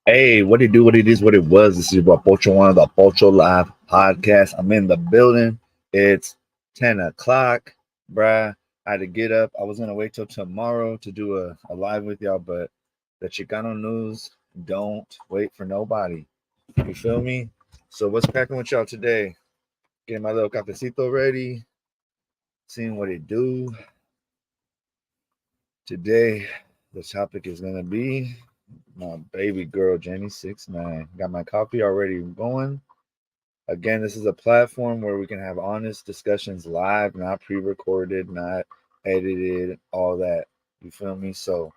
Hey, what it do, what it is, what it was. This is your boy Pocho1, the Pocho Live podcast. I'm in the building. It's 10 o'clock, bruh. I had to get up. I was going to wait till tomorrow to do a live with y'all, but the Chicano news, don't wait for nobody. You feel me? So, what's cracking with y'all today? Getting my little cafecito ready, seeing what it do. Today, the topic is going to be my baby girl, Jenny 69. Got my coffee already going. Again, this is a platform where we can have honest discussions live, not pre recorded, not edited, all that. You feel me? So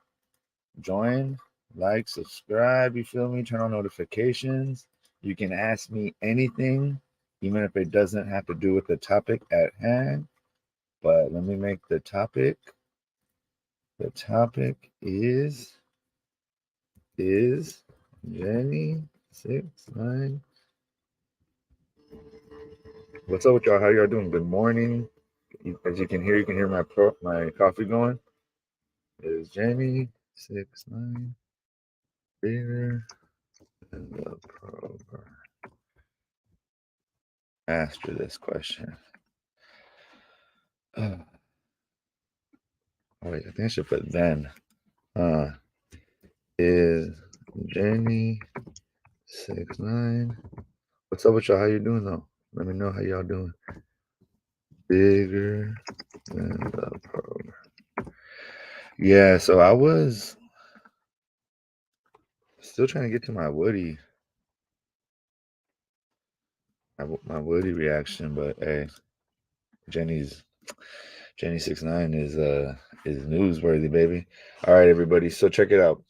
join, like, subscribe. You feel me? Turn on notifications. You can ask me anything, even if it doesn't have to do with the topic at hand. But let me make the topic. The topic is Jenny 69. What's up with y'all? How y'all doing? Good morning. As you can hear my coffee going. It is Jenny 69 bigger than the program. Master this question. Oh, wait, I think I should put then. Uh, is Jenny 69. What's up with y'all? How you doing though? Let me know how y'all doing. Bigger than the program. Yeah, so I was still trying to get to my Woody. My Woody reaction, but hey, Jenny's Jenny 69 is newsworthy, baby. All right, everybody. So check it out.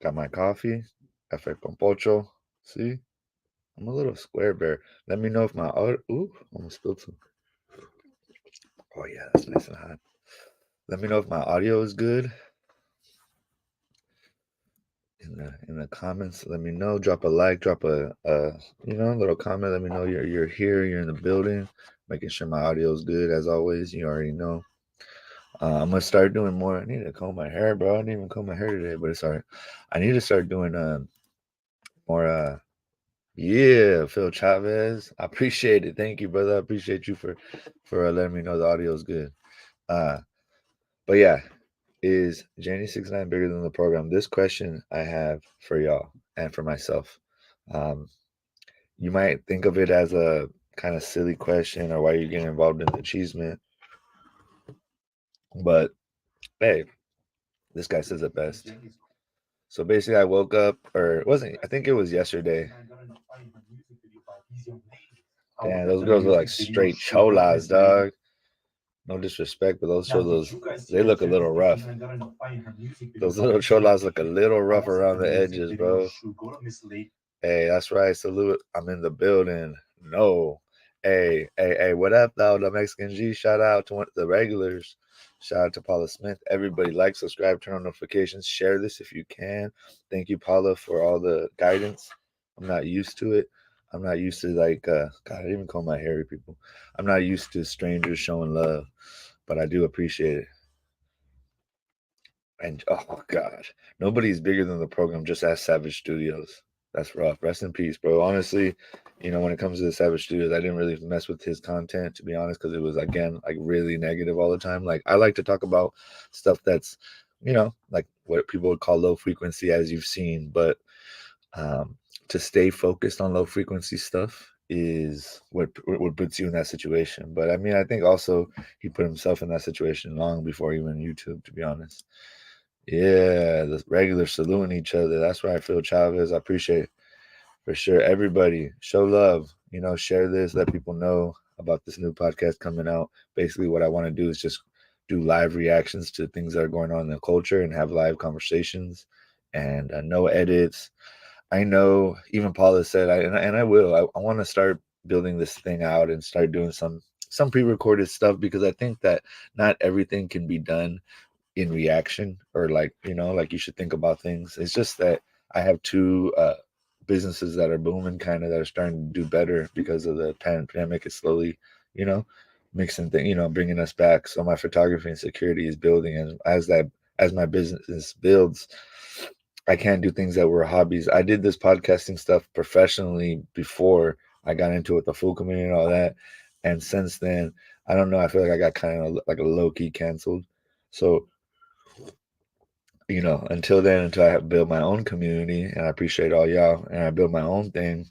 Got my coffee, Café con Pocho. See, I'm a little square bear. Let me know if my audio. Ooh, almost spilled some. Oh yeah, that's nice and hot. Let me know if my audio is good in the comments. Let me know. Drop a like. Drop a little comment. Let me know you're here. You're in the building. Making sure my audio is good as always. You already know. I'm gonna start doing more. I need to comb my hair, bro. I didn't even comb my hair today, but it's alright. I need to start doing more. Yeah, Phil Chavez. I appreciate it. Thank you, brother. I appreciate you for letting me know the audio is good. Uh, but yeah, is Jenny 69 bigger than the program? This question I have for y'all and for myself. Um, you might think of it as a kind of silly question or why you're getting involved in the achievement, but hey, this guy says it best. So basically, I woke up, or it wasn't, I think it was yesterday. Damn, those girls look like straight cholas, dog. No disrespect, but those cholas, they look a little rough. Those little cholas look a little rough around the edges, bro. Hey, that's right. Salute. I'm in the building. No. Hey, what up, though? The Mexican G. Shout out to the regulars. Shout out to Paula Smith. Everybody like, subscribe, turn on notifications, share this if you can. Thank you, Paula, for all the guidance. I'm not used to it. I'm not used to God, I didn't even call my hairy people. I'm not used to strangers showing love, but I do appreciate it. And oh gosh, nobody's bigger than the program. Just ask Savage Studios. That's rough. Rest in peace, bro. Honestly, when it comes to the Savage Studios, I didn't really mess with his content, to be honest, because it was again like really negative all the time. Like I like to talk about stuff that's, like what people would call low frequency, as you've seen. But um, to stay focused on low frequency stuff is what puts you in that situation. But I mean, I think also he put himself in that situation long before even YouTube, to be honest. Yeah, the regular saluting each other. That's right, Phil Chavez. I appreciate it. For sure. Everybody, show love. Share this. Let people know about this new podcast coming out. Basically, what I want to do is just do live reactions to things that are going on in the culture and have live conversations and no edits. I know even Paula said, and I will. I want to start building this thing out and start doing some pre-recorded stuff because I think that not everything can be done in reaction or like you should think about things. It's just that I have two businesses that are booming, kind of, that are starting to do better because of the pandemic. Is slowly, you know mixing things, bringing us back. So my photography and security is building, and as my business builds, I can't do things that were hobbies. I did this podcasting stuff professionally before I got into it, the full community and all that. And since then, I don't know. I feel like I got kind of like a low key canceled. So, until then, until I have built my own community, and I appreciate all y'all, and I build my own thing,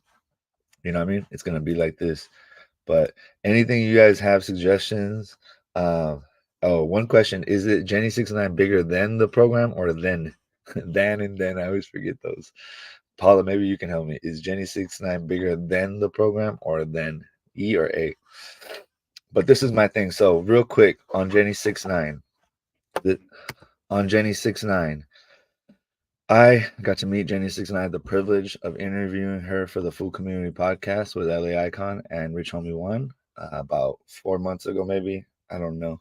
you know what I mean? It's gonna be like this. But anything you guys have suggestions? One question: is it Jenny 69 bigger than the program or than than and then? I always forget those. Paula, maybe you can help me. Is Jenny 69 bigger than the program or than E or A? But this is my thing. So real quick on Jenny 69, on Jenny 69. I got to meet Jenny 69. I had the privilege of interviewing her for the Full Community Podcast with LA Icon and Rich Homie One about 4 months ago, maybe. I don't know.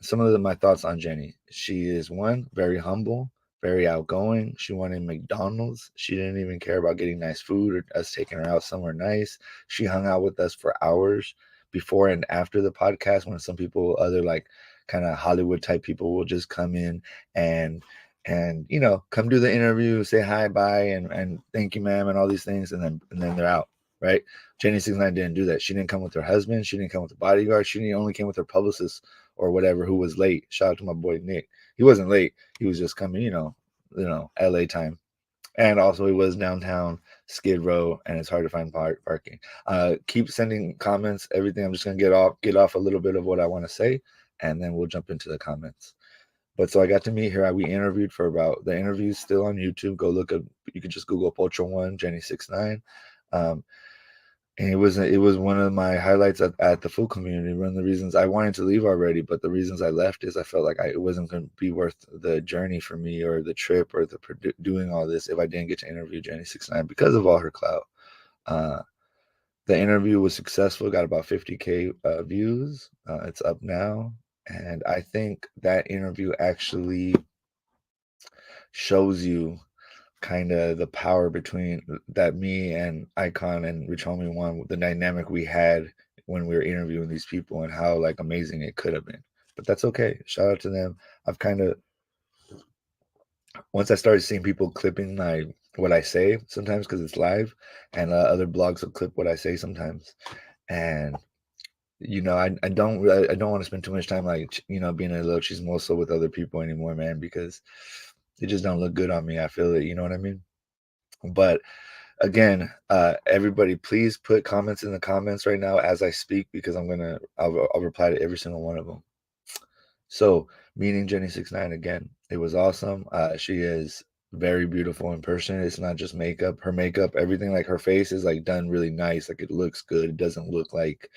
Some of my thoughts on Jenny. She is one, very humble, very outgoing. She wanted McDonald's. She didn't even care about getting nice food or us taking her out somewhere nice. She hung out with us for hours before and after the podcast when some people, other like kind of Hollywood type people, will just come in and come do the interview, say hi, bye, and thank you, ma'am, and all these things, and then they're out, right? Jenny 69 didn't do that. She didn't come with her husband. She didn't come with the bodyguard. She only came with her publicist or whatever who was late. Shout out to my boy Nick. He wasn't late. He was just coming, LA time. And also he was downtown Skid Row, and it's hard to find parking. Keep sending comments, everything. I'm just gonna get off a little bit of what I want to say, and then we'll jump into the comments. But so I got to meet her. We interviewed for the interview's still on YouTube. Go look up. You could just Google Pocho1, Jenny 69. And it was one of my highlights at the full community. One of the reasons I wanted to leave already, but the reasons I left is I felt like it wasn't going to be worth the journey for me or the trip or the doing all this if I didn't get to interview Jenny 69 because of all her clout. The interview was successful, got about 50K views. It's up now. And I think that interview actually shows you kind of the power between that me and Icon and Rich Homie One, the dynamic we had when we were interviewing these people and how like amazing it could have been. But that's okay. Shout out to them. I've kind of once I started seeing people clipping what I say sometimes because it's live, and other blogs will clip what I say sometimes, and I don't want to spend too much time like being a little chismoso with other people anymore, man, because it just don't look good on me. I feel it, you know what I mean? But again, everybody, please put comments in the comments right now as I speak because I'll reply to every single one of them. So meeting Jenny 69 again, it was awesome. She is very beautiful in person. It's not just makeup. Her makeup, everything, like her face is like done really nice. Like it looks good. It doesn't look like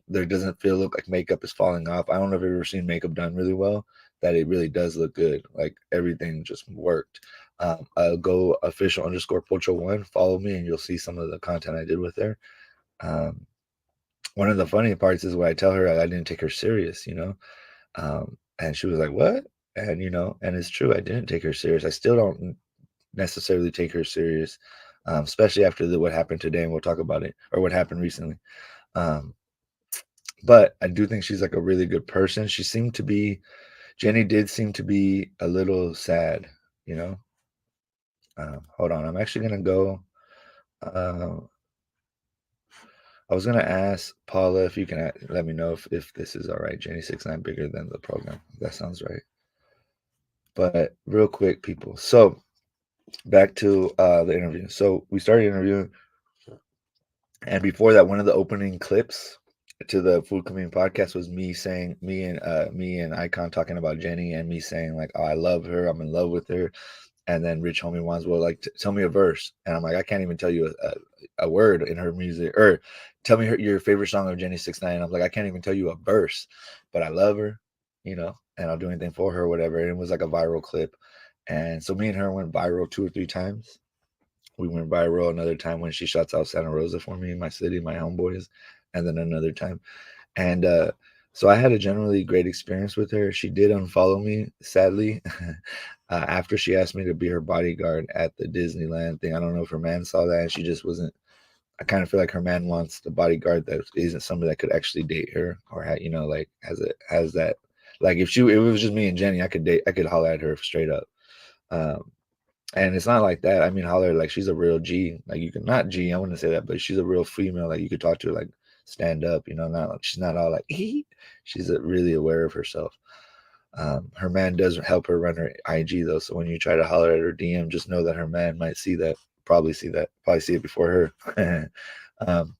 there doesn't look like makeup is falling off. I don't know if you've ever seen makeup done really well, that it really does look good. Like everything just worked. I'll go official underscore Pocho1, follow me, and you'll see some of the content I did with her. One of the funny parts is when I tell her I didn't take her serious, and she was like, "What?" And and it's true, I didn't take her serious. I still don't necessarily take her serious, especially after what happened today, and we'll talk about it, or what happened recently. But I do think she's like a really good person. Jenny did seem to be a little sad, you know. Hold on, I'm actually gonna go. Uh, I was gonna ask Paula if you can let me know if this is all right. Jenny 69 bigger than the program. That sounds right. But real quick, people. So back to the interview. So we started interviewing, and before that, one of the opening clips to the Food Community Podcast was me saying, me and Icon talking about Jenny, and me saying like, "Oh, I love her. I'm in love with her." And then Rich Homie Wands will like tell me a verse, and I'm like, I can't even tell you a word in her music, or tell me your favorite song of Jenny 69. I'm like, I can't even tell you a verse, but I love her, and I'll do anything for her, or whatever. And it was like a viral clip, and so me and her went viral 2 or 3 times. We went viral another time when she shouts out Santa Rosa for me in my city, my homeboys, and then another time. And so I had a generally great experience with her. She did unfollow me, sadly, after she asked me to be her bodyguard at the Disneyland thing. I don't know if her man saw that. She just wasn't. I kind of feel like her man wants the bodyguard that isn't somebody that could actually date her, or like has that. Like if it was just me and Jenny, I could holler at her straight up. And it's not like that. I mean, holler, like she's a real G. Like you can not G, I wouldn't say that, but she's a real female. Like you could talk to her, like stand up, you know, not like she's not all like she's really aware of herself. Her man does help her run her IG though. So when you try to holler at her DM, just know that her man might see that, probably see it before her. um,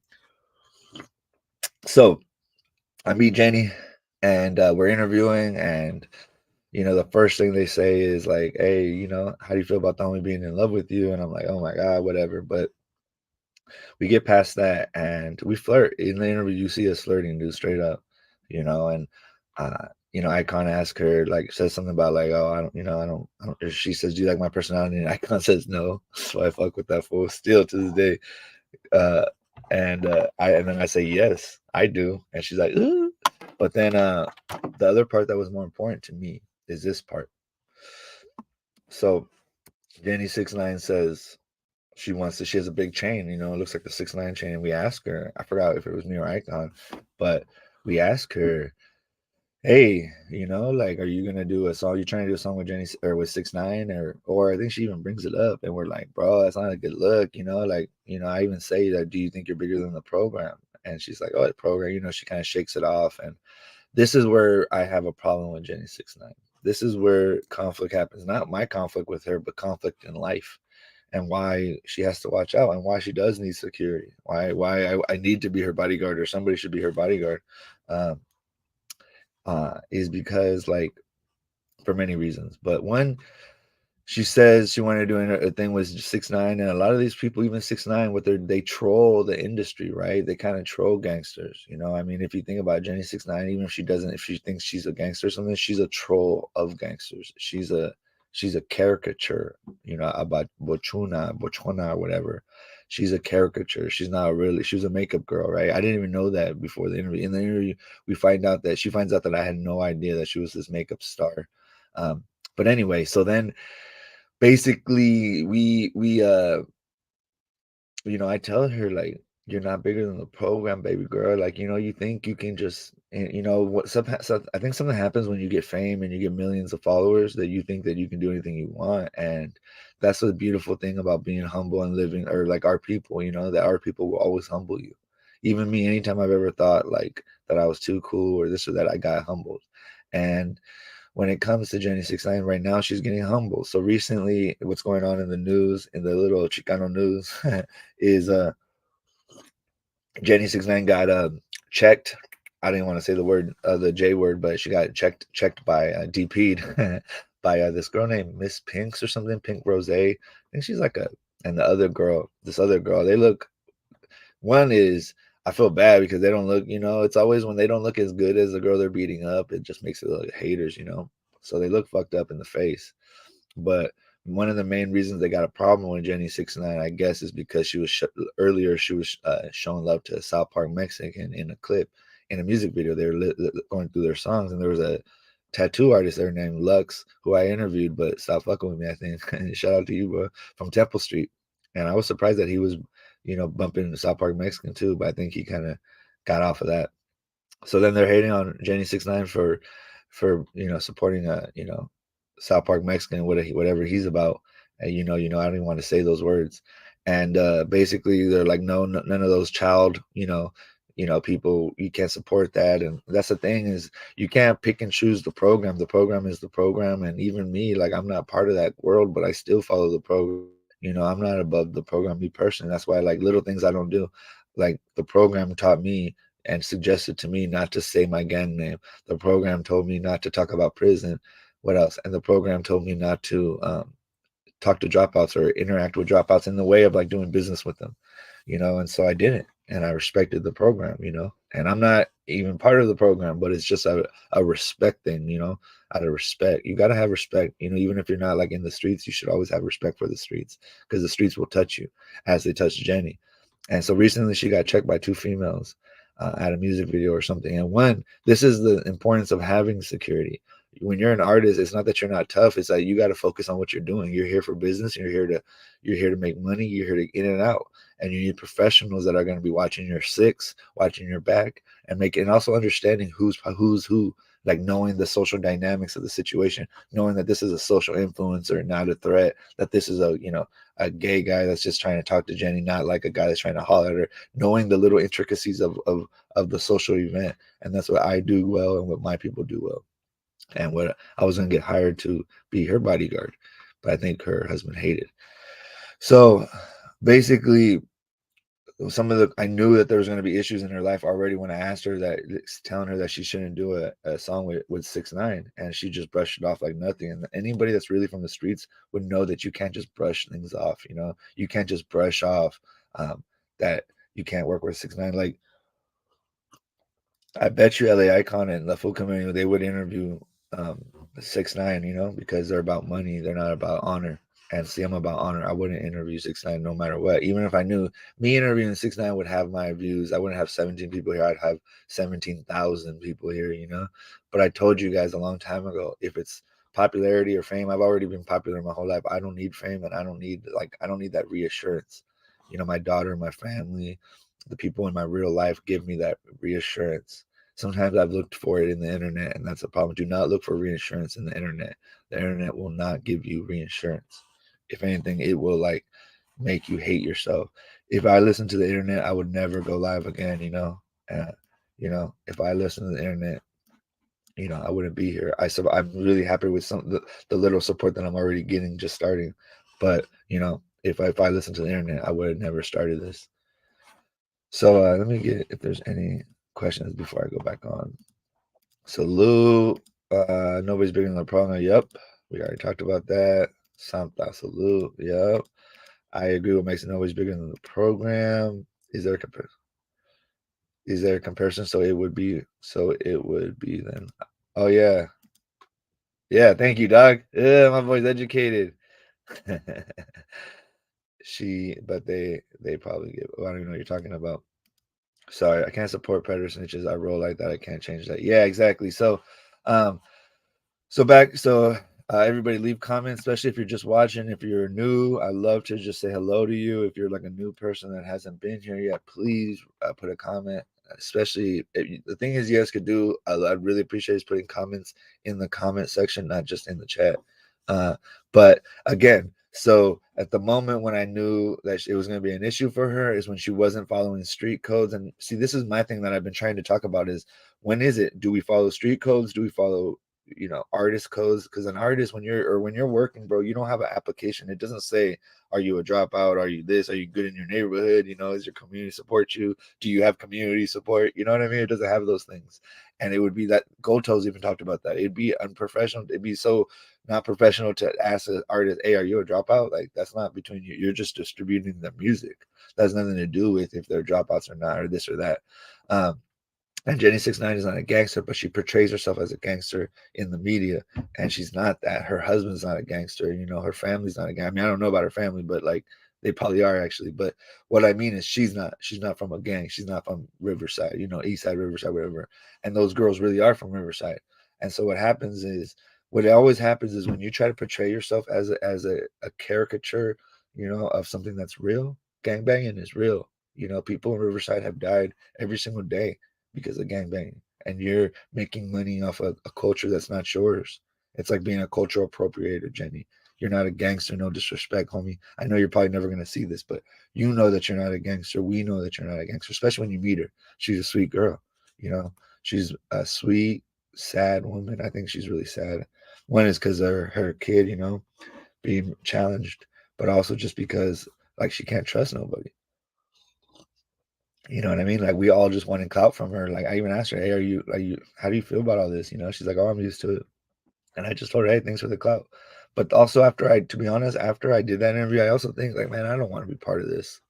so I meet Jenny and we're interviewing, and you know, the first thing they say is like, hey, you know, how do you feel about the homie being in love with you? And I'm like, oh my God, whatever. But we get past that and we flirt. In the interview, you see us flirting, dude, straight up, you know, and you know, Icon asks her, like, says something about like, oh, I don't, you know, I don't, she says, do you like my personality? And Icon says no. So I fuck with that fool still to this day. Uh and then I say, yes, I do. And she's like, ooh. But then the other part that was more important to me is this part. So Jenny 6ix9ine says she has a big chain, you know, it looks like the 6ix9ine chain. And we ask her, I forgot if it was me or Icon, but we ask her, hey, you know, like, are you gonna do a song? You trying to do a song with Jenny or with 6ix9ine, or I think she even brings it up, and we're like, bro, that's not a good look, you know, like, you know, I even say that, do you think you're bigger than the program? And she's like, oh, the program, you know, she kind of shakes it off. And this is where I have a problem with Jenny 6ix9ine. This is where conflict happens. Not my conflict with her, but conflict in life, and why she has to watch out, and why she does need security. Why I need to be her bodyguard, or somebody should be her bodyguard. Um, is because, like, for many reasons. But one, she says she wanted to do a thing with 6ix9ine, and a lot of these people, even 6ix9ine, what they troll the industry, right? They kind of troll gangsters, you know. I mean, if you think about Jenny 6ix9ine, even if she doesn't, if she thinks she's a gangster or something, she's a troll of gangsters. She's a caricature, you know, about Pocho1 or whatever. She's a caricature. She's not really. She was a makeup girl, right? I didn't even know that before the interview. In the interview, we find out that she finds out that I had no idea that she was this makeup star. But anyway, so then basically we you know, I tell her, like, you're not bigger than the program, baby girl. Like, you know, you think you can just, you know, what I think something happens when you get fame and you get millions of followers, that you think that you can do anything you want. And that's the beautiful thing about being humble and living, or like our people, you know, that our people will always humble you. Even me, anytime I've ever thought like that I was too cool or this or that, I got humbled. And when it comes to Jenny 6ix9ine right now, she's getting humble. So recently, what's going on in the news, in the little Chicano news, is Jenny 6ix9ine got checked. I didn't want to say the word, the J word, but she got checked by DP'd by this girl named Miss Pinks or something, Pink Rozay. I think she's like a, and the other girl, this other girl, they look, one is, I feel bad because they don't look, you know, it's always when they don't look as good as the girl they're beating up, it just makes it look like haters, you know. So they look fucked up in the face. But one of the main reasons they got a problem with Jenny 6ix9ine, I guess, is because she was earlier she was showing love to a South Park Mexican in a clip, in a music video. They were going through their songs, and there was a tattoo artist there named Lux, who I interviewed, but stopped fucking with me, I think. And shout out to you, bro, from Temple Street. And I was surprised that he was, you know, bumping the South Park Mexican too, but I think he kind of got off of that. So then they're hating on Jenny 6ix9ine for you know, supporting a, you know, South Park Mexican, whatever he's about. And I don't even want to say those words. And basically they're like, no, none of those child, people, you can't support that. And that's the thing, is you can't pick and choose the program. The program is the program. And even me, like, I'm not part of that world, but I still follow the program. You know, I'm not above the program, me personally. That's why, like, little things I don't do. Like, the program taught me and suggested to me not to say my gang name. The program told me not to talk about prison. What else? And the program told me not to talk to dropouts or interact with dropouts in the way of like doing business with them, and so I didn't, and I respected the program, and I'm not even part of the program, but it's just a respect thing, out of respect. You got to have respect, even if you're not like in the streets, you should always have respect for the streets, because the streets will touch you as they touch Jenny. And so recently she got checked by two females at a music video or something. And one, this is the importance of having security. When you're an artist, it's not that you're not tough. It's like you got to focus on what you're doing. You're here for business. You're here to make money. You're here to in and out. And you need professionals that are going to be watching your six, watching your back, and also understanding who's who. like knowing the social dynamics of the situation, knowing that this is a social influencer, not a threat, that this is a gay guy that's just trying to talk to Jenny, not like a guy that's trying to holler at her, knowing the little intricacies of the social event. And that's what I do well and what my people do well. And what I was going to get hired to be her bodyguard, but I think her husband hated. So basically, I knew that there was going to be issues in her life already when I asked her that, telling her that she shouldn't do a song with 6ix9ine, and she just brushed it off like nothing. And anybody that's really from the streets would know that you can't just brush things off. You can't just brush off that you can't work with 6ix9ine. Like, I bet you LA Icon and the full community, they would interview 6ix9ine, because they're about money, they're not about honor. And see, I'm about honor. I wouldn't interview 6ix9ine no matter what. Even if I knew me interviewing 6ix9ine would have my views, I wouldn't have 17 people here. I'd have 17,000 people here. But I told you guys a long time ago, if it's popularity or fame, I've already been popular my whole life. I don't need fame, and I don't need that reassurance. My daughter, my family, the people in my real life give me that reassurance. Sometimes I've looked for it in the internet, and that's a problem. Do not look for reassurance in the internet. The internet will not give you reassurance. If anything, it will make you hate yourself. If I listened to the internet, I would never go live again. If I listen to the internet, I wouldn't be here. I'm really happy with the little support that I'm already getting just starting. But if I listened to the internet, I would have never started this. So let me get if there's any questions before I go back on. Salute. Nobody's bigger than the program. Yep. We already talked about that. Santa salute. Yep. I agree with Mason. Nobody's bigger than the program. Is there a comparison? Is there a comparison? So it would be then. Oh yeah. Yeah, thank you, dog. Yeah, my boy's educated. But they probably get, I don't even know what you're talking about. Sorry, I can't support predator snitches. I roll like that. I can't change that. Yeah, exactly. So, um, everybody leave comments, especially if you're just watching. If you're new, I love to just say hello to you. If you're like a new person that hasn't been here yet, please put a comment. Especially the thing is, you guys could do. I'd really appreciate is putting comments in the comment section, not just in the chat. But again, so at the moment when I knew that it was going to be an issue for her is when she wasn't following street codes. And see, this is my thing that I've been trying to talk about is when is it? Do we follow street codes? Do we follow artist codes? Because an artist, when you're working, bro, you don't have an application. It doesn't say, are you a dropout? Are you this? Are you good in your neighborhood? Does your community support you? Do you have community support? You know what I mean? It doesn't have those things. And it would be that Goto's even talked about that. It'd be unprofessional. It'd be so not professional to ask an artist, hey, are you a dropout? Like, that's not between you. You're just distributing the music. That has nothing to do with if they're dropouts or not, or this or that. And Jenny 6ix9ine is not a gangster, but she portrays herself as a gangster in the media, and she's not that. Her husband's not a gangster. Her family's not a gang. I mean, I don't know about her family, but like they probably are actually. But what I mean is she's not from a gang. She's not from Riverside, East Side, Riverside, whatever. And those girls really are from Riverside. And so what always happens is when you try to portray yourself as a caricature, of something that's real, gangbanging is real. People in Riverside have died every single day because of gangbanging, and you're making money off a culture that's not yours. It's like being a cultural appropriator, Jenny. You're not a gangster, no disrespect, homie. I know you're probably never going to see this, but you know that you're not a gangster. We know that you're not a gangster, especially when you meet her. She's a sweet girl. She's a sweet, sad woman. I think she's really sad. One is because of her kid, being challenged, but also just because like she can't trust nobody. You know what I mean? Like we all just wanted clout from her. Like I even asked her, "Hey, how do you feel about all this?" She's like, "Oh, I'm used to it." And I just told her, "Hey, thanks for the clout." But also to be honest, after I did that interview, I also think like, man, I don't want to be part of this.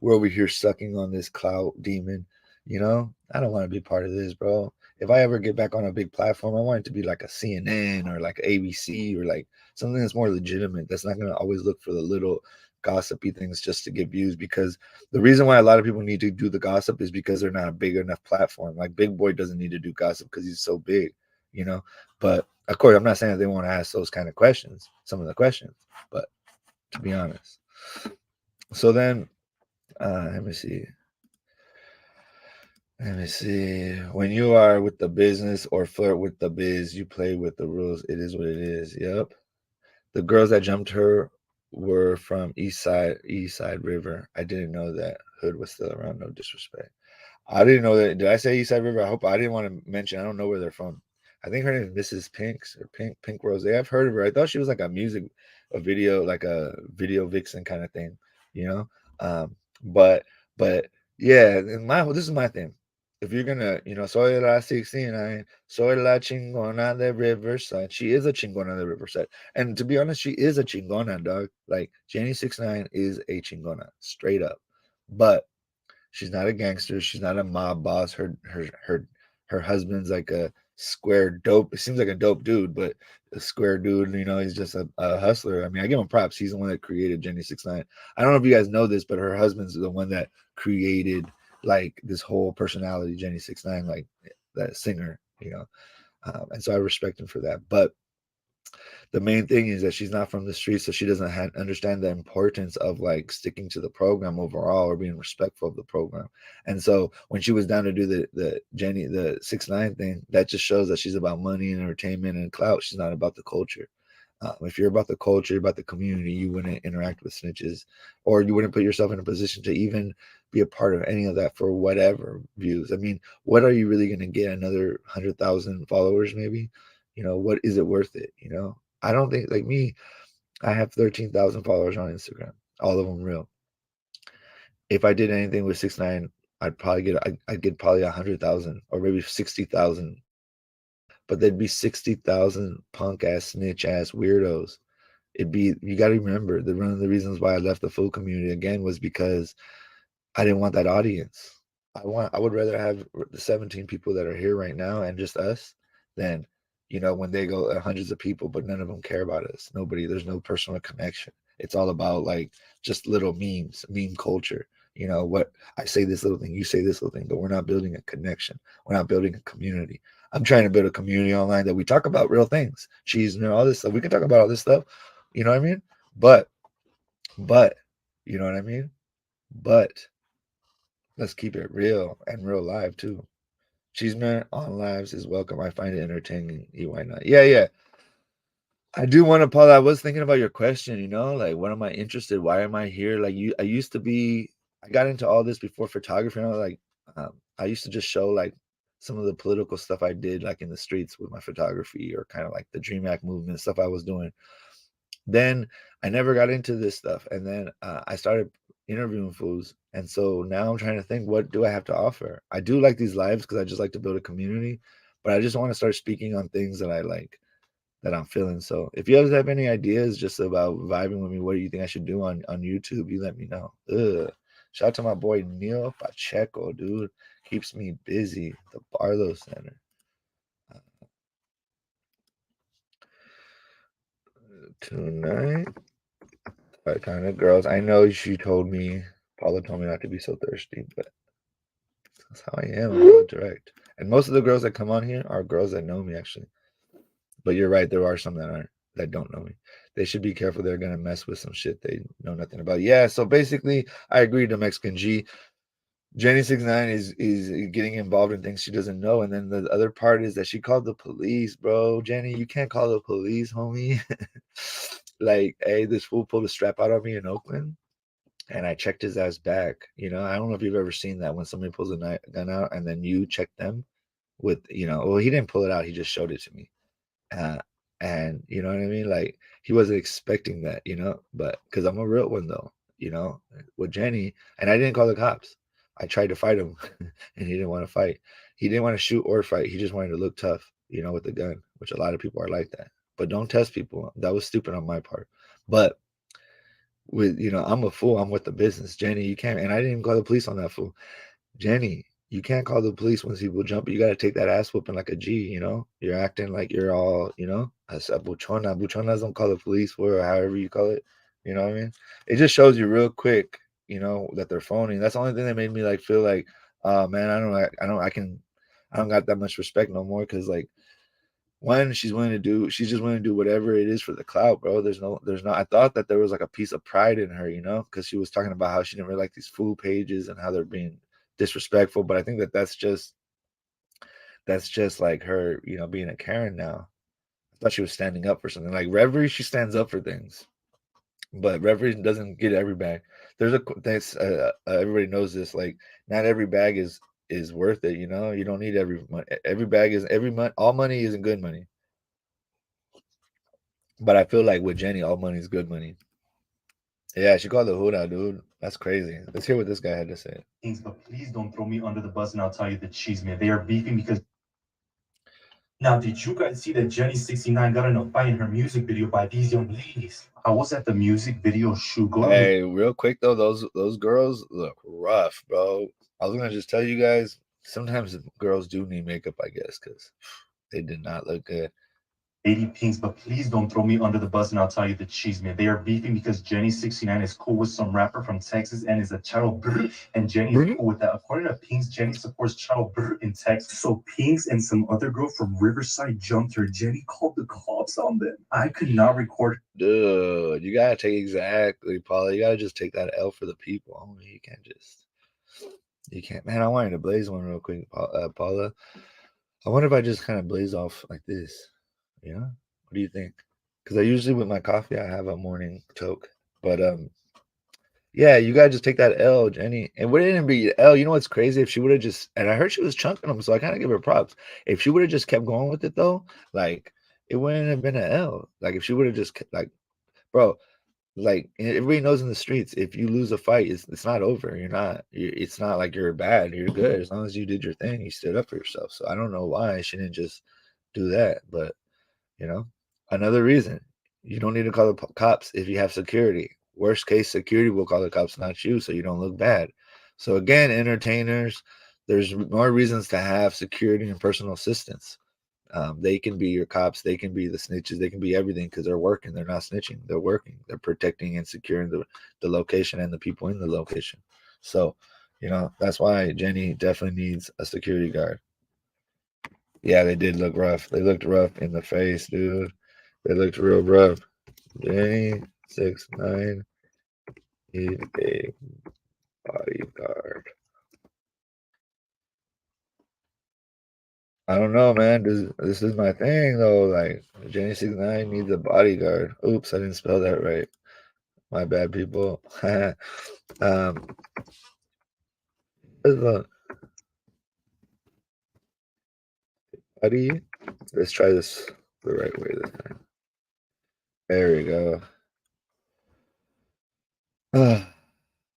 We're over here sucking on this clout demon. I don't want to be part of this, bro. If I ever get back on a big platform, I want it to be like a CNN or like ABC or like something that's more legitimate. That's not going to always look for the little gossipy things just to get views. Because the reason why a lot of people need to do the gossip is because they're not a big enough platform. Like Big Boy doesn't need to do gossip because he's so big. But of course, I'm not saying that they want to ask those kind of questions, some of the questions, but to be honest. So then, let me see. Let me see. When you are with the business or flirt with the biz, you play with the rules. It is what it is. Yep. The girls that jumped her were from East Side River. I didn't know that Hood was still around. No disrespect. I didn't know that. Did I say East Side River? I hope I didn't want to mention. I don't know where they're from. I think her name is Mrs. Pinks or Pink Rozay. I've heard of her. I thought she was like a video, like a video vixen kind of thing, you know. Um, but but yeah, and this is my thing. If you're gonna, soy la 69, soy la chingona de Riverside. She is a chingona de Riverside, and to be honest, she is a chingona, dog. Like Jenny 69 is a chingona, straight up. But she's not a gangster. She's not a mob boss. Her husband's like a square dope. It seems like a dope dude, but a square dude. He's just a hustler. I mean, I give him props. He's the one that created Jenny 69. I don't know if you guys know this, but her husband's the one that created like this whole personality, Jenny 69, like that singer. And so I respect him for that. But the main thing is that she's not from the streets, so she doesn't understand the importance of like sticking to the program overall or being respectful of the program. And so when she was down to do the 6ix9ine thing, that just shows that she's about money and entertainment and clout. She's not about the culture. If you're about the culture, about the community, you wouldn't interact with snitches, or you wouldn't put yourself in a position to even be a part of any of that for whatever views. I mean, what are you really going to get? Another 100,000 followers, maybe? What is it worth it? I don't think, like me, I have 13,000 followers on Instagram, all of them real. If I did anything with 6ix9ine, I'd get probably 100,000 or maybe 60,000, but there'd be 60,000 punk ass, snitch ass weirdos. You got to remember, one of the reasons why I left the full community again was because I didn't want that audience. I would rather have the 17 people that are here right now and just us than, when they go hundreds of people, but none of them care about us. There's no personal connection. It's all about like just little memes, meme culture. What I say this little thing, you say this little thing, but we're not building a connection. We're not building a community. I'm trying to build a community online that we talk about real things, cheese, all this stuff. We can talk about all this stuff. You know what I mean? But, but, you know what I mean? But let's keep it real and real live too. Cheeseman on lives is welcome. I find it entertaining. Why not? Yeah, yeah. I do want to, Paul. I was thinking about your question. Like, what am I interested? Why am I here? Like, I used to be. I got into all this before photography. I used to just show like some of the political stuff I did, like in the streets with my photography, or kind of like the Dream Act movement stuff I was doing. Then I never got into this stuff, and then I started interviewing fools, and so now I'm trying to think, what do I have to offer? I do like these lives because I just like to build a community, but I just want to start speaking on things that I like, that I'm feeling. So if you guys have any ideas just about vibing with me, what do you think I should do on YouTube? You let me know. Shout out to my boy Neil Pacheco, dude. Keeps me busy. The Barlow Center. Tonight. Kind of girls. I know she told me, Paula told me not to be so thirsty, but that's how I am. I'm so direct. And most of the girls that come on here are girls that know me, actually. But you're right, there are some that don't know me. They should be careful. They're gonna mess with some shit they know nothing about. Yeah. So basically, I agree to Mexican G. Jenny 69 is getting involved in things she doesn't know, and then the other part is that she called the police, bro. Jenny, you can't call the police, homie. Like, hey, this fool pulled a strap out on me in Oakland, and I checked his ass back. I don't know if you've ever seen that when somebody pulls a gun out and then you check them with, well, he didn't pull it out, he just showed it to me. Uh, and you know what I mean? Like, he wasn't expecting that, but because I'm a real one though, with Jenny, and I didn't call the cops. I tried to fight him and he didn't want to fight. He didn't want to shoot or fight. He just wanted to look tough, with the gun, which a lot of people are like that. But don't test people. That was stupid on my part. But I'm a fool. I'm with the business. Jenny, you can't, and I didn't even call the police on that fool. Jenny, you can't call the police when people jump. You got to take that ass whooping like a G. You're acting like you're all, as a buchona. Buchonas don't call the police for, or however you call it. You know what I mean? It just shows you real quick, that they're phoning. That's the only thing that made me like feel like, oh man, I don't got that much respect no more, because like, when she's just willing to do whatever it is for the clout, bro. There's no, I thought that there was like a piece of pride in her, because she was talking about how she didn't really like these food pages and how they're being disrespectful, but I think that's just like her, being a Karen now. I thought she was standing up for something. Like Reverie, she stands up for things, but Reverie doesn't get every bag. That's everybody knows this. Like not every bag is worth it. You don't need every money. Every bag is every month. All money isn't good money. But I feel like with Jenny, all money is good money. Yeah, she called the hood out, dude. That's crazy. Let's hear what this guy had to say. Things, but please don't throw me under the bus, and I'll tell you the cheese man. They are beefing because. Now, did you guys see that Jenny 69 got in a fight in her music video by these young ladies? I was at the music video shoot. Go to Hey, real quick though, those girls look rough, bro. I was gonna just tell you guys, sometimes girls do need makeup, I guess, because they did not look good. Lady Pinks, but please don't throw me under the bus, and I'll tell you the cheese man. They are beefing because Jenny 69 is cool with some rapper from Texas and is a Charo Brr, and Jenny is cool with that. According to Pinks, Jenny supports Charo Brr in Texas. So Pinks and some other girl from Riverside jumped her. Jenny called the cops on them. I could not record. Dude, you gotta take exactly, Paula. You gotta just take that L for the people. You can't just, you can't. Man, I wanted to blaze one real quick, Paula. I wonder if I just kind of blaze off like this. What do you think? Because I usually with my coffee I have a morning toke, but yeah, you gotta just take that L, Jenny. And wouldn't it be L? You know what's crazy? If she would have just, and I heard she was chunking them, so I kind of give her props. If she would have just kept going with it though, like it wouldn't have been an L. Like if she would have just like, bro, like everybody knows in the streets, if you lose a fight, it's not over. It's not like you're bad. You're good as long as you did your thing. You stood up for yourself. So I don't know why she didn't just do that, but you know, another reason you don't need to call the cops if you have security. Worst case, security will call the cops, not you, so you don't look bad. So again, entertainers, there's more reasons to have security and personal assistance. They can be your cops, they can be the snitches, they can be everything because they're working. They're not snitching, they're working. They're protecting and securing the location and the people in the location. So, that's why Jenny definitely needs a security guard. Yeah, they did look rough. They looked rough in the face, dude. They looked real rough. Jenny 69 need a bodyguard. I don't know, man. This is my thing though. Like Jenny 69 needs a bodyguard. Oops, I didn't spell that right. My bad, people. um, buddy. Let's try this the right way this time. There we go.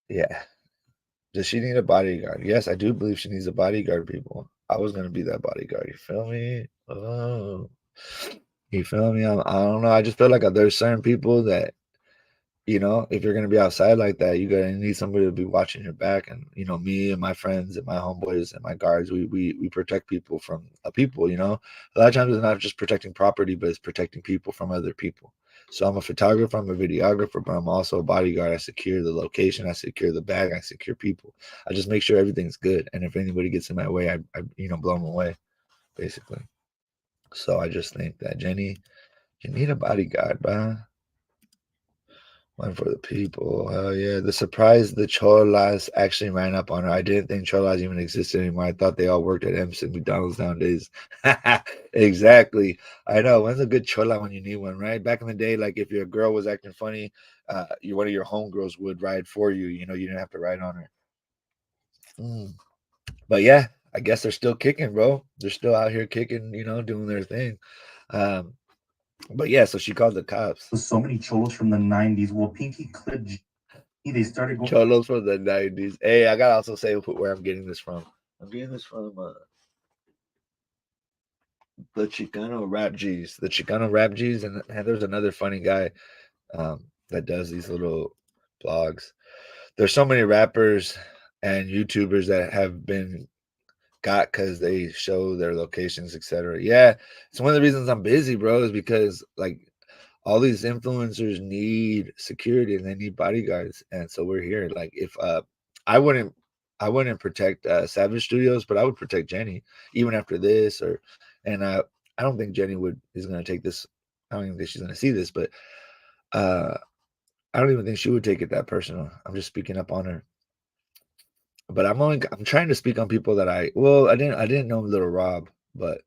Yeah. Does she need a bodyguard? Yes, I do believe she needs a bodyguard, people. I was gonna be that bodyguard. You feel me? Oh, you feel me? I don't know. I just feel like there's certain people that if you're gonna be outside like that, you gotta need somebody to be watching your back. And me and my friends and my homeboys and my guards, we protect people from people. A lot of times it's not just protecting property, but it's protecting people from other people. So I'm a photographer, I'm a videographer, but I'm also a bodyguard. I secure the location, I secure the bag, I secure people. I just make sure everything's good. And if anybody gets in my way, I blow them away, basically. So I just think that Jenny, you need a bodyguard, bruh. One for the people. Hell yeah. The surprise the Cholas actually ran up on her. I didn't think Cholas even existed anymore. I thought they all worked at MC McDonald's nowadays. Exactly. I know. When's a good Chola when you need one, right? Back in the day, like if your girl was acting funny, one of your homegirls would ride for you. You didn't have to ride on her. Mm. But yeah, I guess they're still kicking, bro. They're still out here kicking, doing their thing. Um, but yeah, so she called the cops. With so many cholos from the 90s. Well, Pinky clipped. They started going. Cholos from the 90s. Hey, I gotta also say where I'm getting this from. I'm getting this from the Chicano Rap G's. The Chicano Rap G's, and there's another funny guy that does these little blogs. There's so many rappers and YouTubers that have been got because they show their locations, etc. Yeah, it's one of the reasons I'm busy, bro, is because like all these influencers need security and they need bodyguards, and so we're here. Like if I wouldn't protect Savage Studios, but I would protect Jenny even after this. And I don't think Jenny is going to take this. I don't even think she's going to see this, but uh I don't even think she would take it that personal. I'm just speaking up on her. But I'm trying to speak on people that I didn't know Little Rob, but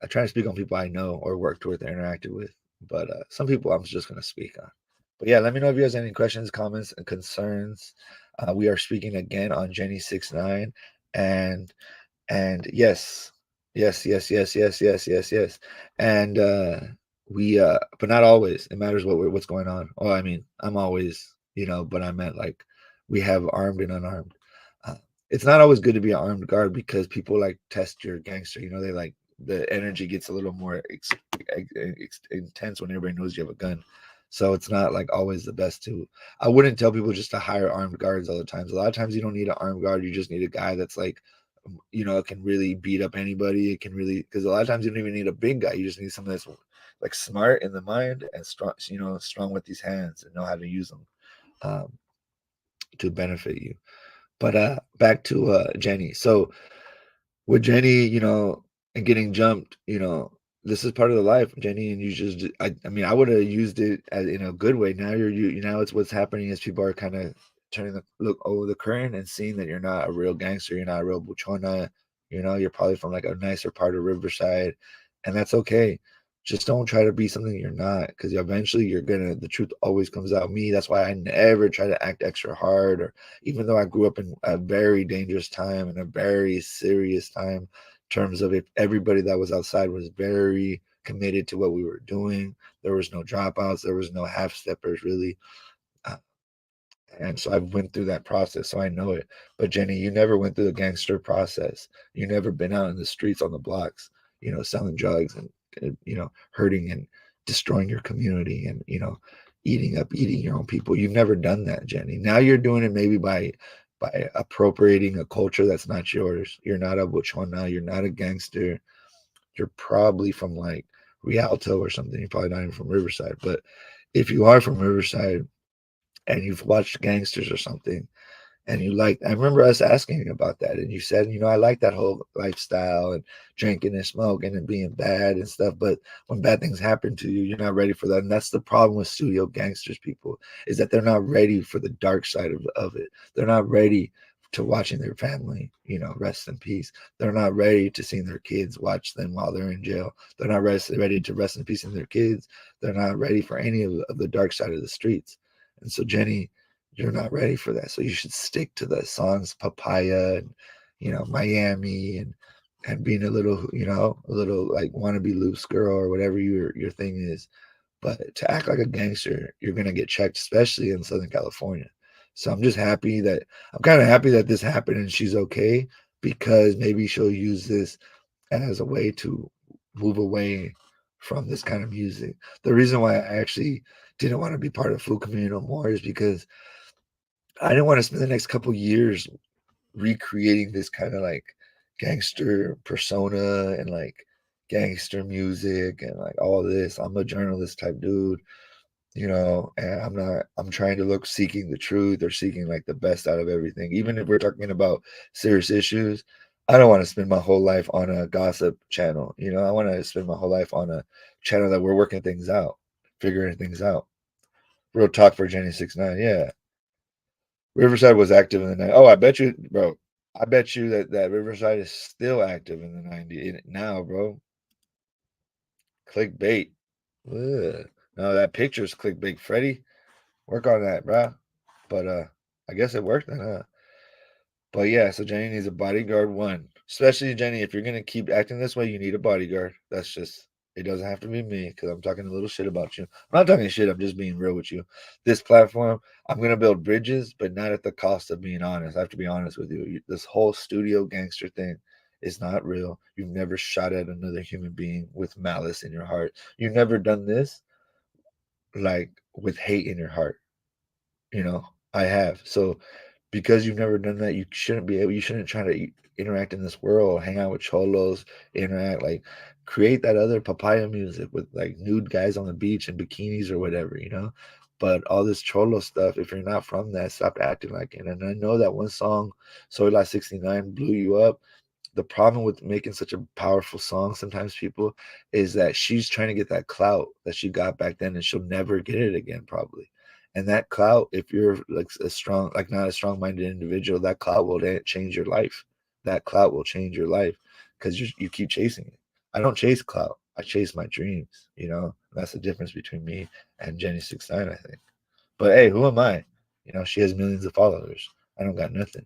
I try to speak on people I know or worked with or interacted with. But some people I'm just gonna speak on. But yeah, let me know if you guys have any questions, comments, and concerns. We are speaking again on Jenny 69, and yes, yes. And but not always. It matters what's going on. Well, I mean, I'm always, but I meant like we have armed and unarmed. Uh, it's not always good to be an armed guard because people like test your gangster. They like the energy gets a little more intense when everybody knows you have a gun. So it's not like always the best to. I wouldn't tell people just to hire armed guards all the time. A lot of times you don't need an armed guard. You just need a guy that's like it can really beat up anybody. It can really, because a lot of times you don't even need a big guy. You just need someone that's like smart in the mind and strong, strong with these hands and know how to use them um, to benefit you. But back to Jenny. So with Jenny, and getting jumped, this is part of the life, Jenny. And you just, I mean, I would have used it in a good way. Now now it's what's happening is people are kind of turning the look over the current and seeing that you're not a real gangster, you're not a real buchona, you're probably from like a nicer part of Riverside, and that's okay. Just don't try to be something you're not, because eventually the truth always comes out. That's why I never try to act extra hard, or even though I grew up in a very dangerous time and a very serious time in terms of if everybody that was outside was very committed to what we were doing. There was no dropouts, there was no half steppers really. Uh, and so I went through that process, so I know it. But Jenny, you never went through the gangster process. You never been out in the streets on the blocks, selling drugs and hurting and destroying your community and eating your own people. You've never done that, Jenny. Now you're doing it maybe by appropriating a culture that's not yours. You're not a buchona. You're not a gangster. You're probably from like Rialto or something. You're probably not even from Riverside. But if you are from Riverside and you've watched gangsters or something, and I remember us asking you about that, and you said, I like that whole lifestyle and drinking and smoking and being bad and stuff, but when bad things happen to you, you're not ready for that. And that's the problem with studio gangsters, people, is that they're not ready for the dark side of it. They're not ready to watching their family, rest in peace. They're not ready to seeing their kids watch them while they're in jail. They're not ready to rest in peace in their kids. They're not ready for any of the dark side of the streets. And so, Jenny, you're not ready for that. So you should stick to the songs Papaya and Miami and being a little like wannabe loose girl or whatever your thing is. But to act like a gangster, you're gonna get checked, especially in Southern California. So I'm kind of happy that this happened and she's okay, because maybe she'll use this as a way to move away from this kind of music. The reason why I actually didn't want to be part of Food Community no more is because I didn't want to spend the next couple years recreating this kind of like gangster persona and like gangster music and like all this. I'm a journalist type dude, and I'm trying to look seeking the truth or seeking like the best out of everything. Even if we're talking about serious issues, I don't want to spend my whole life on a gossip channel. I want to spend my whole life on a channel that we're working things out, figuring things out. Real talk for Jenny 69. Yeah. Riverside was active in the night. Oh, I bet you, bro. I bet you that Riverside is still active in the 90s now, bro. Clickbait. Ugh. No, that picture's clickbait, Freddy. Work on that, bro. But I guess it worked then, huh? But yeah, so Jenny needs a bodyguard one. Especially Jenny, if you're gonna keep acting this way, you need a bodyguard. That's just it doesn't have to be me because I'm talking a little shit about you. I'm not talking shit, I'm just being real with you. This platform, I'm gonna build bridges, but not at the cost of being honest. I have to be honest with you. This whole studio gangster thing is not real. You've never shot at another human being with malice in your heart. You've never done this like with hate in your heart. I have. So because you've never done that, you shouldn't try to interact in this world, hang out with cholos, interact, like create that other papaya music with like nude guys on the beach in bikinis or whatever. But all this cholo stuff, if you're not from that, stop acting like it. And I know that one song, Soy La 69, blew you up. The problem with making such a powerful song, sometimes people, is that she's trying to get that clout that she got back then and she'll never get it again, probably. And that clout, if you're like a strong, like not a strong-minded individual, that clout will change your life. That clout will change your life because you keep chasing it. I don't chase clout. I chase my dreams. You know, that's the difference between me and Jenny69, I think. But hey, who am I? You know, she has millions of followers. I don't got nothing.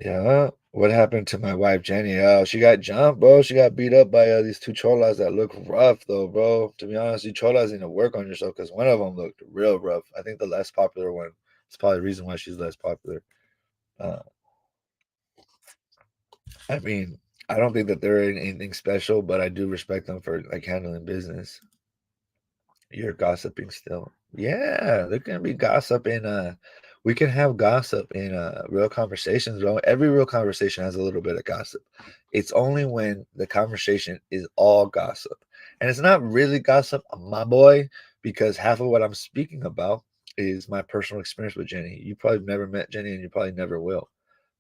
Yeah, what happened to my wife Jenny? Oh, she got jumped, bro. She got beat up by these two cholas that look rough, though, bro. To be honest, you cholas need to work on yourself because one of them looked real rough. I think the less popular one is probably the reason why she's less popular. Uh, I mean, I don't think that they're anything special, but I do respect them for like handling business. You're gossiping still. Yeah, there can be gossip in we can have gossip in real conversations, bro. Every real conversation has a little bit of gossip. It's only when the conversation is all gossip. And it's not really gossip, my boy, because half of what I'm speaking about is my personal experience with Jenny. You probably never met Jenny and you probably never will.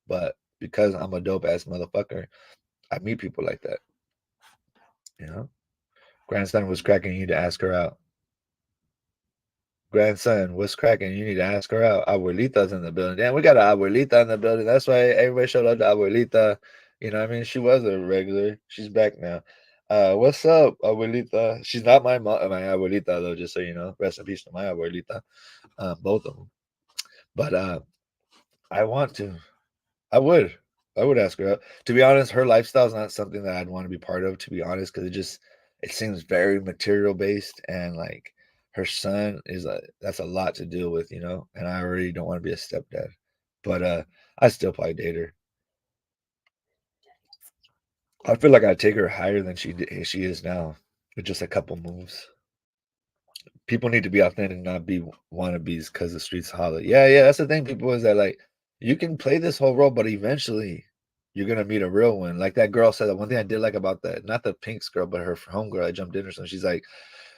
But because I'm a dope ass motherfucker, I meet people like that. You know? Grandson was cracking, you need to ask her out. Grandson, what's cracking? You need to ask her out. Abuelita's in the building. Damn, we got an abuelita in the building. That's why everybody showed up to abuelita. You know what I mean? She was a regular. She's back now. What's up, abuelita? She's not my my abuelita, though, just so you know. Rest in peace to my abuelita. Both of them. But I want to. I would. I would ask her out. To be honest, her lifestyle is not something that I'd want to be part of, to be honest, because it seems very material based and like her son is that's a lot to deal with, you know, and I already don't want to be a stepdad. But I still probably date her. I feel like I'd take her higher than she is now with just a couple moves. People need to be authentic, not be wannabes because the streets holler. Yeah, yeah, that's the thing. People is that like you can play this whole role, but eventually you're gonna meet a real one. Like that girl said, that one thing I did like about that, not the Pinks girl, but her homegirl I jumped in or something. She's like,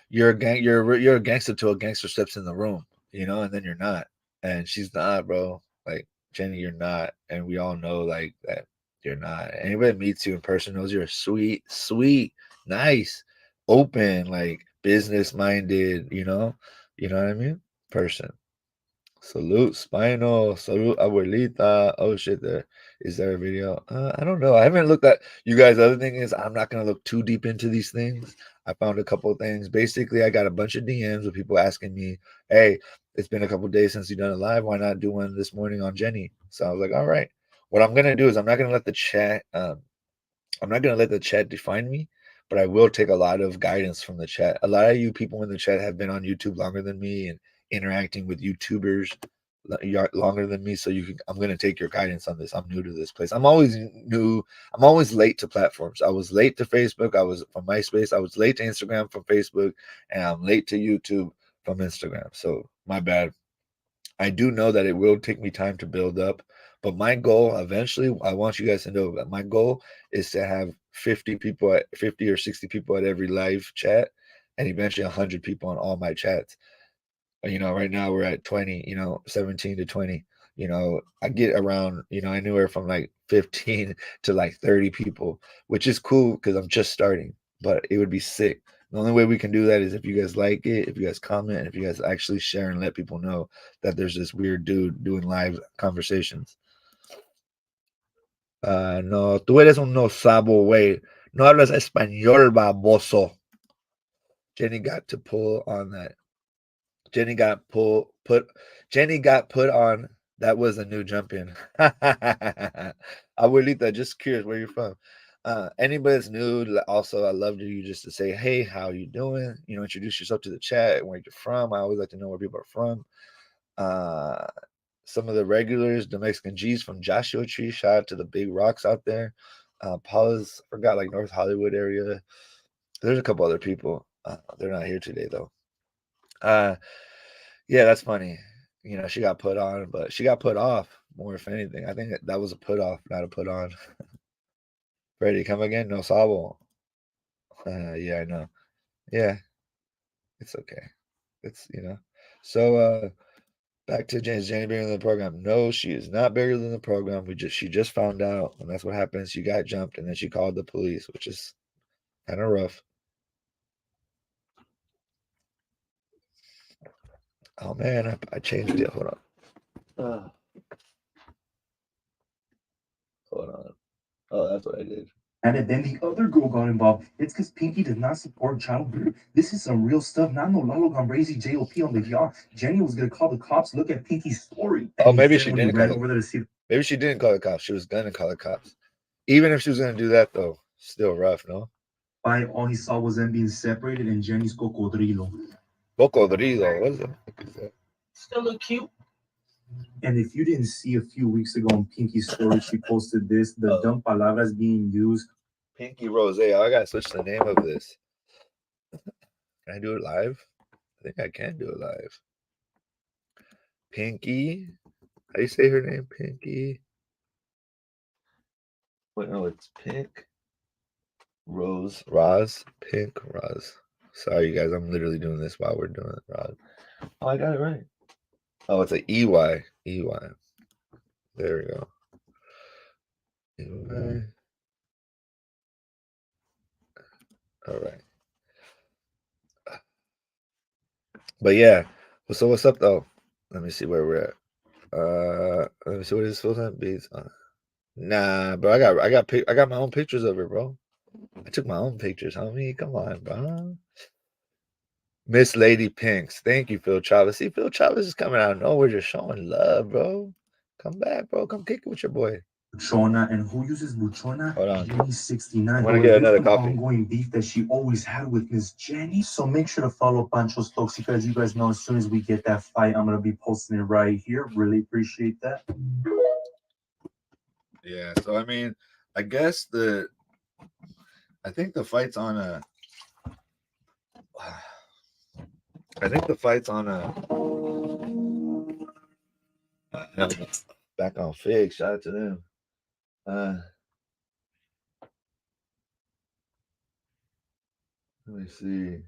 you're a gangster till a gangster steps in the room, you know, and then you're not. And she's not, bro. Like Jenny, you're not, and we all know like that you're not. Anybody that meets you in person knows you're a sweet, nice, open, like business minded, you know what I mean? Person. Salute Spinal, salute Abuelita. Oh shit, there a video? I don't know. I haven't looked at you guys. The other thing is, I'm not gonna look too deep into these things. I found a couple of things. Basically, I got a bunch of DMs with people asking me, "Hey, it's been a couple of days since you done a live. Why not do one this morning on Jenny?" So I was like, "All right." What I'm gonna do is I'm not gonna let the chat. I'm not gonna let the chat define me, but I will take a lot of guidance from the chat. A lot of you people in the chat have been on YouTube longer than me and interacting with YouTubers longer than me. So I'm gonna take your guidance on this. I'm new to this place. I'm always new. I'm always late to platforms. I was late to Facebook. I was from MySpace. I was late to Instagram from Facebook, and I'm late to YouTube from Instagram. So my bad. I do know that it will take me time to build up, but my goal eventually, I want you guys to know that my goal is to have 50 people at 50 or 60 people at every live chat and eventually 100 people on all my chats. You know, right now we're at 20, 17 to 20. I get around, anywhere from like 15 to like 30 people, which is cool because I'm just starting, but it would be sick. The only way we can do that is if you guys like it, if you guys comment, and if you guys actually share and let people know that there's this weird dude doing live conversations. No, tú eres un no sabo, güey. No hablas español, baboso. Jenny got to pull on that. Jenny got Jenny got put on. That was a new jump in. Abuelita, just curious where you're from. Anybody that's new, also I love you just to say, hey, how you doing? Introduce yourself to the chat and where you're from. I always like to know where people are from. Some of the regulars, the Mexican G's from Joshua Tree. Shout out to the big rocks out there. Paula's forgot like North Hollywood area. There's a couple other people. They're not here today though. Yeah, that's funny. She got put on, but she got put off more if anything. I think that was a put off, not a put on. Ready, come again? No sabo. Yeah, I know. Yeah, it's okay. It's. So back to Jenny bigger than the program. No, she is not bigger than the program. She just found out, and that's what happens. She got jumped, and then she called the police, which is kind of rough. Oh man, I changed it. Hold on. Hold on. Oh, that's what I did. And then the other girl got involved. It's because Pinky does not support child abuse. This is some real stuff. Not no Lalo Gambrezi JOP on the yacht. Jenny was gonna call the cops. Look at Pinky's story. Oh, And maybe then she when he didn't ran call it. over there to see. Maybe she didn't call the cops. She was gonna call the cops. Even if she was gonna do that, though, still rough, no? Why all he saw was them being separated and Jenny's cocodrilo. Cocodrilo. What is that? Still look cute. And if you didn't see a few weeks ago on Pinky's story, she posted this: the dumb palabras being used. Pinky Rozay. Oh, I gotta switch the name of this. Can I do it live? I think I can do it live. Pinky. How do you say her name? Pinky. Wait, no, it's Pink Rose. Roz. Pink Roz. Sorry, you guys. I'm literally doing this while we're doing it, Roz. Oh, I got it right. Oh, it's a EY. EY. There we go. EY. All right. But yeah. So what's up though? Let me see where we're at. Let me see what his full time beats. Nah, bro. I got my own pictures of her, bro. I took my own pictures, homie. Come on, bro. Miss Lady Pinks. Thank you, Phil Chavez. See, Phil Chavez is coming out of nowhere, just showing love, bro. Come back, bro. Come kick it with your boy. Buchona, and who uses Buchona? Hold on. Jenny 69. I'm gonna get another coffee. Ongoing beef that she always had with Miss Jenny. So make sure to follow Pancho's Talks because you guys know as soon as we get that fight, I'm gonna be posting it right here. Really appreciate that. Yeah. So I mean, I guess I think the fight's on a. I think the fight's on a. Back on Fig. Shout out to them. Let me see.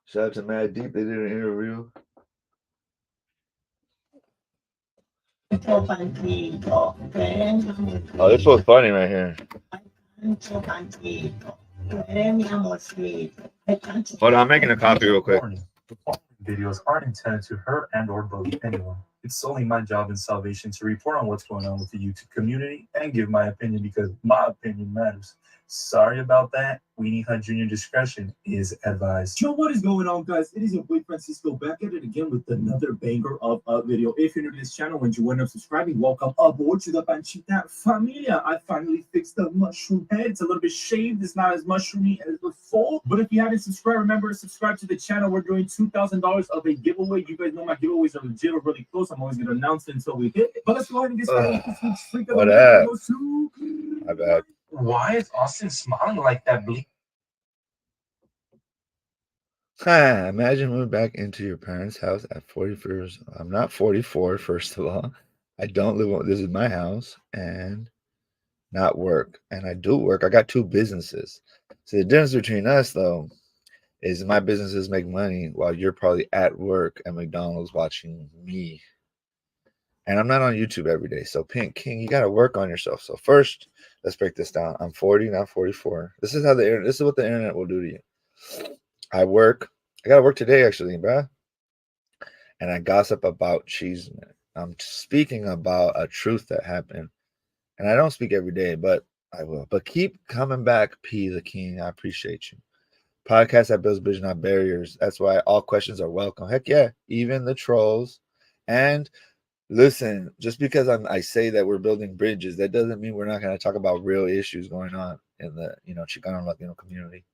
Shout out to Mad Deep. They did an interview. Oh, this was funny right here. Hold on, I'm making a copy real quick. The following videos aren't intended to hurt and or bully anyone. It's solely my job and salvation to report on what's going on with the YouTube community and give my opinion because my opinion matters. Sorry about that. Weenie Hut Junior discretion is advised. Yo, what is going on, guys? It is your boy Francisco back at it again with another banger of a video. If you're new to this channel and you end up subscribing, welcome aboard to the Panchita Familia. I finally fixed the mushroom head. It's a little bit shaved. It's not as mushroomy as before. But if you haven't subscribed, remember to subscribe to the channel. We're doing $2,000 of a giveaway. You guys know my giveaways are legit or really close. I'm always going to announce it until we hit it. But let's go ahead and get started with this week's freak of the week. My bad. Why is Austin smiling like that, bleak? Imagine moving back into your parents' house at 44. I'm not 44, first of all. I don't live. This is my house and not work. And I do work. I got two businesses. So the difference between us, though, is my businesses make money while you're probably at work at McDonald's watching me. And I'm not on YouTube every day. So Pink King, you got to work on yourself. So first, let's break this down. I'm 40, not 44. This is what the internet will do to you. I work. I got to work today, actually, bruh. And I gossip about Cheeseman. I'm speaking about a truth that happened. And I don't speak every day, but I will. But keep coming back, P the King. I appreciate you. Podcast that builds bridges, not barriers. That's why all questions are welcome. Heck yeah, even the trolls. And listen, just because I say that we're building bridges, that doesn't mean we're not going to talk about real issues going on in the Chicano Latino community.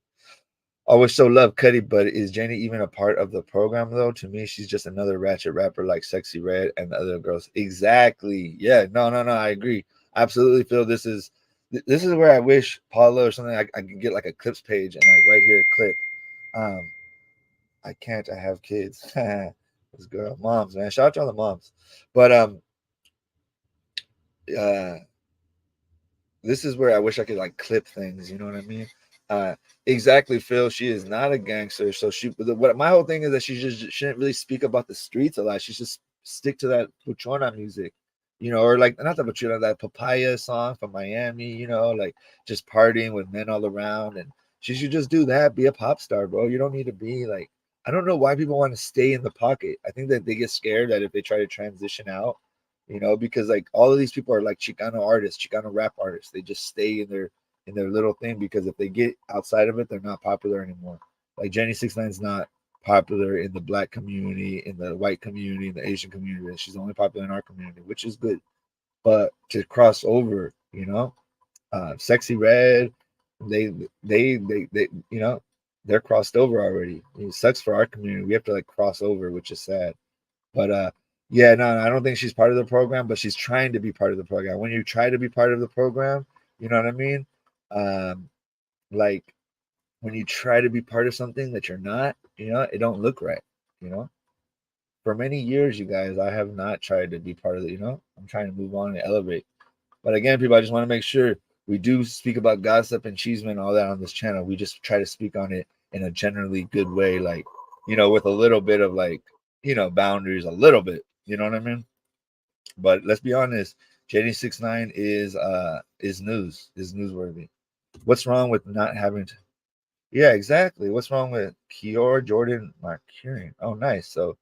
Always so love Cuddy, but is Jenny even a part of the program though? To me, she's just another ratchet rapper like Sexy Red and the other girls. Exactly. Yeah. No. I agree. I absolutely feel this is where I wish Paula or something I could get like a clips page and like right here clip. I can't. I have kids. This girl, moms, man. Shout out to all the moms. But this is where I wish I could like clip things. You know what I mean? Exactly, Phil. She is not a gangster. So what my whole thing is that she just shouldn't really speak about the streets a lot. She should stick to that Pocho1 music, or like not the Pocho1, that Papaya song from Miami, like just partying with men all around. And she should just do that. Be a pop star, bro. You don't need to be like I don't know why people want to stay in the pocket. I think that they get scared that if they try to transition out, because like all of these people are like Chicano artists, Chicano rap artists. They just stay in their little thing because if they get outside of it, they're not popular anymore. Like Jenny 69 is not popular in the black community, in the white community, in the Asian community. She's only popular in our community, which is good. But to cross over, Sexy Red, they they're crossed over already. It sucks for our community. We have to like cross over, which is sad. But yeah, no, I don't think she's part of the program, but she's trying to be part of the program. When you try to be part of the program, you know what I mean? Like when you try to be part of something that you're not, it don't look right, you know? For many years, you guys, I have not tried to be part of it, I'm trying to move on and elevate. But again, people, I just want to make sure we do speak about gossip and cheeseman and all that on this channel. We just try to speak on it in a generally good way, like, with a little bit of like, boundaries, a little bit. You know what I mean? But let's be honest, JD69 is newsworthy. What's wrong with not having to? Yeah, exactly. What's wrong with Kior Jordan Marcurian? Oh, nice. So,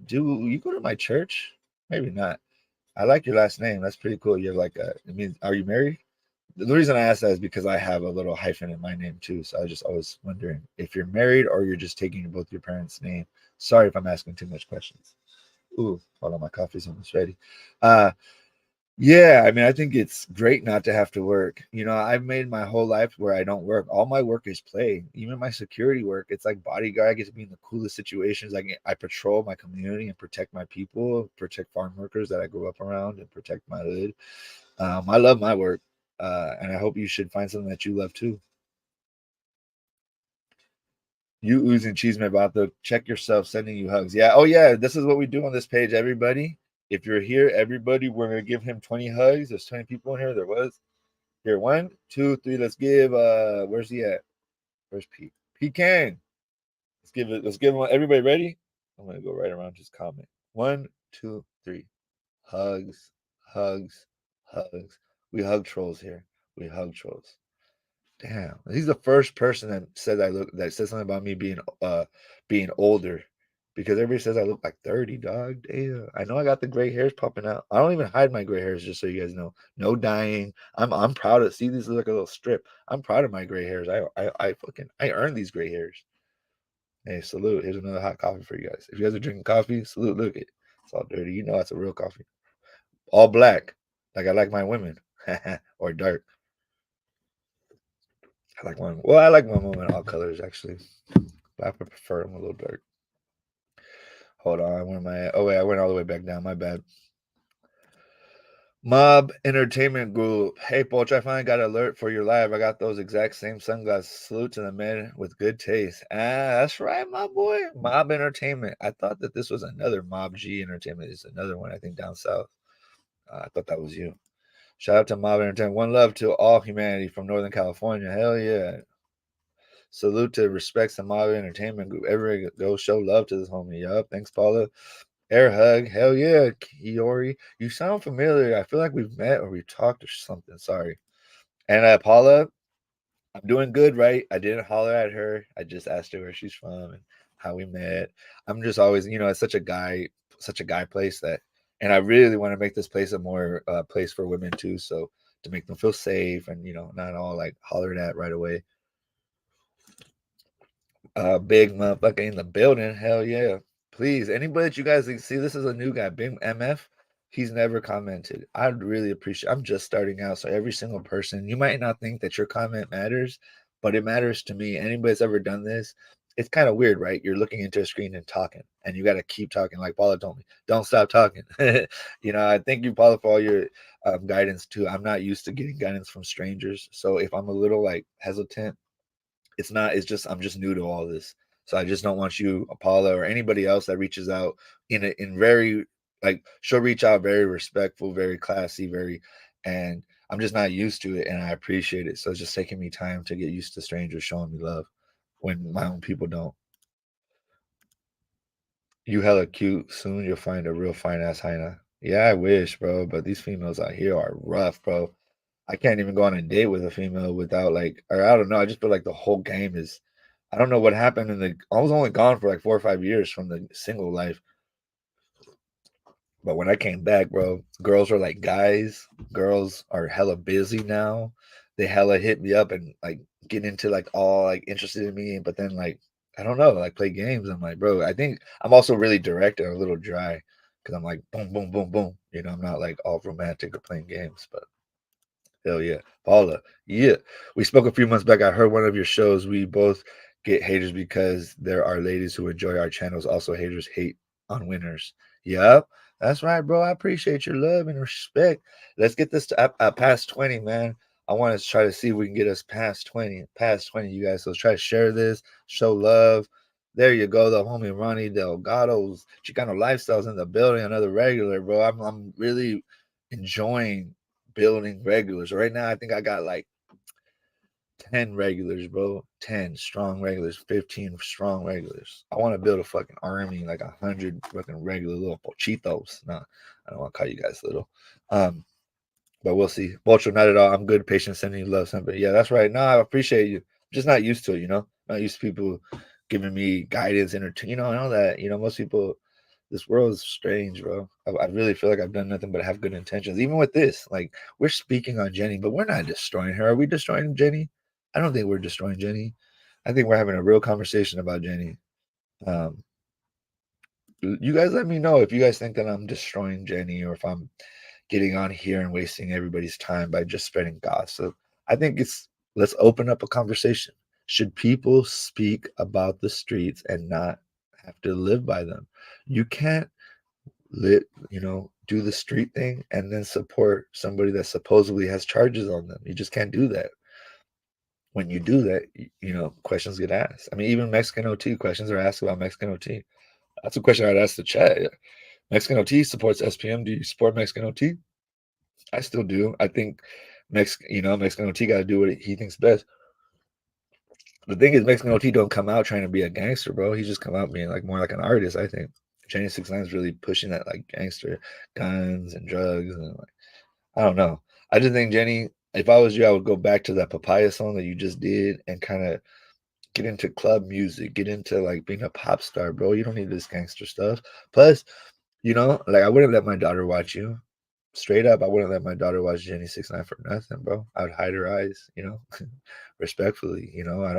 do you go to my church? Maybe not. I like your last name. That's pretty cool. You're like, are you married? The reason I ask that is because I have a little hyphen in my name too. So I just always wondering if you're married or you're just taking both your parents' name. Sorry if I'm asking too much questions. Ooh, hold on, my coffee's almost ready. Yeah, I mean, I think it's great not to have to work. I've made my whole life where I don't work. All my work is play. Even my security work, it's like bodyguard. I get to be in the coolest situations. I patrol my community and protect my people, protect farm workers that I grew up around, and protect my hood. I love my work, and I hope you should find something that you love too. You oozing cheese, my about to check yourself, sending you hugs. Yeah. Oh yeah, this is what we do on this page, everybody. If you're here, everybody, we're gonna give him 20 hugs. There's 20 people in here. There was here 1, 2, 3. Let's give where's he at? Where's Pete? Pecan. Let's give him everybody ready. I'm gonna go right around just comment. 1, 2, 3. Hugs, hugs, hugs. We hug trolls here. We hug trolls. Damn, he's the first person that said that said something about me being older, because everybody says I look like 30, dog. Damn, I know I got the gray hairs popping out. I don't even hide my gray hairs, just so you guys know. No dyeing. I'm proud of. See, these look like a little strip. I'm proud of my gray hairs. I earned these gray hairs. Hey, salute. Here's another hot coffee for you guys. If you guys are drinking coffee, salute. Look it. It's all dirty. You know that's a real coffee. All black, like I like my women, or dark. I like my women all colors actually. But I prefer them a little dark. Hold on, where am I at? Oh wait, I went all the way back down. My bad. Mob Entertainment Group. Hey, Poch, I finally got an alert for your live. I got those exact same sunglasses. Salute to the men with good taste. That's right, my boy. Mob Entertainment. I thought that this was another Mob G Entertainment. It's another one, I think, down south. I thought that was you. Shout out to Mob Entertainment. One love to all humanity from Northern California. Hell yeah. Salute to respects the Mob Entertainment Group. Everybody go show love to this homie. Yup. Thanks, Paula. Air hug. Hell yeah, Kiori. You sound familiar. I feel like we've met or we've talked or something. Sorry. And Paula, I'm doing good, right? I didn't holler at her. I just asked her where she's from and how we met. I'm just always, it's such a guy place that, and I really want to make this place a more place for women too. So to make them feel safe and not all like hollered at right away. Big motherfucker in the building. Hell yeah. Please, anybody that you guys see, this is a new guy, Big MF. He's never commented. I'd really appreciate. I'm just starting out, so every single person, you might not think that your comment matters, but it matters to me. Anybody that's ever done this, it's kind of weird, right? You're looking into a screen and talking, and you got to keep talking. Like Paula told me, don't stop talking. I thank you, Paula, for all your guidance too. I'm not used to getting guidance from strangers, so if I'm a little like hesitant, it's just I'm just new to all this. So I just don't want you, Paula, or anybody else that reaches out in very, like, she'll reach out very respectful, very classy, and I'm just not used to it, and I appreciate it. So it's just taking me time to get used to strangers showing me love when my own people don't. You hella cute. Soon you'll find a real fine ass hyena. Yeah, I wish, bro. But these females out here are rough, bro. I can't even go on a date with a female without, like, or I don't know. I just feel like the whole game is, I don't know what happened I was only gone for like 4 or 5 years from the single life. But when I came back, bro, girls are like guys. Girls are hella busy now. They hella hit me up and like get into like all like interested in me, but then like I don't know, like play games. I'm like, bro, I think I'm also really direct and a little dry because I'm like boom, boom, boom, boom. You know, I'm not like all romantic or playing games, but hell yeah. Paula, yeah. We spoke a few months back. I heard one of your shows. We both get haters because there are ladies who enjoy our channels. Also, haters hate on winners. Yep. That's right, bro. I appreciate your love and respect. Let's get this to past 20, man. I want to try to see if we can get us past 20. Past 20, you guys. So let's try to share this, show love. There you go, the homie Ronnie Delgado's Chicano Lifestyles in the building. Another regular, bro. I'm really enjoying building regulars. Right now, I think I got like 10 regulars, bro. 10 strong regulars, 15 strong regulars. I want to build a fucking army, like 100 fucking regular little pochitos. Nah, I don't want to call you guys little. But we'll see. Pocho, not at all. I'm good, patient, sending you love, something. Yeah, that's right. No, I appreciate you. I'm just not used to it, you know? Not used to people giving me guidance, you know, and all that. You know, most people, this world is strange, bro. I really feel like I've done nothing but have good intentions. Even with this, like we're speaking on Jenny, but we're not destroying her. Are we destroying Jenny? I don't think we're destroying Jenny. I think we're having a real conversation about Jenny. Um, you guys let me know if you guys think that I'm destroying Jenny or if I'm getting on here and wasting everybody's time by just spreading gossip. I think let's open up a conversation. Should people speak about the streets and not have to live by them? You can't do the street thing and then support somebody that supposedly has charges on them. You just can't do that. When you do that, questions get asked. I mean, even Mexican OT questions are asked about Mexican OT. That's a question I'd ask the chat. Mexican OT supports SPM. Do you support Mexican OT? I still do. I think Mexican OT got to do what he thinks best. The thing is, Mexican OT don't come out trying to be a gangster, bro. He just come out being like more like an artist. I think Jenny 69 is really pushing that like gangster guns and drugs and like I don't know. I just think Jenny, if I was you, I would go back to that Papaya song that you just did and kind of get into club music, get into like being a pop star, bro. You don't need this gangster stuff. Plus, like I wouldn't let my daughter watch you. Straight up, I wouldn't let my daughter watch Jenny 69 for nothing, bro. I would hide her eyes, respectfully. I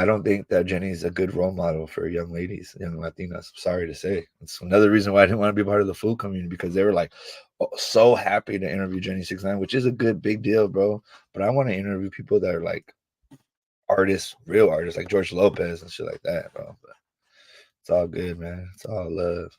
don't think that Jenny's a good role model for young ladies, young Latinas. Sorry to say. It's another reason why I didn't want to be part of the food community because they were like so happy to interview Jenny 69, which is a good big deal, bro. But I want to interview people that are like artists, real artists, like George Lopez and shit like that, bro. But it's all good, man. It's all love.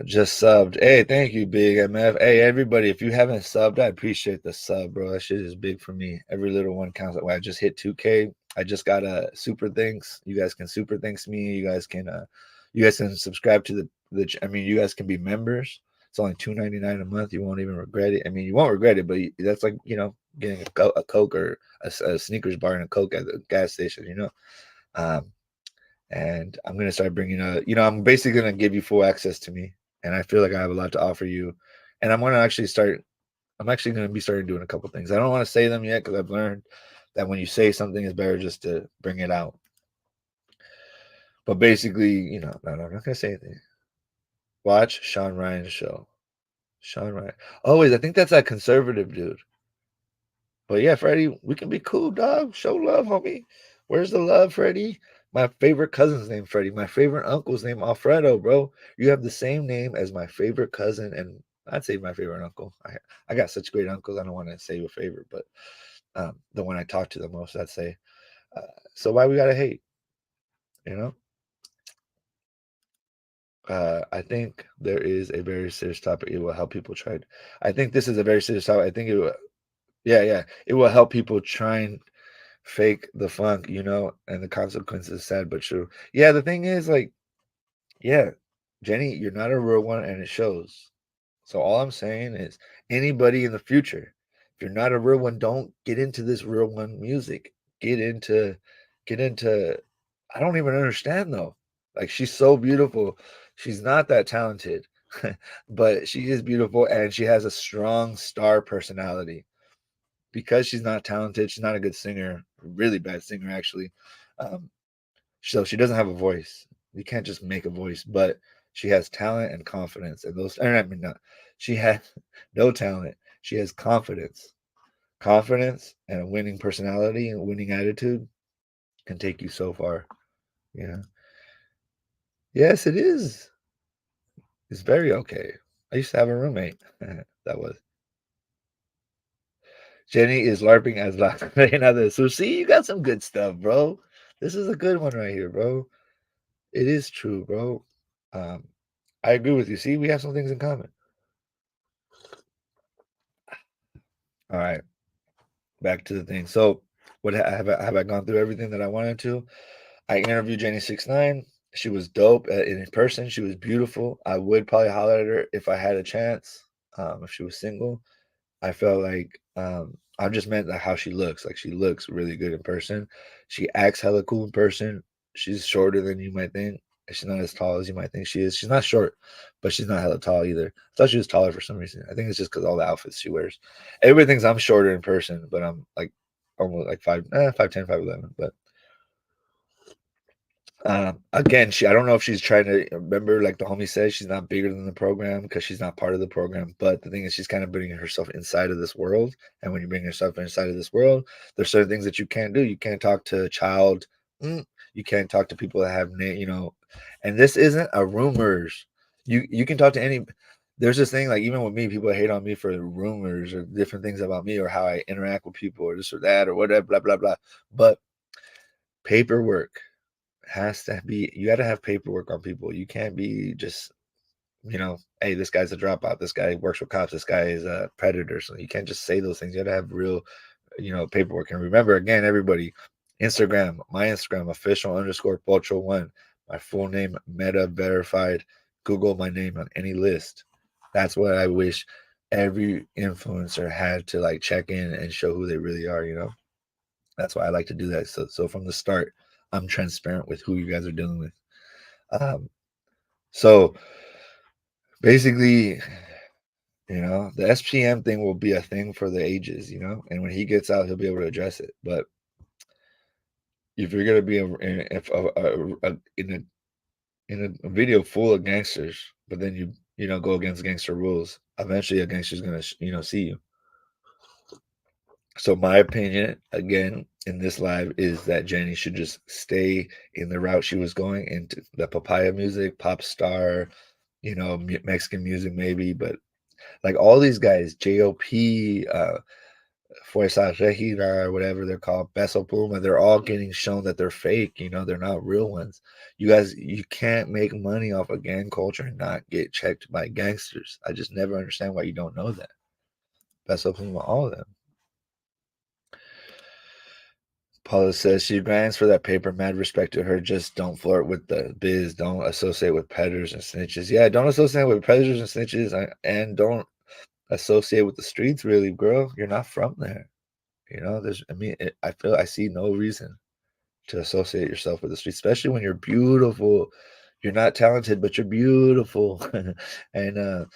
Just subbed. Hey, thank you, Big MF. Hey, everybody, if you haven't subbed, I appreciate the sub, bro. That shit is big for me. Every little one counts. Well, I just hit 2K. I just got a super thanks. You guys can super thanks me. You guys can subscribe to you guys can be members. It's only $2.99 a month. You won't even regret it. I mean, you won't regret it, but that's like getting a Coke or a Snickers bar and a Coke at the gas station. And I'm going to start bringing I'm basically going to give you full access to me. And I feel like I have a lot to offer you. And I'm actually going to be starting doing a couple things. I don't want to say them yet because I've learned that when you say something, it's better just to bring it out. But basically, no, I'm not going to say anything. Watch Sean Ryan's show. Sean Ryan. Always, I think that's that conservative dude. But yeah, Freddie, we can be cool, dog. Show love, homie. Where's the love, Freddie? My favorite cousin's name, Freddie. My favorite uncle's name, Alfredo, bro. You have the same name as my favorite cousin, and I'd say my favorite uncle. I got such great uncles. I don't want to say your favorite, but the one I talk to the most, I'd say. So why we gotta hate? I think there is a very serious topic. It will help people try. I think this is a very serious topic. I think it will. Yeah. It will help people try and fake the funk, and the consequences sad but true. Yeah, the thing is, like, yeah, Jenny, you're not a real one, and it shows. So all I'm saying is, anybody in the future, if you're not a real one, don't get into this real one music. Get into. I don't even understand though. Like she's so beautiful. She's not that talented, but she is beautiful, and she has a strong star personality. because she's not talented, she's not a good singer, really bad singer actually. So she doesn't have a voice. You can't just make a voice, but she has talent and confidence, and those. I mean, not. She has no talent. She has confidence. Confidence and a winning personality and winning attitude can take you so far. Yeah. Yes, it is. It's very okay. I used to have a roommate. That was. Jenny is LARPing as La Reina de Sur. See, you got some good stuff, bro. This is a good one right here, bro. It is true, bro. Um, I agree with you. See, we have some things in common. All right, back to the thing. So, what have I gone through everything that I wanted to? I interviewed Jenny 69. She was dope in person. She was beautiful. I would probably holler at her if I had a chance. If she was single, I felt like I just meant like how she looks. Like she looks really good in person. She acts hella cool in person. She's shorter than you might think. She's not as tall as you might think she is. She's not short, but she's not hella tall either. I thought she was taller for some reason. I think it's just because all the outfits she wears. Everybody thinks I'm shorter in person, but I'm like almost like 5'10", 5'11". But again, I don't know if she's trying to remember, like the homie says, she's not bigger than the program because she's not part of the program. But the thing is, she's kind of bringing herself inside of this world. And when you bring yourself inside of this world, there's certain things that you can't do. You can't talk to a child. You can't talk to people that have, and this isn't a rumors. You can talk to any. There's this thing like even with me, people hate on me for rumors or different things about me or how I interact with people or this or that or whatever, blah blah blah. But paperwork has to be, you got to have paperwork on people. You can't be just, hey, this guy's a dropout. This guy works with cops. This guy is a predator. So you can't just say those things. You got to have real, paperwork. And remember, again, everybody, Instagram, my Instagram, official_Pocho1, my full name, meta verified. Google my name on any list. That's what I wish every influencer had to like check in and show who they really are. That's why I like to do that. So from the start, I'm transparent with who you guys are dealing with. So basically, the SPM thing will be a thing for the ages, and when he gets out, he'll be able to address it. But if you're gonna be in a video full of gangsters, but then you go against gangster rules, eventually a gangster's gonna see you. So my opinion, again, in this live is that Jenny should just stay in the route she was going into the papaya music, pop star, Mexican music maybe, but like all these guys, JOP, Fuerza Regida, or whatever they're called, Peso Puma, they're all getting shown that they're fake, they're not real ones. You guys, you can't make money off of gang culture and not get checked by gangsters. I just never understand why you don't know that. Peso Puma, all of them. Paula says she grinds for that paper. Mad respect to her. Just don't flirt with the biz. Don't associate with predators and snitches. Yeah, don't associate with predators and snitches, and don't associate with the streets. Really, girl, you're not from there. I see no reason to associate yourself with the streets, especially when you're beautiful. You're not talented, but you're beautiful, and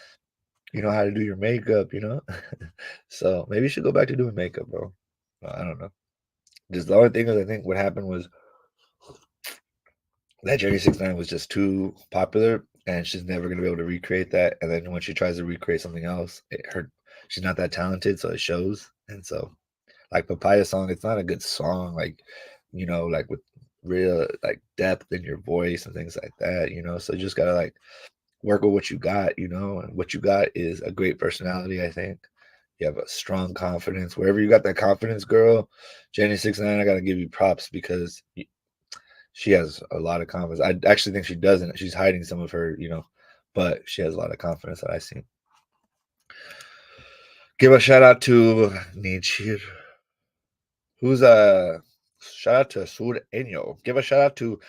you know how to do your makeup. So maybe you should go back to doing makeup, bro. I don't know. Just the only thing is, I think what happened was that Jerry 69 was just too popular, and she's never gonna be able to recreate that. And then when she tries to recreate something else, she's not that talented, so it shows. And so, like Papaya song, it's not a good song, like like with real like depth in your voice and things like that. So you just gotta like work with what you got, and what you got is a great personality. I think you have a strong confidence. Wherever you got that confidence, girl, Jenny 69, I gotta give you props because she has a lot of confidence. I actually think she doesn't. She's hiding some of her, but she has a lot of confidence that I see. Give a shout out to Nichir. Who's a shout out to Sureño. Give a shout out to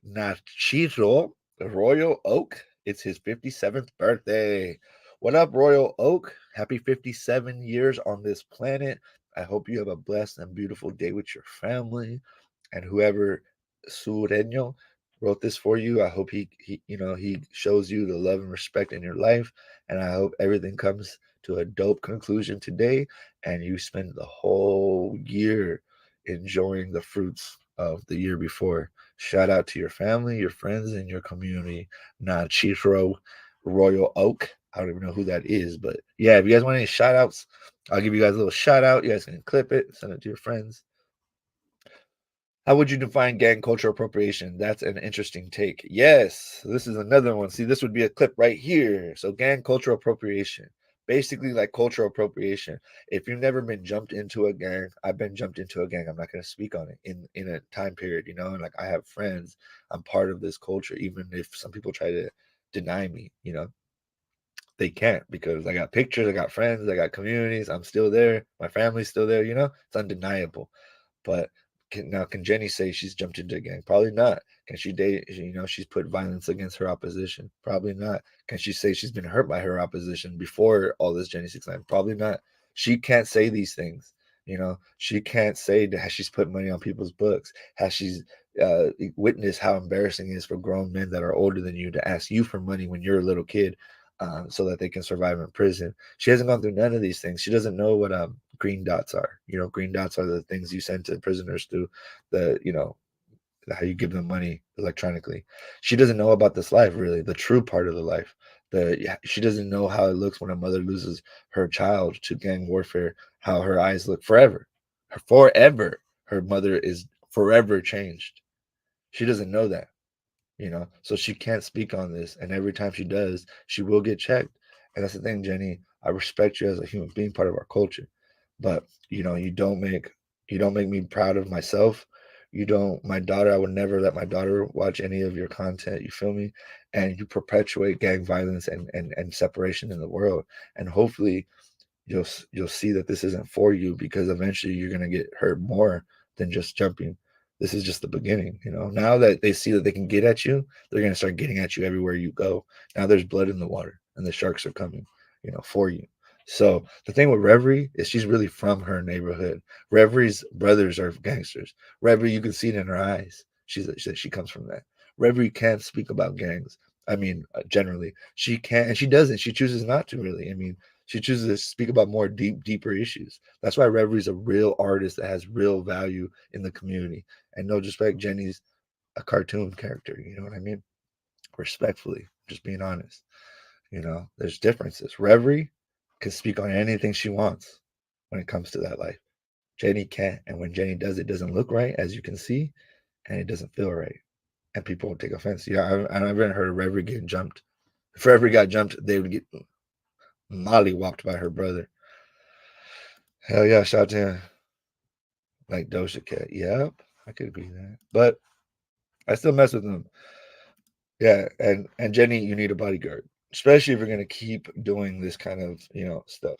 Nachiro Royal Oak. It's his 57th birthday. What up, Royal Oak? Happy 57 years on this planet. I hope you have a blessed and beautiful day with your family. And whoever Sureño, wrote this for you. I hope he he shows you the love and respect in your life, and I hope everything comes to a dope conclusion today, and you spend the whole year enjoying the fruits of the year before. Shout out to your family, your friends, and your community. Nachiro Royal Oak. I don't even know who that is, but yeah, if you guys want any shout outs, I'll give you guys a little shout out. You guys can clip it, send it to your friends. How would you define gang culture appropriation? That's an interesting take. Yes, this is another one. See, this would be a clip right here. So, gang culture appropriation. Basically, like cultural appropriation. If you've never been jumped into a gang, I've been jumped into a gang. I'm not going to speak on it in a time period, and like I have friends. I'm part of this culture, even if some people try to deny me, they can't because I got pictures, I got friends, I got communities. I'm still there. My family's still there. It's undeniable. But can Jenny say she's jumped into a gang? Probably not. Can she date? She's put violence against her opposition. Probably not. Can she say she's been hurt by her opposition before all this Jenny 69? Probably not. She can't say these things. She can't say that she's put money on people's books. Has she's witnessed how embarrassing it is for grown men that are older than you to ask you for money when you're a little kid, so that they can survive in prison. She hasn't gone through none of these things. She doesn't know what green dots are. Green dots are the things you send to prisoners through the, how you give them money electronically. She doesn't know about this life, really, the true part of the life. She doesn't know how it looks when a mother loses her child to gang warfare, how her eyes look forever. Forever. Her mother is forever changed. She doesn't know that. So she can't speak on this, and every time she does, she will get checked. And that's the thing, Jenny. I respect you as a human being, part of our culture, but you don't make me proud of myself. My daughter, I would never let my daughter watch any of your content. You feel me? And you perpetuate gang violence and separation in the world, and hopefully you'll see that this isn't for you, because eventually you're going to get hurt more than just jumping. This is just the beginning. Now that they see that they can get at you, they're going to start getting at you everywhere you go. Now there's blood in the water, and the sharks are coming for you. So the thing with Reverie is she's really from her neighborhood. Reverie's brothers are gangsters. Reverie, you can see it in her eyes. She comes from that. Reverie can't speak about gangs. I mean, generally she can't, and she doesn't. She chooses not to, really. I mean, she chooses to speak about more deeper issues. That's why Reverie's a real artist that has real value in the community. And no disrespect, Jenny's a cartoon character. You know what I mean? Respectfully, just being honest. There's differences. Reverie can speak on anything she wants when it comes to that life. Jenny can't. And when Jenny does, it doesn't look right, as you can see, and it doesn't feel right. And people will take offense. Yeah, I haven't heard of Reverie getting jumped. If Reverie got jumped, they would get molly-walked by her brother. Hell yeah, shout out to him. Like Doja Cat. Yep, I could agree with that. But I still mess with him. Yeah, and Jenny, you need a bodyguard, especially if you're gonna keep doing this kind of stuff.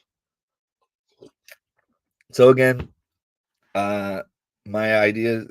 So again, my idea,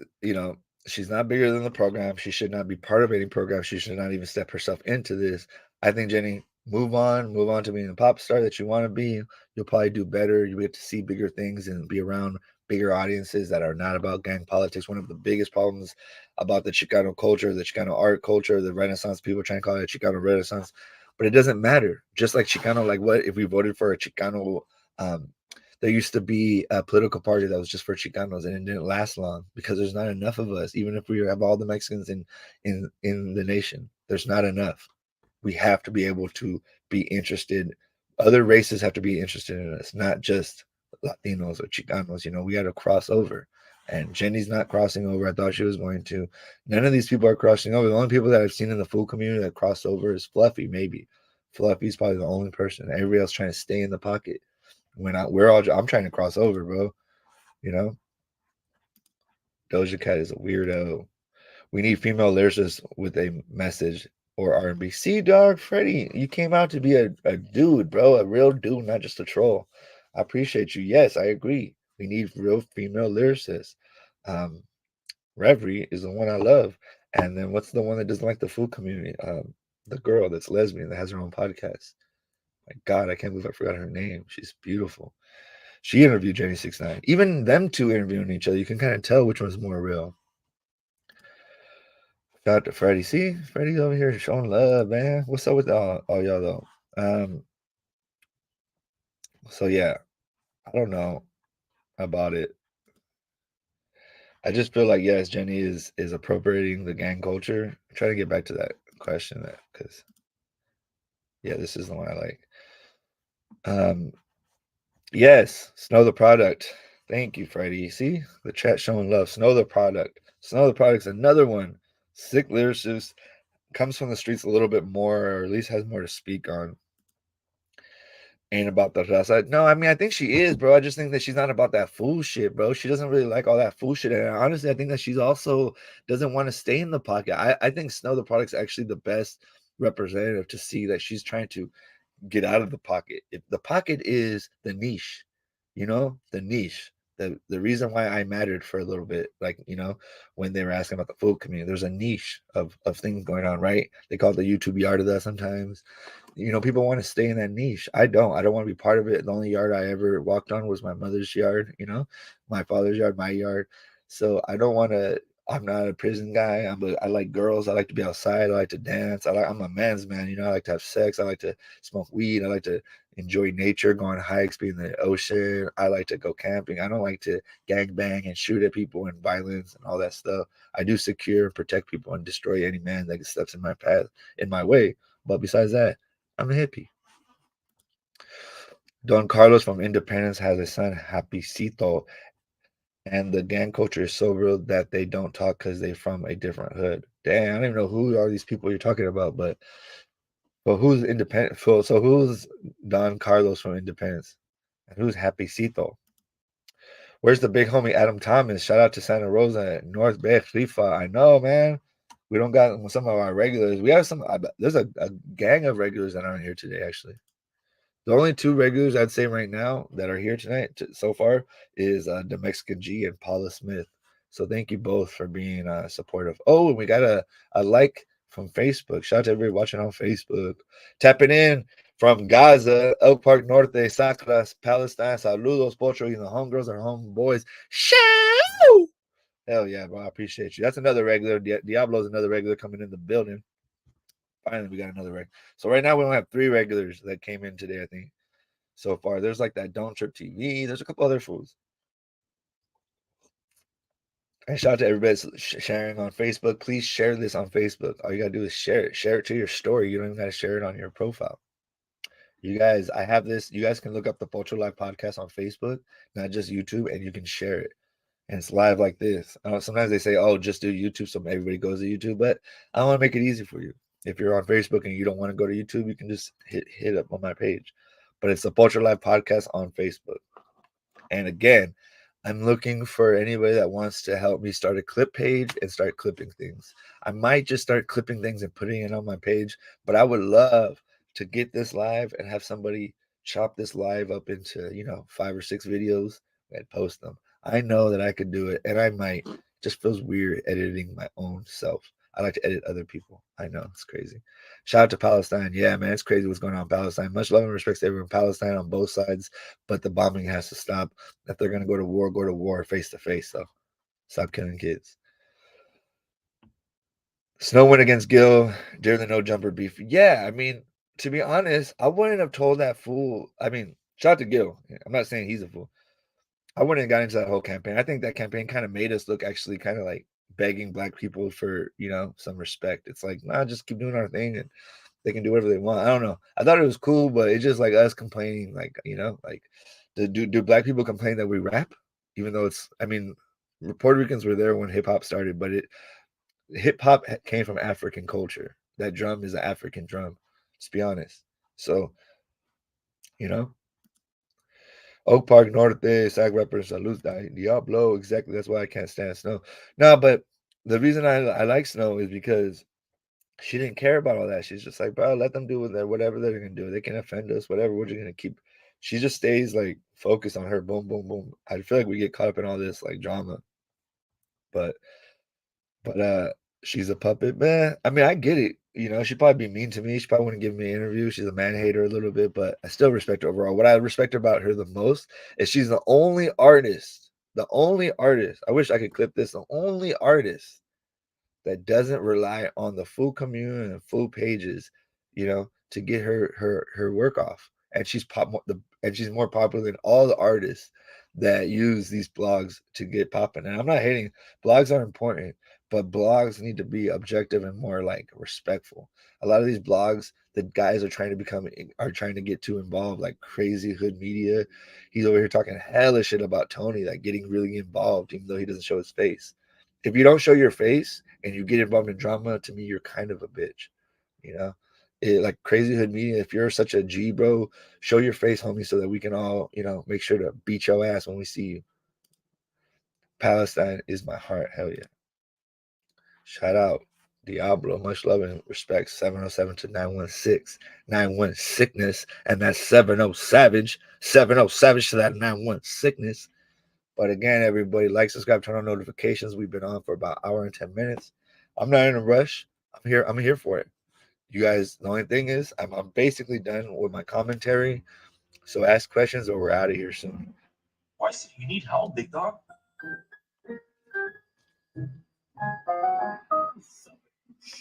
she's not bigger than the program. She should not be part of any program. She should not even step herself into this. I think, Jenny, move on to being a pop star that you want to be. You'll probably do better. You'll get to see bigger things and be around bigger audiences that are not about gang politics. One of the biggest problems about the Chicano culture, the Chicano art culture, the Renaissance, people trying to call it Chicano Renaissance, but it doesn't matter. Just like Chicano, like what if we voted for a Chicano, there used to be a political party that was just for Chicanos, and it didn't last long because there's not enough of us. Even if we have all the Mexicans in the nation, there's not enough. We have to be able to be interested. Other races have to be interested in us, not just Latinos or Chicanos. We got to cross over. And Jenny's not crossing over. I thought she was going to. None of these people are crossing over. The only people that I've seen in the food community that cross over is Fluffy, maybe. Fluffy's probably the only person. Everybody else trying to stay in the pocket. I'm trying to cross over, bro. Doja Cat is a weirdo. We need female lyricists with a message or R&B. See, dog, Freddie, you came out to be a dude, bro, a real dude, not just a troll. I appreciate you. Yes, I agree. We need real female lyricists. Reverie is the one I love. And then what's the one that doesn't like the food community? The girl that's lesbian that has her own podcast. My God, I can't believe I forgot her name. She's beautiful. She interviewed Jenny 69. Even them two interviewing each other, you can kind of tell which one's more real. Shout out to Freddie. See, Freddie's over here showing love, man. What's up with all y'all though? So yeah, I don't know about it. I just feel like yes, Jenny is appropriating the gang culture. I'm trying to get back to that question because yeah, this is the one I like. Yes, Snow the product. Thank you, Freddie. See the chat showing love. Snow the product. Snow the product's another one. Sick lyricist, comes from the streets a little bit more, or at least has more to speak on. Ain't about the raza. No, I mean I think she is, bro. I just think that she's not about that fool shit, bro. She doesn't really like all that fool shit. And honestly, I think that she's also doesn't want to stay in the pocket. I think Snow the product's actually the best representative to see that she's trying to get out of the pocket. If the pocket is the niche, the niche. The reason why I mattered for a little bit, like, when they were asking about the food community, there's a niche of things going on, right? They call it the YouTube yard of that sometimes. People want to stay in that niche. I don't want to be part of it. The only yard I ever walked on was my mother's yard, my father's yard, my yard. So I don't want to. I'm not a prison guy. I like girls. I like to be outside. I like to dance. I'm a man's man. I like to have sex. I like to smoke weed. I like to enjoy nature, go on hikes, be in the ocean. I like to go camping. I don't like to gang bang and shoot at people and violence and all that stuff. I do secure and protect people and destroy any man that steps in my path, in my way. But besides that, I'm a hippie. Don Carlos from Independence has a son, Happycito, and the gang culture is so real that they don't talk because they're from a different hood. Damn, I don't even know who are these people you're talking about, but who's Independent? So who's Don Carlos from Independence? And who's Happycito? Where's the big homie Adam Thomas? Shout out to Santa Rosa, North Bay, Rifa. I know, man. We don't got some of our regulars. We have some. There's a gang of regulars that aren't here today, actually. The only two regulars I'd say right now that are here tonight so far is the Mexican G and Paula Smith. So thank you both for being supportive. Oh, and we got a like from Facebook. Shout out to everybody watching on Facebook. Tapping in from Gaza, Oak Park Norte, Sacras, Palestine. Saludos, Pocho, the homegirls and homeboys. Show! Hell yeah, bro. I appreciate you. That's another regular. Diablo's another regular coming in the building. Finally, we got another regular. So right now we only have 3 regulars that came in today, I think, so far. There's like that Don't Trip TV. There's a couple other fools. And shout out to everybody sharing on Facebook. Please share this on Facebook. All you got to do is share it. Share it to your story. You don't even got to share it on your profile. You guys, I have this. You guys can look up the Pocho Live podcast on Facebook, not just YouTube, and you can share it. And it's live like this. Sometimes they say, oh, just do YouTube so everybody goes to YouTube. But I want to make it easy for you. If you're on Facebook and you don't want to go to YouTube, you can just hit up on my page. But it's the Pocho Live podcast on Facebook. And again, I'm looking for anybody that wants to help me start a clip page and start clipping things. I might just start clipping things and putting it on my page, but I would love to get this live and have somebody chop this live up into, 5 or 6 videos and post them. I know that I could do it, and I might. It just feels weird editing my own self. I like to edit other people. I know, it's crazy. Shout out to Palestine. Yeah, man, it's crazy what's going on in Palestine. Much love and respect to everyone in Palestine on both sides, but the bombing has to stop. If they're going to go to war face to face. So stop killing kids. Snow win against Gil during the no jumper beef. Yeah, I mean, to be honest, I wouldn't have told that fool. I mean, shout out to Gil. I'm not saying he's a fool. I wouldn't have got into that whole campaign. I think that campaign kind of made us look actually kind of like begging black people for, some respect. It's like, nah, just keep doing our thing and they can do whatever they want. I don't know. I thought it was cool, but it's just like us complaining, like, like do black people complain that we rap? Even though Puerto Ricans were there when hip hop started, but hip hop came from African culture. That drum is an African drum. Let's be honest. So, Oak Park Norte, Sag Rapper, Salud, Diablo. Exactly. That's why I can't stand Snow. No, but the reason I like Snow is because she didn't care about all that. She's just like, bro, let them do whatever they're gonna do. They can offend us, whatever. We're just gonna keep. She just stays like focused on her. Boom, boom, boom. I feel like we get caught up in all this like drama, but she's a puppet, man. I mean, I get it. She'd probably be mean to me. She probably wouldn't give me an interview. She's a man hater a little bit, but I still respect her overall. What I respect about her the most is she's the only artist. The only artist. I wish I could clip this. The only artist that doesn't rely on the full community and full pages, to get her work off. And she's more popular than all the artists that use these blogs to get popping. And I'm not hating. Blogs are important, but blogs need to be objective and more like respectful. A lot of these blogs, the guys are trying to get too involved, like Crazy Hood Media. He's over here talking hella shit about Tony, like getting really involved, even though he doesn't show his face. If you don't show your face and you get involved in drama, to me, you're kind of a bitch. Like Crazy Hood Media, if you're such a G, bro, show your face, homie, so that we can all, make sure to beat your ass when we see you. Palestine is my heart. Hell yeah. Shout out Diablo. Much love and respect. 707 to 916. 91 sickness. And that's 70 savage. 70 savage to that 91 sickness. But again, everybody, like, subscribe, turn on notifications. We've been on for about an hour and 10 minutes. I'm not in a rush. I'm here for it. You guys, the only thing is, I'm basically done with my commentary. So ask questions or we're out of here soon. Why is it you need help, big dog?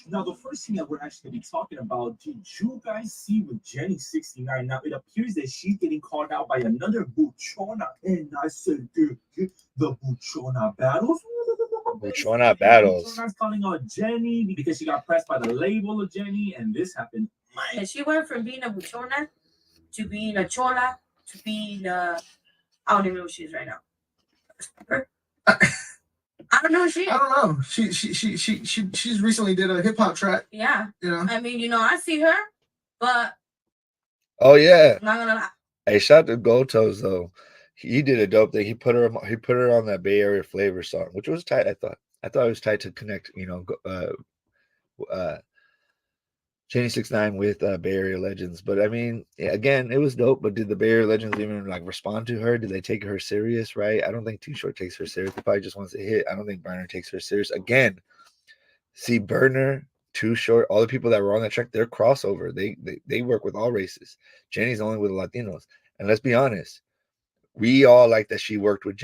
Now, the first thing that we're actually going to be talking about, did you guys see with Jenny69? Now, it appears that she's getting called out by another Pocho1, and I said, the Pocho1 battles. Pocho1 battles. Pocho1's calling out Jenny because she got pressed by the label of Jenny, and this happened. And she went from being a Pocho1 to being a chola to being I don't even know who she is right now. I don't know she. I don't know. She's recently did a hip hop track. Yeah. You know. I mean, I see her, but oh yeah. I'm not gonna lie. Hey, shout out to Gold Toes though. He did a dope thing. He put her on that Bay Area flavor song, which was tight. I thought it was tight to connect, Jenny 69 with Bay Area Legends. But I mean, again, it was dope. But did the Bay Area Legends even like respond to her? Did they take her serious? Right? I don't think Too Short takes her serious. He probably just wants to hit. I don't think Burner takes her serious. Again, see, Burner, Too Short, all the people that were on that track, they're crossover. They work with all races. Jenny's only with Latinos. And let's be honest, we all like that she worked with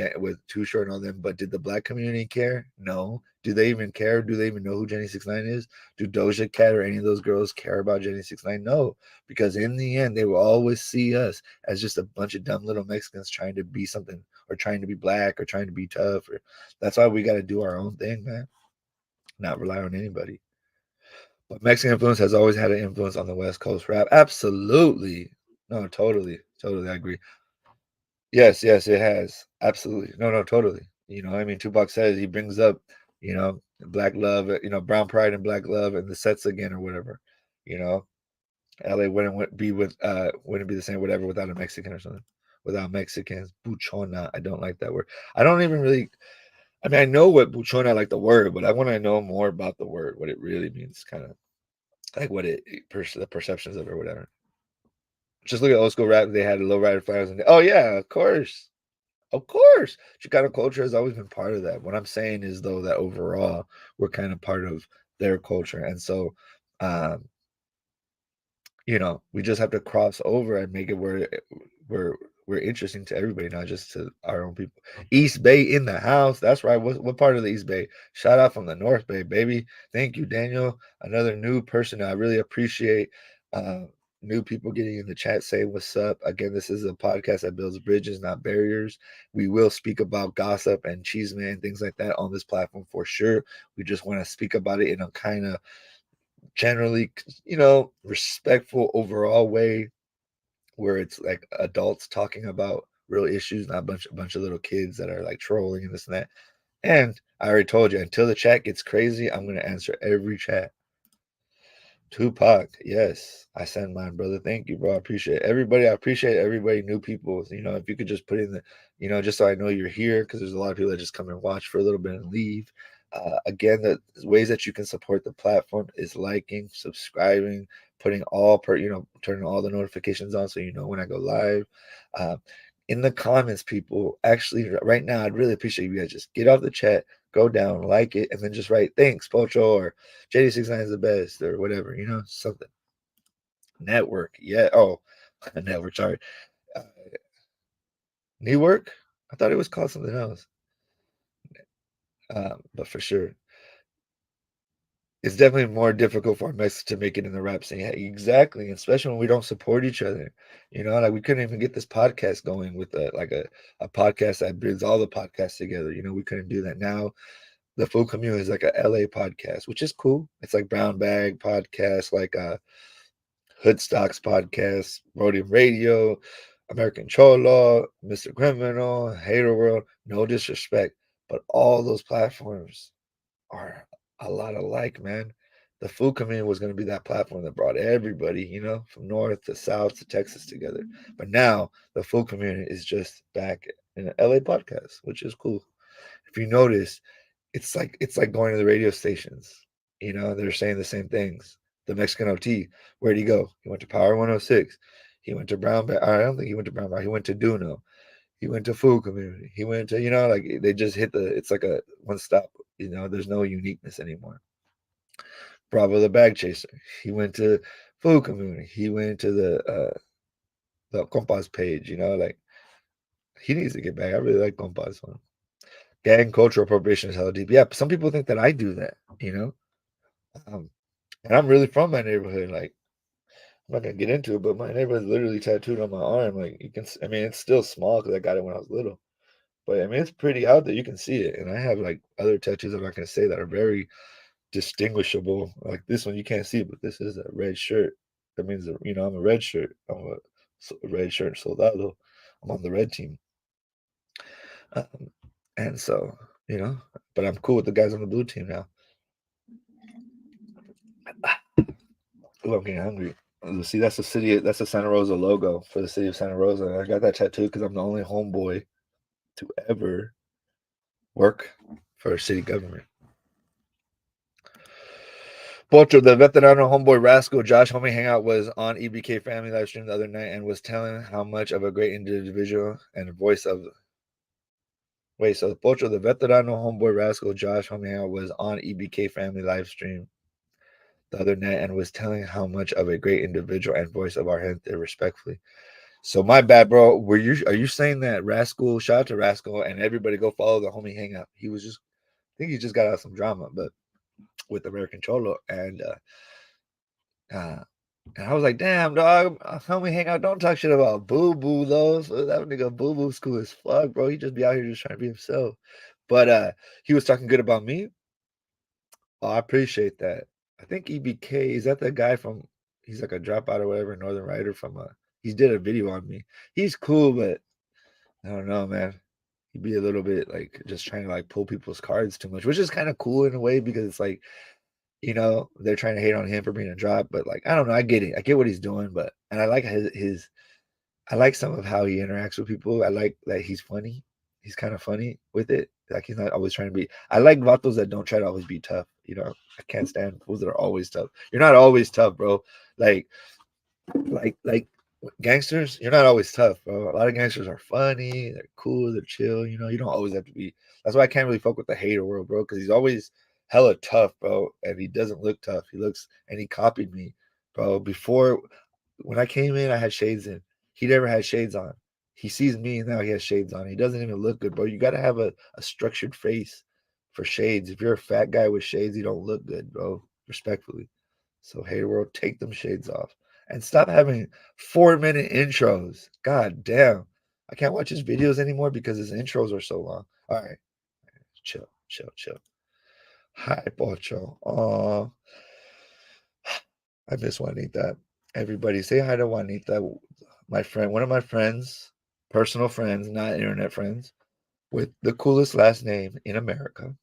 Too Short and all them, but did the black community care? No. Do they even care? Do they even know who Jenny 69 is? Do Doja Cat or any of those girls care about Jenny 69? No, because in the end, they will always see us as just a bunch of dumb little Mexicans trying to be something, or trying to be black, or trying to be tough. That's why we got to do our own thing, man. Not rely on anybody. But Mexican influence has always had an influence on the West Coast rap. Absolutely. No, totally, I agree. Yes, it has. Absolutely. No, totally. I mean, Tupac says, he brings up, black love, brown pride and black love and the sets again or whatever. LA wouldn't be the same whatever without a Mexican or something. Without Mexicans. Pocho1. I don't like that word. I don't even really, I mean, I know what Pocho1, like the word, but I want to know more about the word, what it really means, kind of like what the perceptions of it or whatever. Just look at old school rap. They had low rider flyers. Oh yeah, of course. Chicano culture has always been part of that. What I'm saying is, though, that overall we're kind of part of their culture. And so, we just have to cross over and make it where we're interesting to everybody, not just to our own people. East Bay in the house. That's right. What part of the East Bay? Shout out from the North Bay, baby. Thank you, Daniel. Another new person. I really appreciate new people getting in the chat saying what's up. Again, this is a podcast that builds bridges, not barriers. We will speak about gossip and chisme and things like that on this platform for sure. We just want to speak about it in a kind of generally, respectful overall way, where it's like adults talking about real issues, not a bunch of little kids that are like trolling and this and that. And I already told you, until the chat gets crazy, I'm going to answer every chat. Tupac, yes, I send mine, brother. Thank you, bro. I appreciate everybody. I appreciate everybody, new people. If you could just put in the, just so I know you're here, because there's a lot of people that just come and watch for a little bit and leave. Again, the ways that you can support the platform is liking, subscribing, turning all the notifications on so you know when I go live. In the comments, people, actually, right now, I'd really appreciate you guys just get off the chat, go down, like it, and then just write thanks, Pocho, or JD69 is the best, or whatever, something. Network, yeah. Oh, network, sorry. Network? I thought it was called something else. But for sure. it's definitely more difficult for Mexicans to make it in the rap scene. Yeah, exactly, especially when we don't support each other. You know, like we couldn't even get this podcast going with a podcast that brings all the podcasts together. You know, we couldn't do that. Now the Full Community is like a LA podcast, which is cool. It's like Brown Bag podcast, like Hoodstocks podcast, Rhodium Radio, American Cholo, Mr. Criminal, Hater World. No disrespect, but all those platforms are a lot alike, man. The Food Community was going to be that platform that brought everybody, you know, from north to south to Texas together. But now the Food Community is just back in an LA podcast, which is cool. If you notice, it's like going to the radio stations. You know, they're saying the same things. The Mexican OT, where'd he go? He went to Power 106. He went to Brown Bag. I don't think he went to Brown Bag. He went to Duno. He went to Food Community. He went to, you know, like they just hit it's like a one stop. You know, there's no uniqueness anymore. Bravo the Bag Chaser. He went to Food Community. He went to the Compas page. You know, like he needs to get back. I really like Compas one. Gang cultural appropriation is hella deep. Yeah, some people think that I do that. You know, and I'm really from my neighborhood. Like I'm not gonna get into it, but my neighborhood is literally tattooed on my arm. Like you can, I mean, it's still small because I got it when I was little. But I mean, it's pretty out there. You can see it. And I have like other tattoos I'm not going to say that are very distinguishable. Like this one, you can't see it, but this is a red shirt. That means, that, you know, I'm a red shirt. I'm a red shirt soldado. I'm on the red team. And so, you know, but I'm cool with the guys on the blue team now. Ooh, I'm getting hungry. See, that's the city. That's the Santa Rosa logo for the city of Santa Rosa. I got that tattoo because I'm the only homeboy to ever work for city government. Pocho, the veterano homeboy rascal Josh Homie Hangout was on EBK Family live stream the other night and was telling how much of a great individual and voice of. Wait, so Pocho, the veterano homeboy rascal Josh Homie Hangout was on EBK Family live stream the other night and was telling how much of a great individual and voice of our gente respectfully. So my bad, bro. Are you saying that Rascal, shout out to Rascal, and everybody go follow the Homie Hangout? He was just, I think he just got out of some drama, but with American Cholo and I was like, damn, dog, Homie Hangout, don't talk shit about Boo Boo though. So that nigga Boo Boo cool as fuck, bro. He just be out here just trying to be himself. But he was talking good about me. Oh, I appreciate that. I think EBK, is that the guy from, he's like a dropout or whatever, Northern Writer from he did a video on me. He's cool, but I don't know, man. He'd be a little bit like just trying to like pull people's cards too much, which is kind of cool in a way because it's like, you know, they're trying to hate on him for being a drop, but like I don't know, I get it. I get what he's doing, but and I like his I like some of how he interacts with people. I like that he's funny. He's kind of funny with it. Like he's not always trying to be. I like vatos that don't try to always be tough. You know, I can't stand fools that are always tough. You're not always tough, bro. Like gangsters, you're not always tough, bro. A lot of gangsters are funny, they're cool, they're chill. You know, you don't always have to be. That's why I can't really fuck with the hater world, bro, because he's always hella tough, bro, and he doesn't look tough. He looks, and he copied me, bro. Before, when I came in, I had shades in. He never had shades on. He sees me and now he has shades on. He doesn't even look good, bro. You got to have a structured face for shades. If you're a fat guy with shades, you don't look good, bro. Respectfully. So, hater world, take them shades off and stop having 4-minute intros. God damn. I can't watch his videos anymore because his intros are so long. All right. Chill. Hi, Pocho. Oh, I miss Juanita. Everybody say hi to Juanita, my friend, one of my friends, personal friends, not internet friends, with the coolest last name in America.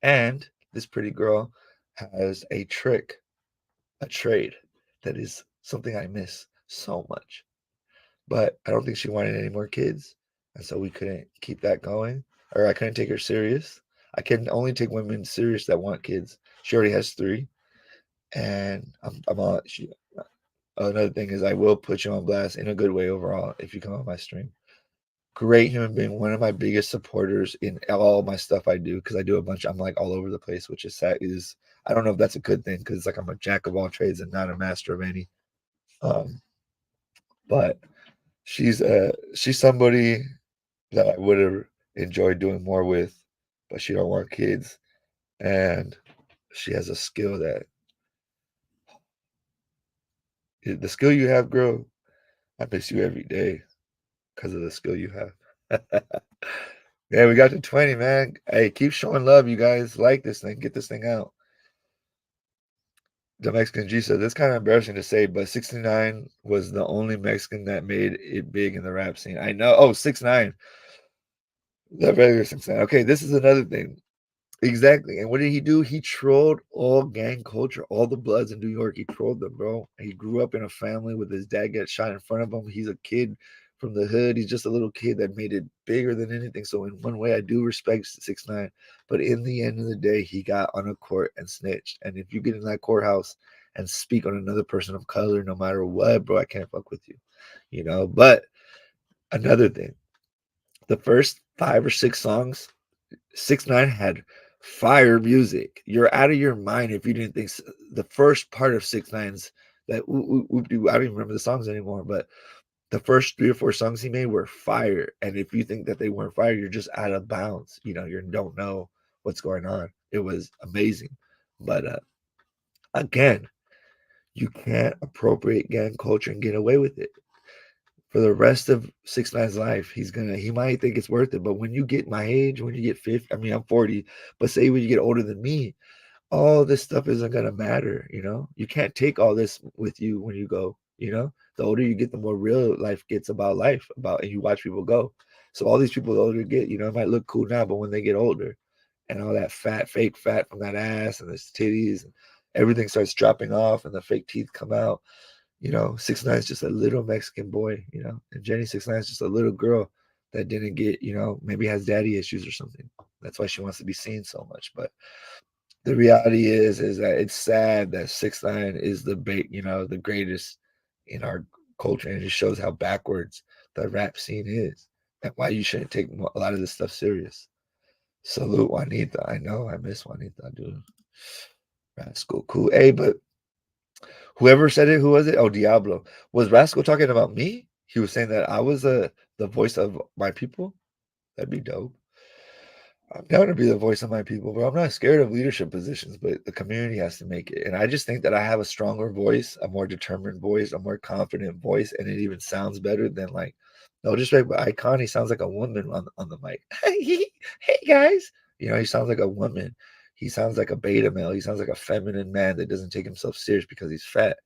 And this pretty girl has a trade that is something I miss so much. But I don't think she wanted any more kids. And so we couldn't keep that going, or I couldn't take her serious. I can only take women serious that want kids. She already has 3. And I'm on. Another thing is I will put you on blast in a good way overall if you come on my stream. Great human being, one of my biggest supporters in all my stuff I do, because I do a bunch. I'm like all over the place, which is sad. I don't know if that's a good thing because like I'm a jack of all trades and not a master of any. But she's somebody that I would have enjoyed doing more with, but she don't want kids, and she has a skill that the skill you have, girl. I miss you every day because of the skill you have. Yeah, we got to 20, man. Hey, keep showing love, you guys. Like this thing, get this thing out. The Mexican G said, "That's kind of embarrassing to say, but 69 was the only Mexican that made it big in the rap scene." I know. Oh, 6ix9ine. The regular 6ix9ine. Okay, this is another thing. Exactly. And what did he do? He trolled all gang culture, all the Bloods in New York. He trolled them, bro. He grew up in a family with his dad get shot in front of him. He's a kid from the hood. He's just a little kid that made it bigger than anything. So in one way, I do respect 6ix9ine. But in the end of the day, he got on a court and snitched. And if you get in that courthouse and speak on another person of color, no matter what, bro, I can't fuck with you. You know, but another thing, the first 5 or 6 songs 6ix9ine had fire music. You're out of your mind if you didn't think the first part of 6ix9ine's that I don't even remember the songs anymore, but the first 3 or 4 songs he made were fire. And if you think that they weren't fire, you're just out of bounds. You know, you don't know what's going on. It was amazing. But again, you can't appropriate gang culture and get away with it. For the rest of 6ix9ine's life, he might think it's worth it. But when you get my age, when you get 50, I mean, I'm 40, but say when you get older than me, all this stuff isn't gonna matter, you know. You can't take all this with you when you go, you know. The older you get, the more real life gets about life, and you watch people go. So all these people, the older you get, you know, it might look cool now, but when they get older and all that fake fat from that ass and his titties and everything starts dropping off and the fake teeth come out, you know, 6ix9ine is just a little Mexican boy, you know, and Jenny 6ix9ine is just a little girl that didn't get, you know, maybe has daddy issues or something. That's why she wants to be seen so much. But the reality is that it's sad that 6ix9ine is you know, the greatest in our culture, and it just shows how backwards the rap scene is and why you shouldn't take a lot of this stuff serious. Salute Juanita. I know I miss Juanita, dude. Rascal, cool. Hey, but whoever said it, who was it? Oh, Diablo. Was Rascal talking about me? He was saying that I was the voice of my people. That'd be dope. I'm down to be the voice of my people, bro. I'm not scared of leadership positions, but the community has to make it. And I just think that I have a stronger voice, a more determined voice, a more confident voice, and it even sounds better than like, no disrespect, but Icon, he sounds like a woman on the mic. Hey guys. You know, he sounds like a woman. He sounds like a beta male. He sounds like a feminine man that doesn't take himself serious because he's fat.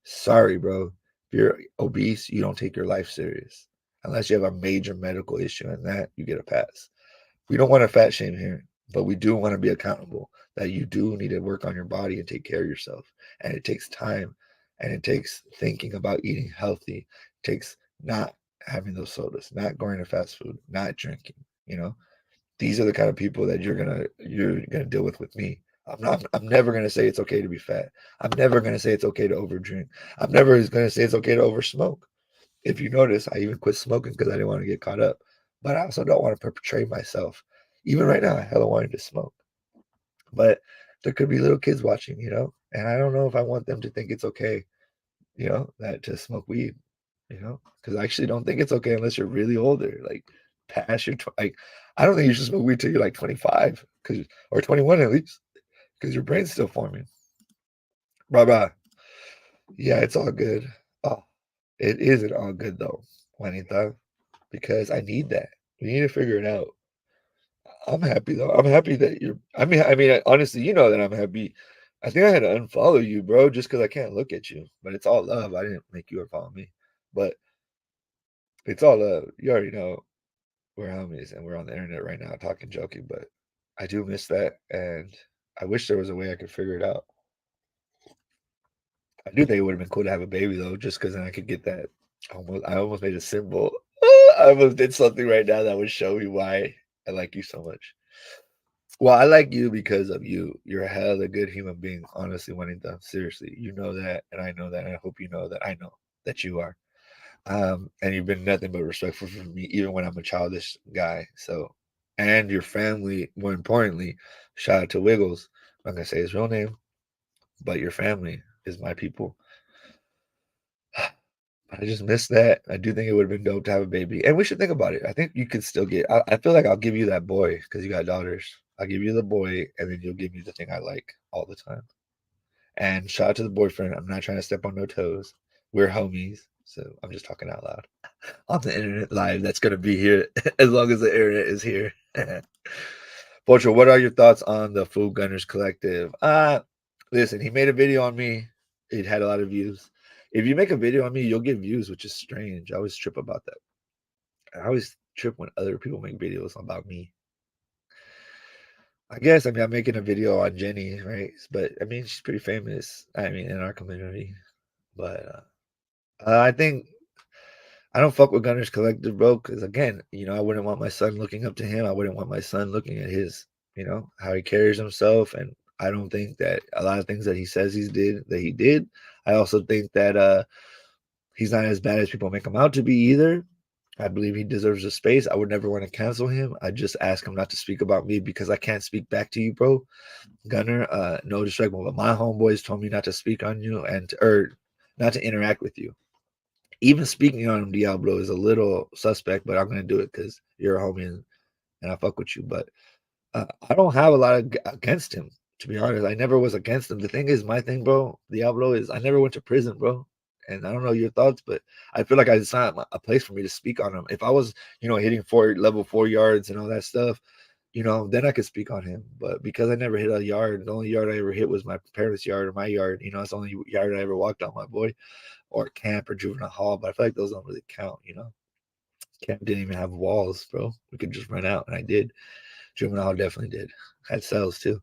Sorry, bro. If you're obese, you don't take your life serious. Unless you have a major medical issue, and that you get a pass. We don't want to fat shame here, but we do want to be accountable that you do need to work on your body and take care of yourself. And it takes time, and it takes thinking about eating healthy. It takes not having those sodas, not going to fast food, not drinking. You know, these are the kind of people that you're gonna deal with me. I'm never gonna say it's okay to be fat. I'm never gonna say it's okay to overdrink. I'm never gonna say it's okay to oversmoke. If you notice, I even quit smoking because I didn't want to get caught up. But I also don't want to perpetrate myself. Even right now, I hella wanted to smoke. But there could be little kids watching, you know, and I don't know if I want them to think it's okay, you know, that to smoke weed, you know, because I actually don't think it's okay unless you're really older, like past your like. I don't think you should smoke weed till you're like 25, or 21 at least, because your brain's still forming. Bye bye. Yeah, it's all good. Oh, it isn't all good though, Juanita, because I need that. We need to figure it out. I'm happy though. I'm happy that you're. I mean, honestly, you know that I'm happy. I think I had to unfollow you, bro, just because I can't look at you. But it's all love. I didn't make you unfollow me, but it's all love. You already know we're homies and we're on the internet right now talking, joking. But I do miss that, and I wish there was a way I could figure it out. I do think it would have been cool to have a baby though, just because then I could get that. I almost made a symbol. I almost did something right now that would show me why I like you so much. Well, I like you because of you. You're a hella good human being, honestly, Juanita. Seriously, you know that, and I know that, and I hope you know that I know that you are. And you've been nothing but respectful for me, even when I'm a childish guy. So, and your family, more importantly, shout out to Wiggles. I'm not gonna say his real name, but your family is my people. But I just missed that. I do think it would have been dope to have a baby, and we should think about it. I think you could still I feel like I'll give you that boy because you got daughters. I'll give you the boy, and then you'll give me the thing I like. all the time. And shout out to the boyfriend. I'm not trying to step on no toes. We're homies. So I'm just talking out loud on the internet live. That's going to be here as long as the internet is here. Pocho, what are your thoughts on the Food Gunners Collective? Listen, he made a video on me. It had a lot of views. If you make a video on me, you'll get views, which is strange. I always trip about that. I always trip when other people make videos about me. I guess, I mean, I'm making a video on Jenny, right? But, I mean, she's pretty famous, I mean, in our community. But I think I don't fuck with Gunners Collective, bro, because, again, you know, I wouldn't want my son looking up to him. I wouldn't want my son looking at his, you know, how he carries himself. And I don't think that a lot of things that he says he did. I also think that he's not as bad as people make him out to be either. I believe he deserves a space. I would never want to cancel him. I just ask him not to speak about me because I can't speak back to you, bro. Gunner, no disrespect, but my homeboys told me not to speak on you or not to interact with you. Even speaking on him, Diablo, is a little suspect, but I'm gonna do it because you're a homie and I fuck with you. But I don't have a lot against him, to be honest. I never was against him. The thing is, my thing, bro, Diablo, is I never went to prison, bro. And I don't know your thoughts, but I feel like it's not a place for me to speak on him. If I was, you know, hitting level 4 yards and all that stuff, you know, then I could speak on him. But because I never hit a yard, the only yard I ever hit was my parents' yard or my yard. You know, it's the only yard I ever walked on, my boy, or camp or juvenile hall. But I feel like those don't really count, you know. Camp didn't even have walls, bro. We could just run out, and I did. Juvenile hall definitely did. Had cells too.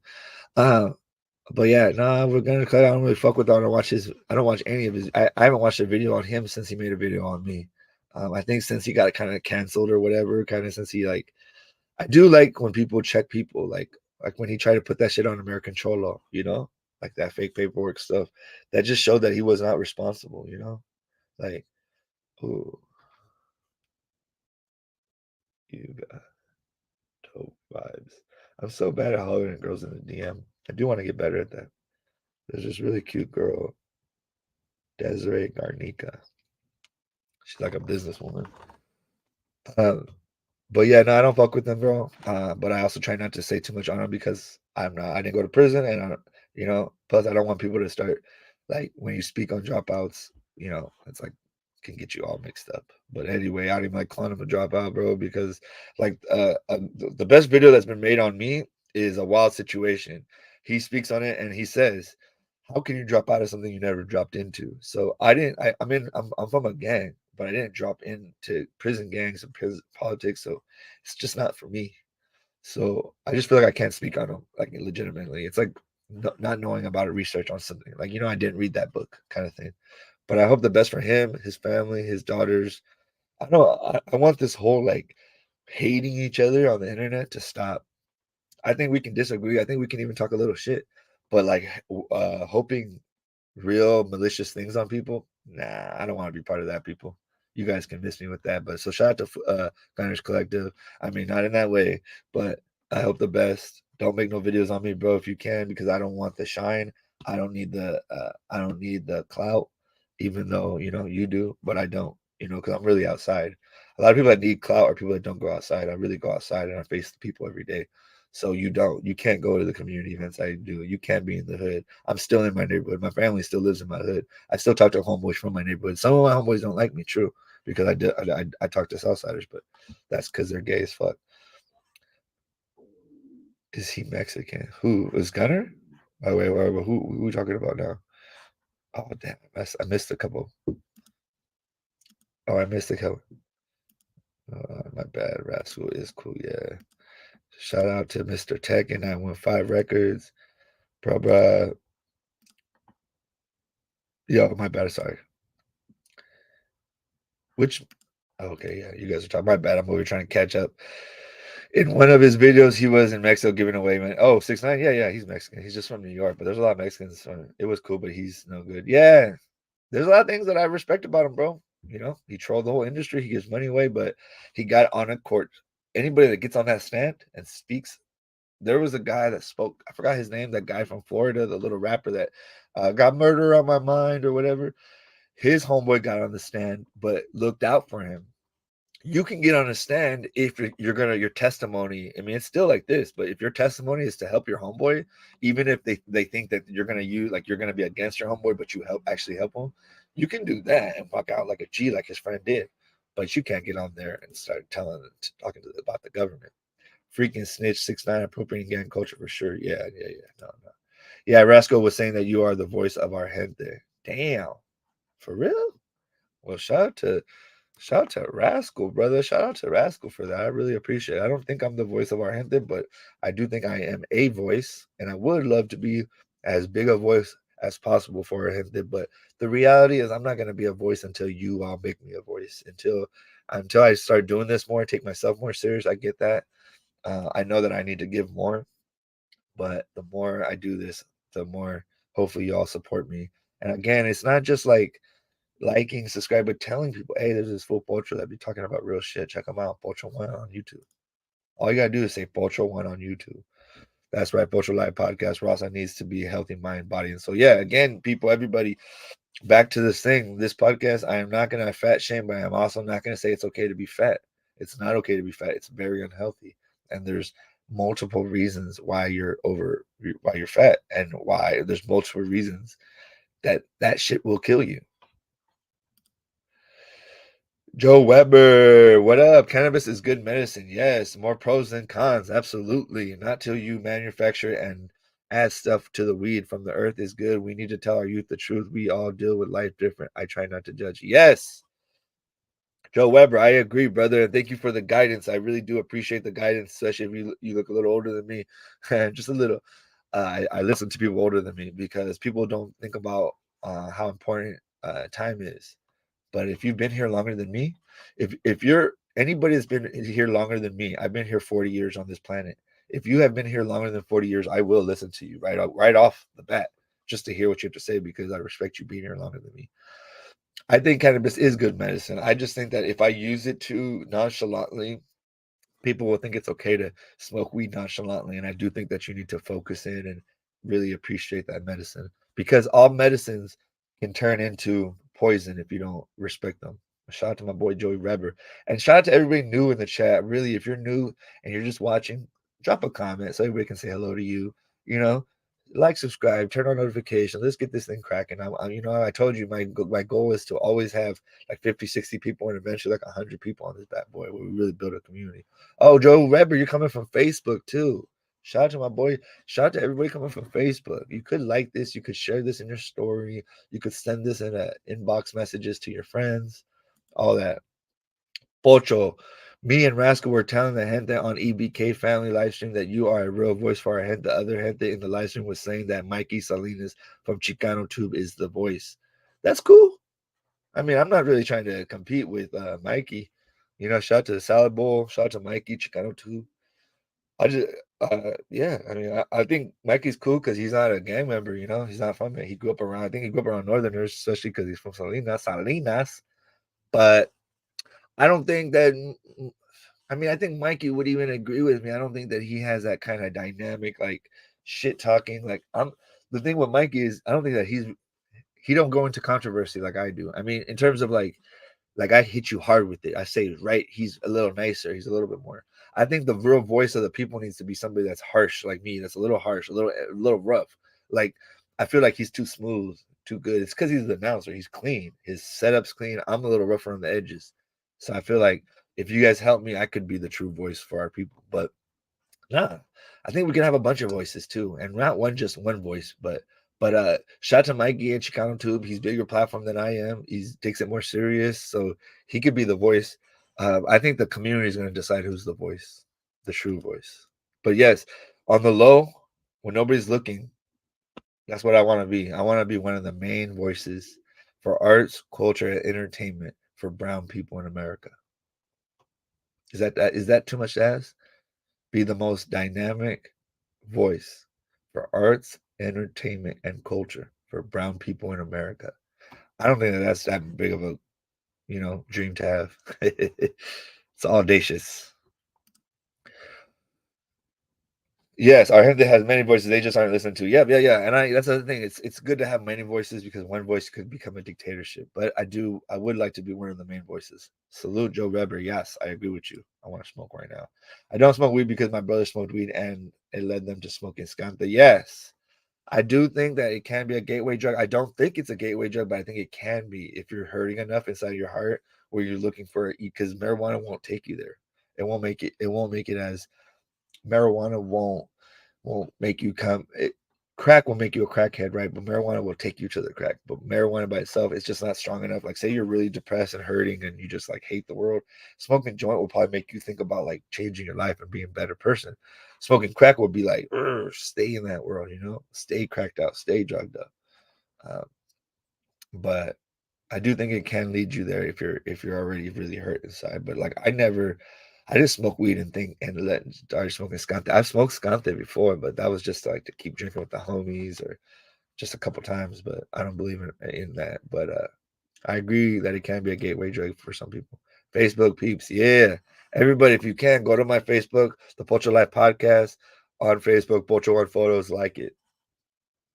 But yeah, no, we're gonna cut. I don't really fuck with. I don't watch any of his. I haven't watched a video on him since he made a video on me. I think since he got kind of canceled or whatever, kind of since he like. I do like when people check people, like when he tried to put that shit on American Cholo, you know, like that fake paperwork stuff. That just showed that he was not responsible, you know, like, ooh, you got dope vibes. I'm so bad at hollering at girls in the DM. I do want to get better at that. There's this really cute girl, Desiree Garnica. She's like a businesswoman. But yeah, no, I don't fuck with them, bro. But I also try not to say too much on them because I didn't go to prison, and I don't, you know. Plus, I don't want people to start like when you speak on dropouts, you know, it's like can get you all mixed up. But anyway, I don't even like calling him a dropout, bro, because like the best video that's been made on me is a wild situation. He speaks on it and he says, "How can you drop out of something you never dropped into?" So I didn't. I'm from a gang, but I didn't drop into prison gangs and prison politics. So it's just not for me. So I just feel like I can't speak on them like legitimately. It's like not knowing about a research on something. Like, you know, I didn't read that book kind of thing. But I hope the best for him, his family, his daughters. I want this whole like hating each other on the internet to stop. I think we can disagree. I think we can even talk a little shit. But like hoping real malicious things on people, nah, I don't want to be part of that, people. You guys can miss me with that. But so shout out to Gunners Collective. I mean, not in that way, but I hope the best. Don't make no videos on me, bro, if you can, because I don't want the shine. I don't need the clout, even though, you know, you do, but I don't, you know, because I'm really outside. A lot of people that need clout are people that don't go outside. I really go outside and I face the people every day. So you can't go to the community events I do. You can't be in the hood. I'm still in my neighborhood. My family still lives in my hood. I still talk to homeboys from my neighborhood. Some of my homeboys don't like me, true, because I talk to Southsiders, but that's because they're gay as fuck. Is he Mexican? Who is Gunner? Oh wait, who are we talking about now? Oh damn, I missed a couple. Oh, I missed a couple. My bad. Rascal is cool. Yeah. Shout out to Mr. Tech and 915 Records. Bro. Yo, my bad. Sorry. Which, okay, yeah, you guys are talking. My bad. I'm over trying to catch up. In one of his videos, he was in Mexico giving away. Man, 6ix9ine. Yeah, he's Mexican. He's just from New York, but there's a lot of Mexicans. It was cool, but he's no good. Yeah, there's a lot of things that I respect about him, bro. You know, he trolled the whole industry. He gives money away, but he got on a court. Anybody that gets on that stand and speaks, there was a guy that spoke. I forgot his name. That guy from Florida, the little rapper that got murder on my mind or whatever. His homeboy got on the stand, but looked out for him. you can get on a stand if you're gonna your testimony. I mean, it's still like this, but if your testimony is to help your homeboy, even if they think that you're gonna use like you're gonna be against your homeboy, but you actually help him, you can do that and walk out like a G, like his friend did. But you can't get on there and start talking about the government. Freaking snitch 6ix9ine appropriating gang culture for sure. Yeah. No. Yeah, Rascal was saying that you are the voice of our gente. Damn, for real? Well, shout out to Rascal, brother. Shout out to Rascal for that. I really appreciate it. I don't think I'm the voice of our gente, but I do think I am a voice, and I would love to be as big a voice as possible for our gente. But the reality is, I'm not gonna be a voice until you all make me a voice. Until I start doing this more, take myself more serious. I get that. I know that I need to give more, but the more I do this, the more hopefully y'all support me. And again, it's not just like liking, subscribe, but telling people, hey, there's this fool Pocho that be talking about real shit. Check him out, Pocho1 on YouTube. All you gotta do is say Pocho1 on YouTube. That's right, Pocho Live Podcast. Rosa needs to be a healthy mind, body, and so yeah. Again, people, everybody, back to this thing, this podcast. I am not gonna fat shame, but I'm also not gonna say it's okay to be fat. It's not okay to be fat. It's very unhealthy, and there's multiple reasons why you're fat, and why there's multiple reasons that shit will kill you. Joe Weber, what up? Cannabis is good medicine. Yes, more pros than cons. Absolutely. Not till you manufacture and add stuff to the weed from the earth is good. We need to tell our youth the truth. We all deal with life different. I try not to judge. Yes. Joe Weber, I agree, brother. And thank you for the guidance. I really do appreciate the guidance, especially if you look a little older than me. Just a little. I listen to people older than me because people don't think about how important time is. But if you've been here longer than me, if you're anybody that's been here longer than me, I've been here 40 years on this planet. If you have been here longer than 40 years, I will listen to you right off the bat just to hear what you have to say because I respect you being here longer than me. I think cannabis is good medicine. I just think that if I use it too nonchalantly, people will think it's okay to smoke weed nonchalantly. And I do think that you need to focus in and really appreciate that medicine because all medicines can turn into poison if you don't respect them. Shout out to my boy Joey Weber. And shout out to everybody new in the chat. Really, if you're new and you're just watching, drop a comment so everybody can say hello to you. You know, like, subscribe, turn on notifications. Let's get this thing cracking. I told you my goal is to always have like 50, 60 people and eventually like 100 people on this bad boy where we really build a community. Oh, Joe Weber, you're coming from Facebook too. Shout out to my boy. Shout out to everybody coming from Facebook. You could like this. You could share this in your story. You could send this in inbox messages to your friends. All that. Pocho, me and Rascal were telling the gente on EBK family live stream that you are a real voice for our gente. The other gente in the live stream was saying that Mikey Salinas from Chicano Tube is the voice. That's cool. I mean, I'm not really trying to compete with Mikey. Shout out to the Salad Bowl. Shout out to Mikey Chicano Tube. I just, yeah. I mean, I think Mikey's cool because he's not a gang member. He's not from it. He grew up around. I think he grew up around Northerners, especially because he's from Salinas. But I don't think that. I mean, I think Mikey would even agree with me. I don't think that he has that kind of dynamic, like shit talking. Like the thing with Mikey is, I don't think that he don't go into controversy like I do. I mean, in terms of like I hit you hard with it. I say right. He's a little nicer. He's a little bit more. I think the real voice of the people needs to be somebody that's harsh like me. That's a little harsh, a little rough. Like I feel like he's too smooth, too good. It's because he's the announcer. He's clean. His setup's clean. I'm a little rougher on the edges. So I feel like if you guys help me, I could be the true voice for our people. But nah, I think we can have a bunch of voices too, and not just one voice. But shout out to Mikey and Chicano Tube. He's bigger platform than I am. He takes it more serious, so he could be the voice. I think the community is going to decide who's the voice, the true voice. But yes, on the low, when nobody's looking, that's what I want to be. I want to be one of the main voices for arts, culture, and entertainment for brown people in America. Is that too much to ask? Be the most dynamic voice for arts, entertainment, and culture for brown people in America. I don't think that's that big of a dream to have. It's audacious. Yes, our gente has many voices. They just aren't listened to. Yeah. And that's the other thing. It's good to have many voices because one voice could become a dictatorship. But I would like to be one of the main voices. Salute Joe Weber. Yes, I agree with you. I want to smoke right now. I don't smoke weed because my brother smoked weed and it led them to smoking skanta. Yes. I do think that it can be a gateway drug. I don't think it's a gateway drug, but I think it can be if you're hurting enough inside your heart where you're looking for it because marijuana won't take you there. It won't make it as marijuana won't make you come crack will make you a crackhead, right? But marijuana will take you to the crack. But marijuana by itself is just not strong enough. Like, say you're really depressed and hurting and you just like hate the world. Smoking joint will probably make you think about like changing your life and being a better person. Smoking crack would be like, stay in that world, stay cracked out, stay drugged up. But I do think it can lead you there if you're already really hurt inside. But like I just smoke weed and started smoking skante. I've smoked skante before, but that was just like to keep drinking with the homies or just a couple times. But I don't believe in that. But I agree that it can be a gateway drug for some people. Facebook peeps, yeah. Everybody, if you can, go to my Facebook, the Pocho Life Podcast on Facebook, Pocho1 photos, like it.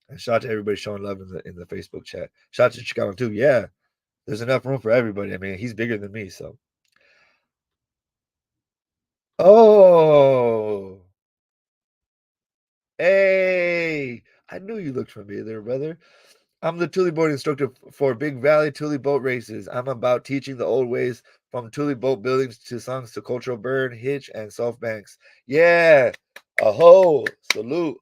And shout out to everybody showing love in the Facebook chat. Shout out to Chicago too. Yeah, there's enough room for everybody. I mean, he's bigger than me, so. Oh, hey, I knew you looked familiar, brother. I'm the Tule boat instructor for Big Valley Tule boat races. I'm about teaching the old ways from Tule boat buildings to songs to cultural burn, hitch, and soft banks. Yeah, aho, salute,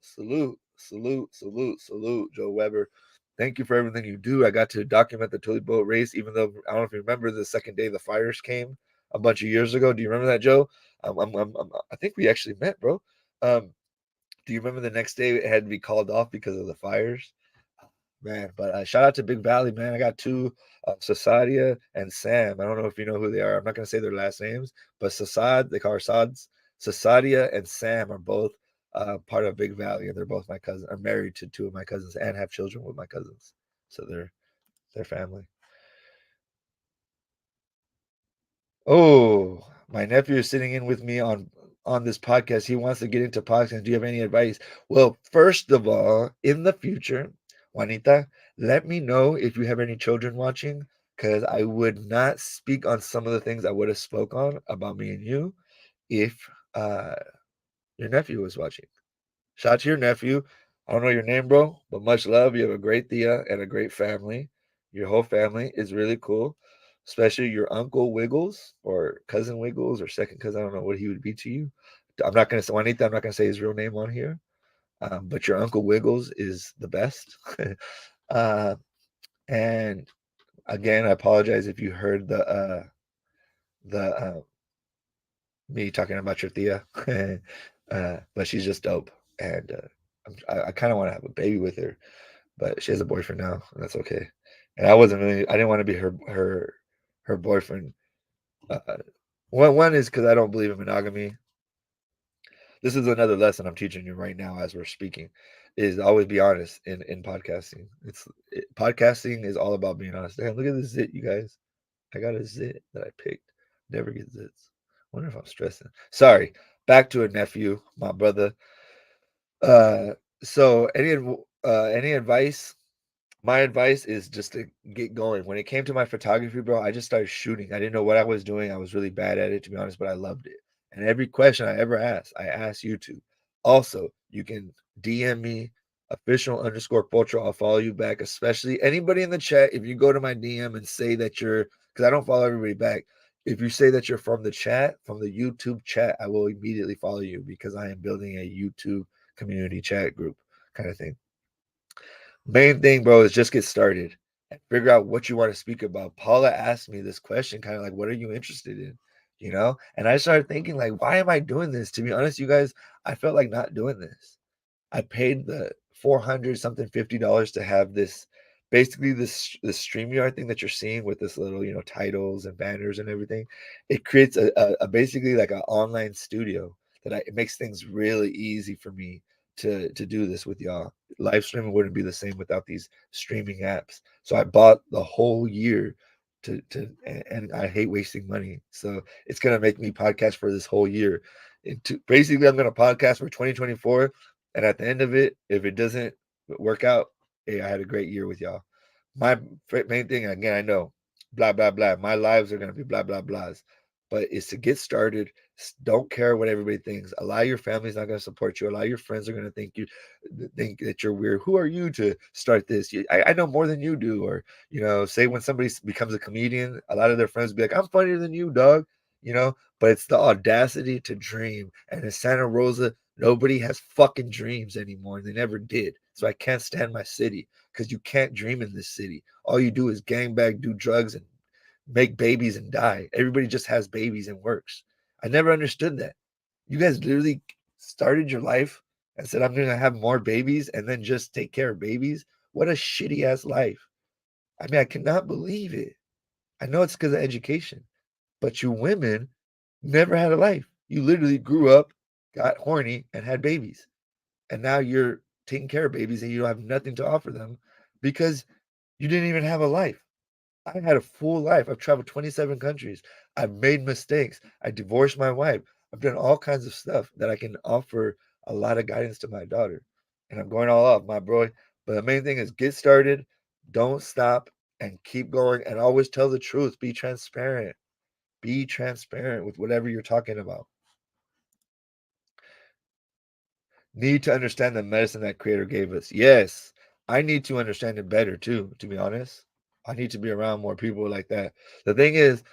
Joe Weber. Thank you for everything you do. I got to document the Tule boat race, even though I don't know if you remember the second day the fires came a bunch of years ago. Do you remember that, Joe? I think we actually met, bro. Do you remember the next day it had to be called off because of the fires? Man, but shout out to Big Valley, man. I got two, Sasadia and Sam. I don't know if you know who they are. I'm not going to say their last names, but Sasad, they call her Sads. Sasadia and Sam are both part of Big Valley, and they're both my cousins. I'm married to two of my cousins and have children with my cousins, so they're family. Oh, my nephew is sitting in with me on this podcast. He wants to get into podcasting. Do you have any advice? Well, first of all, in the future, Juanita, let me know if you have any children watching, because I would not speak on some of the things I would have spoke on about me and you if your nephew was watching. Shout out to your nephew. I don't know your name, bro, but much love. You have a great Thea and a great family. Your whole family is really cool, especially your uncle Wiggles or cousin Wiggles or second cousin. I don't know what he would be to you. I'm not going to say Juanita. I'm not going to say his real name on here, but your uncle Wiggles is the best. uh, and again, I apologize if you heard the me talking about your Thea, but she's just dope, and I kind of want to have a baby with her, but she has a boyfriend now, and that's okay. And I didn't want to be her boyfriend. One is because I don't believe in monogamy. This is another lesson I'm teaching you right now as we're speaking, is always be honest in podcasting. Podcasting is all about being honest. Damn, look at this zit, you guys. I got a zit that I picked. Never get zits. Wonder if I'm stressing. Sorry. Back to a nephew, my brother. Uh, so any advice? My advice is just to get going. When it came to my photography, bro, I just started shooting. I didn't know what I was doing. I was really bad at it, to be honest, but I loved it. And every question I ever asked, I asked YouTube. Also, you can DM me official_Pocho. I'll follow you back, especially anybody in the chat. If you go to my DM and say that you're, because I don't follow everybody back. If you say that you're from the chat, from the YouTube chat, I will immediately follow you because I am building a YouTube community chat group kind of thing. Main thing, bro, is just get started and figure out what you want to speak about. Paula asked me this question, kind of like, what are you interested in? And I started thinking, like, why am I doing this? To be honest, you guys, I felt like not doing this. I paid the 400 something $50 to have this, basically this StreamYard thing that you're seeing with this little, titles and banners and everything. It creates a basically like an online studio it makes things really easy for me to do this with y'all. Live streaming wouldn't be the same without these streaming apps. So I bought the whole year and I hate wasting money. So it's gonna make me podcast for this whole year. Basically, I'm gonna podcast for 2024, and at the end of it, if it doesn't work out, hey, I had a great year with y'all. My main thing, again, I know, blah blah blah. My lives are gonna be blah blah blahs, but it's to get started. Don't care what everybody thinks. A lot of your family's not gonna support you. A lot of your friends are gonna think that you're weird. Who are you to start this? I know more than you do. Or say when somebody becomes a comedian, a lot of their friends be like, "I'm funnier than you, dog." But it's the audacity to dream. And in Santa Rosa, nobody has fucking dreams anymore. They never did. So I can't stand my city because you can't dream in this city. All you do is gangbang, do drugs, and make babies and die. Everybody just has babies and works. I never understood that. You guys literally started your life and said, I'm going to have more babies and then just take care of babies. What a shitty ass life. I mean, I cannot believe it. I know it's because of education, but you women never had a life. You literally grew up, got horny, and had babies. And now you're taking care of babies and you don't have nothing to offer them because you didn't even have a life. I had a full life. I've traveled 27 countries. I've made mistakes. I divorced my wife. I've done all kinds of stuff that I can offer a lot of guidance to my daughter. And I'm going all out, my boy. But the main thing is get started, don't stop, and keep going. And always tell the truth. Be transparent. Be transparent with whatever you're talking about. Need to understand the medicine that Creator gave us. Yes, I need to understand it better too, to be honest. I need to be around more people like that. The thing is,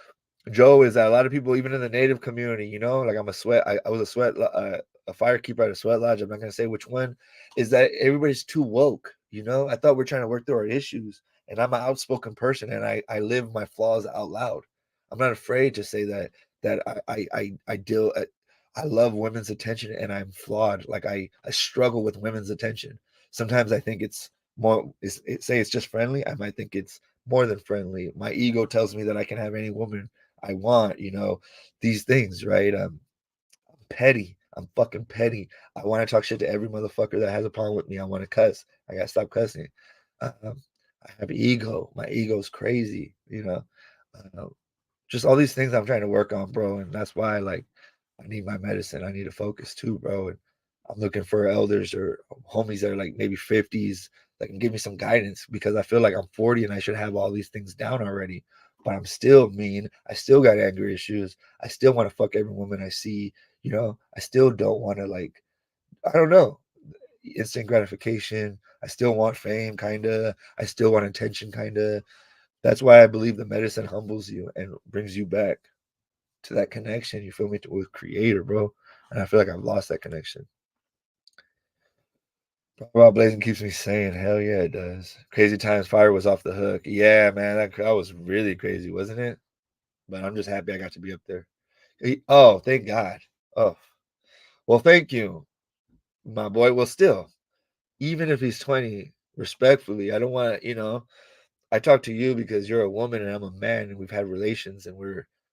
Joe, is that a lot of people, even in the native community, like I was a firekeeper at a sweat lodge. I'm not going to say which one, is that everybody's too woke. I thought we're trying to work through our issues, and I'm an outspoken person, and I live my flaws out loud. I'm not afraid to say that I deal. I love women's attention, and I'm flawed. Like I struggle with women's attention. Sometimes I think it's more. Say it's just friendly. I might think it's more than friendly. My ego tells me that I can have any woman I want, these things, right? I'm petty. I'm fucking petty. I want to talk shit to every motherfucker that has a problem with me. I want to cuss. I gotta stop cussing. I have ego. My ego's crazy, just all these things I'm trying to work on, bro. And that's why, like, I need my medicine. I need to focus too, bro. And I'm looking for elders or homies that are like maybe 50s that can give me some guidance because I feel like I'm 40 and I should have all these things down already. But I'm still mean. I still got anger issues. I still want to fuck every woman I see. I still don't want to, like, I don't know, instant gratification. I still want fame, kind of. I still want attention, kind of. That's why I believe the medicine humbles you and brings you back to that connection. You feel me, with Creator, bro. And I feel like I've lost that connection. Rob Blazing keeps me saying, hell yeah, it does. Crazy Times Fire was off the hook. Yeah, man, that was really crazy, wasn't it? But I'm just happy I got to be up there. Oh, thank God. Oh, well, thank you, my boy. Well, still, even if he's 20, respectfully, I don't want to, I talk to you because you're a woman and I'm a man and we've had relations and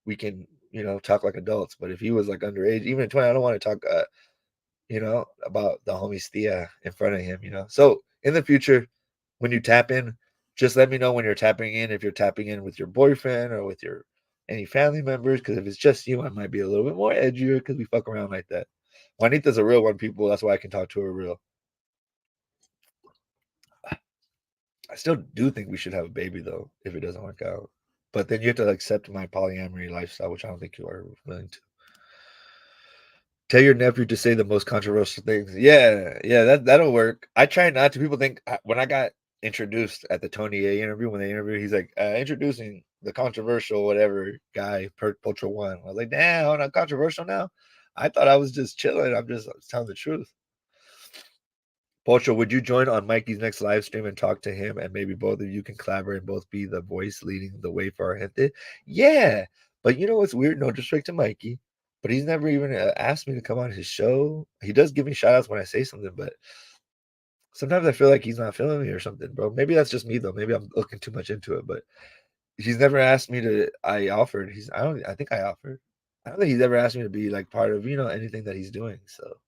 we can, talk like adults. But if he was like underage, even at 20, I don't want to talk, about the homie's Thea in front of him, So in the future, when you tap in, just let me know when you're tapping in, if you're tapping in with your boyfriend or with any family members. Because if it's just you, I might be a little bit more edgier because we fuck around like that. Juanita's a real one, people. That's why I can talk to her real. I still do think we should have a baby though, if it doesn't work out. But then you have to accept my polyamory lifestyle, which I don't think you are willing to. Tell your nephew to say the most controversial things. Yeah, that'll work. I try not to. People think when I got introduced at the Tony A interview, when they interviewed, he's like, introducing the controversial whatever guy, Pocho1. I was like, damn, I'm not controversial now. I thought I was just chilling. I was telling the truth. Pocho, would you join on Mikey's next live stream and talk to him, and maybe both of you can collaborate and both be the voice leading the way for our gente? Yeah, but you know what's weird? No disrespect to Mikey, but he's never even asked me to come on his show. He does give me shout outs when I say something, but sometimes I feel like he's not feeling me or something, bro. Maybe that's just me though. Maybe I'm looking too much into it, but he's never asked me to. I offered. I think I offered. I don't think he's ever asked me to be like part of anything that he's doing. So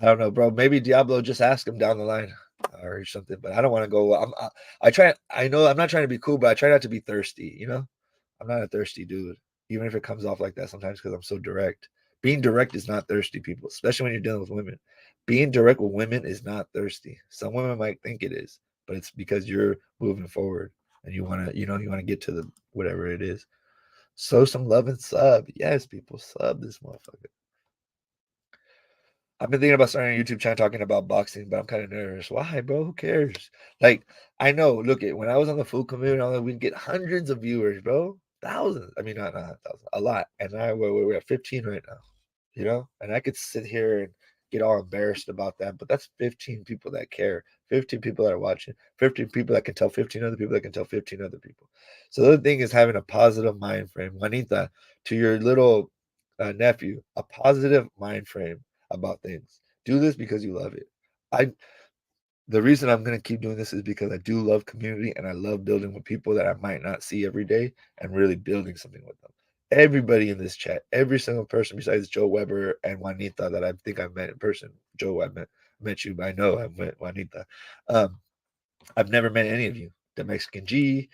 I don't know, bro. Maybe Diablo, just ask him down the line or something. But I don't want to go. I try. I know I'm not trying to be cool, but I try not to be thirsty. I'm not a thirsty dude, even if it comes off like that sometimes because I'm so direct. Being direct is not thirsty, people, especially when you're dealing with women. Being direct with women is not thirsty. Some women might think it is, but it's because you're moving forward and you want to, you want to get to the whatever it is. So some love and sub. Yes, people, sub this motherfucker. I've been thinking about starting a YouTube channel talking about boxing, but I'm kind of nervous. Why, bro? Who cares? Like, I know. Look at when I was on the food community, we'd get hundreds of viewers, bro. Thousands. I mean, not thousands, a lot. And now we're at 15 right now. And I could sit here and get all embarrassed about that, but that's 15 people that care, 15 people that are watching, 15 people that can tell 15 other people that can tell 15 other people. So the other thing is having a positive mind frame. Juanita, to your little nephew, a positive mind frame about things. Do this because you love it. The reason I'm going to keep doing this is because I do love community and I love building with people that I might not see every day and really building something with them. Everybody in this chat, every single person besides Joe Weber and Juanita that I think I've met in person. Joe, I met you, but I know I've met Juanita. I've never met any of you. The Mexican G,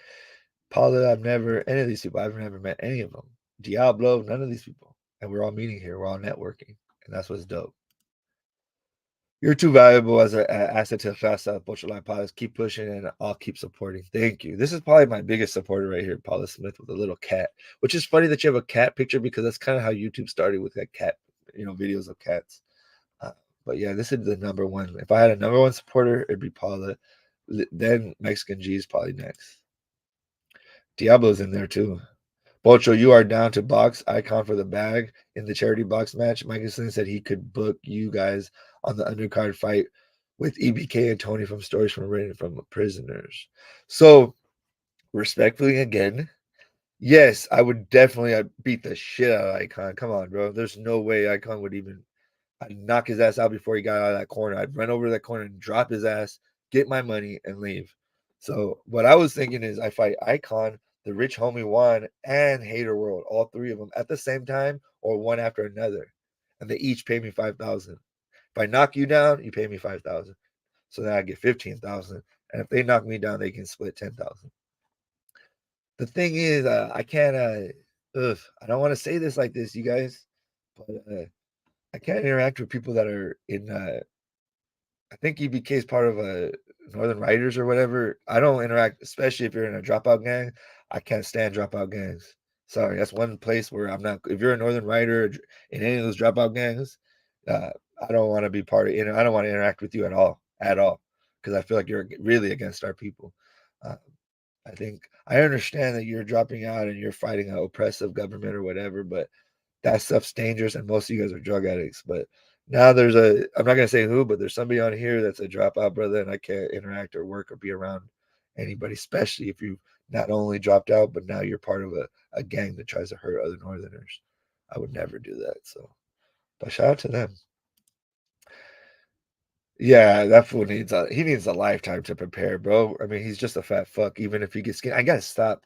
Paula, any of these people. I've never met any of them. Diablo, none of these people. And we're all meeting here. We're all networking. And that's what's dope. You're too valuable as an asset to Fasta Pocho1 Podcast. Keep pushing and I'll keep supporting. Thank you. This is probably my biggest supporter right here, Paula Smith, with a little cat, which is funny that you have a cat picture because that's kind of how YouTube started with that cat, videos of cats. But yeah, this is the number one. If I had a number one supporter, it'd be Paula. Then Mexican G is probably next. Diablo's in there too. Pocho, you are down to box icon for the bag in the charity box match. Michelson said he could book you guys on the undercard fight with EBK and Tony from Stories from Prisoners. So, respectfully, again, yes, I would definitely beat the shit out of Icon. Come on, bro. There's no way Icon would even. I'd knock his ass out before he got out of that corner. I'd run over to that corner and drop his ass, get my money, and leave. So, what I was thinking is I fight Icon, the Rich Homie One, and Hater World, all three of them at the same time or one after another. And they each pay me 5,000. If I knock you down, you pay me 5,000. So then I get 15,000. And if they knock me down, they can split 10,000. The thing is, I can't, I don't want to say this like this, you guys, but I can't interact with people that are in, I think EBK is part of a Northern Riders or whatever. I don't interact, especially if you're in a dropout gang. I can't stand dropout gangs. Sorry, that's one place where I'm not. If you're a Northern Rider in any of those dropout gangs, I don't want to be part of. I don't want to interact with you at all, because I feel like you're really against our people. I think I understand that you're dropping out and you're fighting an oppressive government or whatever, but that stuff's dangerous, and most of you guys are drug addicts. But now I'm not going to say who, but there's somebody on here that's a dropout brother, and I can't interact or work or be around anybody, especially if you not only dropped out, but now you're part of a gang that tries to hurt other Northerners. I would never do that. So, but shout out to them. Yeah, that fool needs a lifetime to prepare, bro. I mean, he's just a fat fuck. Even if he gets skin, I gotta stop.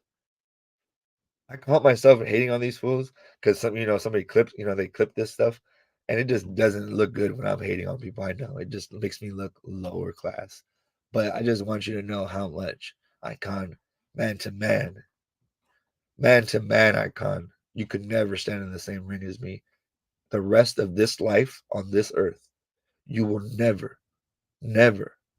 I caught myself hating on these fools because somebody clips, they clip this stuff, and it just doesn't look good when I'm hating on people. I know it just makes me look lower class, but I just want you to know how much Icon, man to man Icon, you could never stand in the same ring as me. The rest of this life on this earth, you will never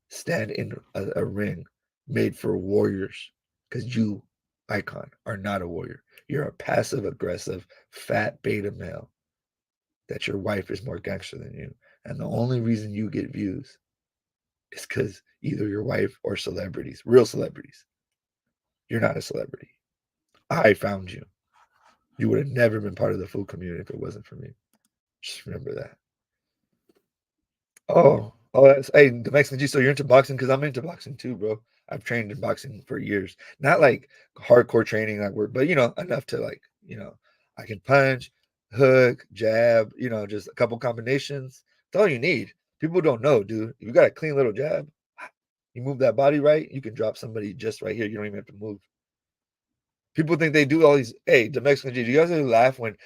stand in a ring made for warriors because you, Icon, are not a warrior. You're a passive aggressive fat beta male that your wife is more gangster than you, and the only reason you get views is because either your wife or celebrities, real celebrities. You're not a celebrity. I found you. You would have never been part of the food community if it wasn't for me. Just remember that. Oh, hey, the Mexican G. So you're into boxing? Because I'm into boxing too, bro. I've trained in boxing for years. Not like hardcore training, but enough to I can punch, hook, jab, just a couple combinations. That's all you need. People don't know, dude. If you got a clean little jab, you move that body right, you can drop somebody just right here. You don't even have to move. People think they do all these. Hey, the Mexican G. Do you guys really laugh when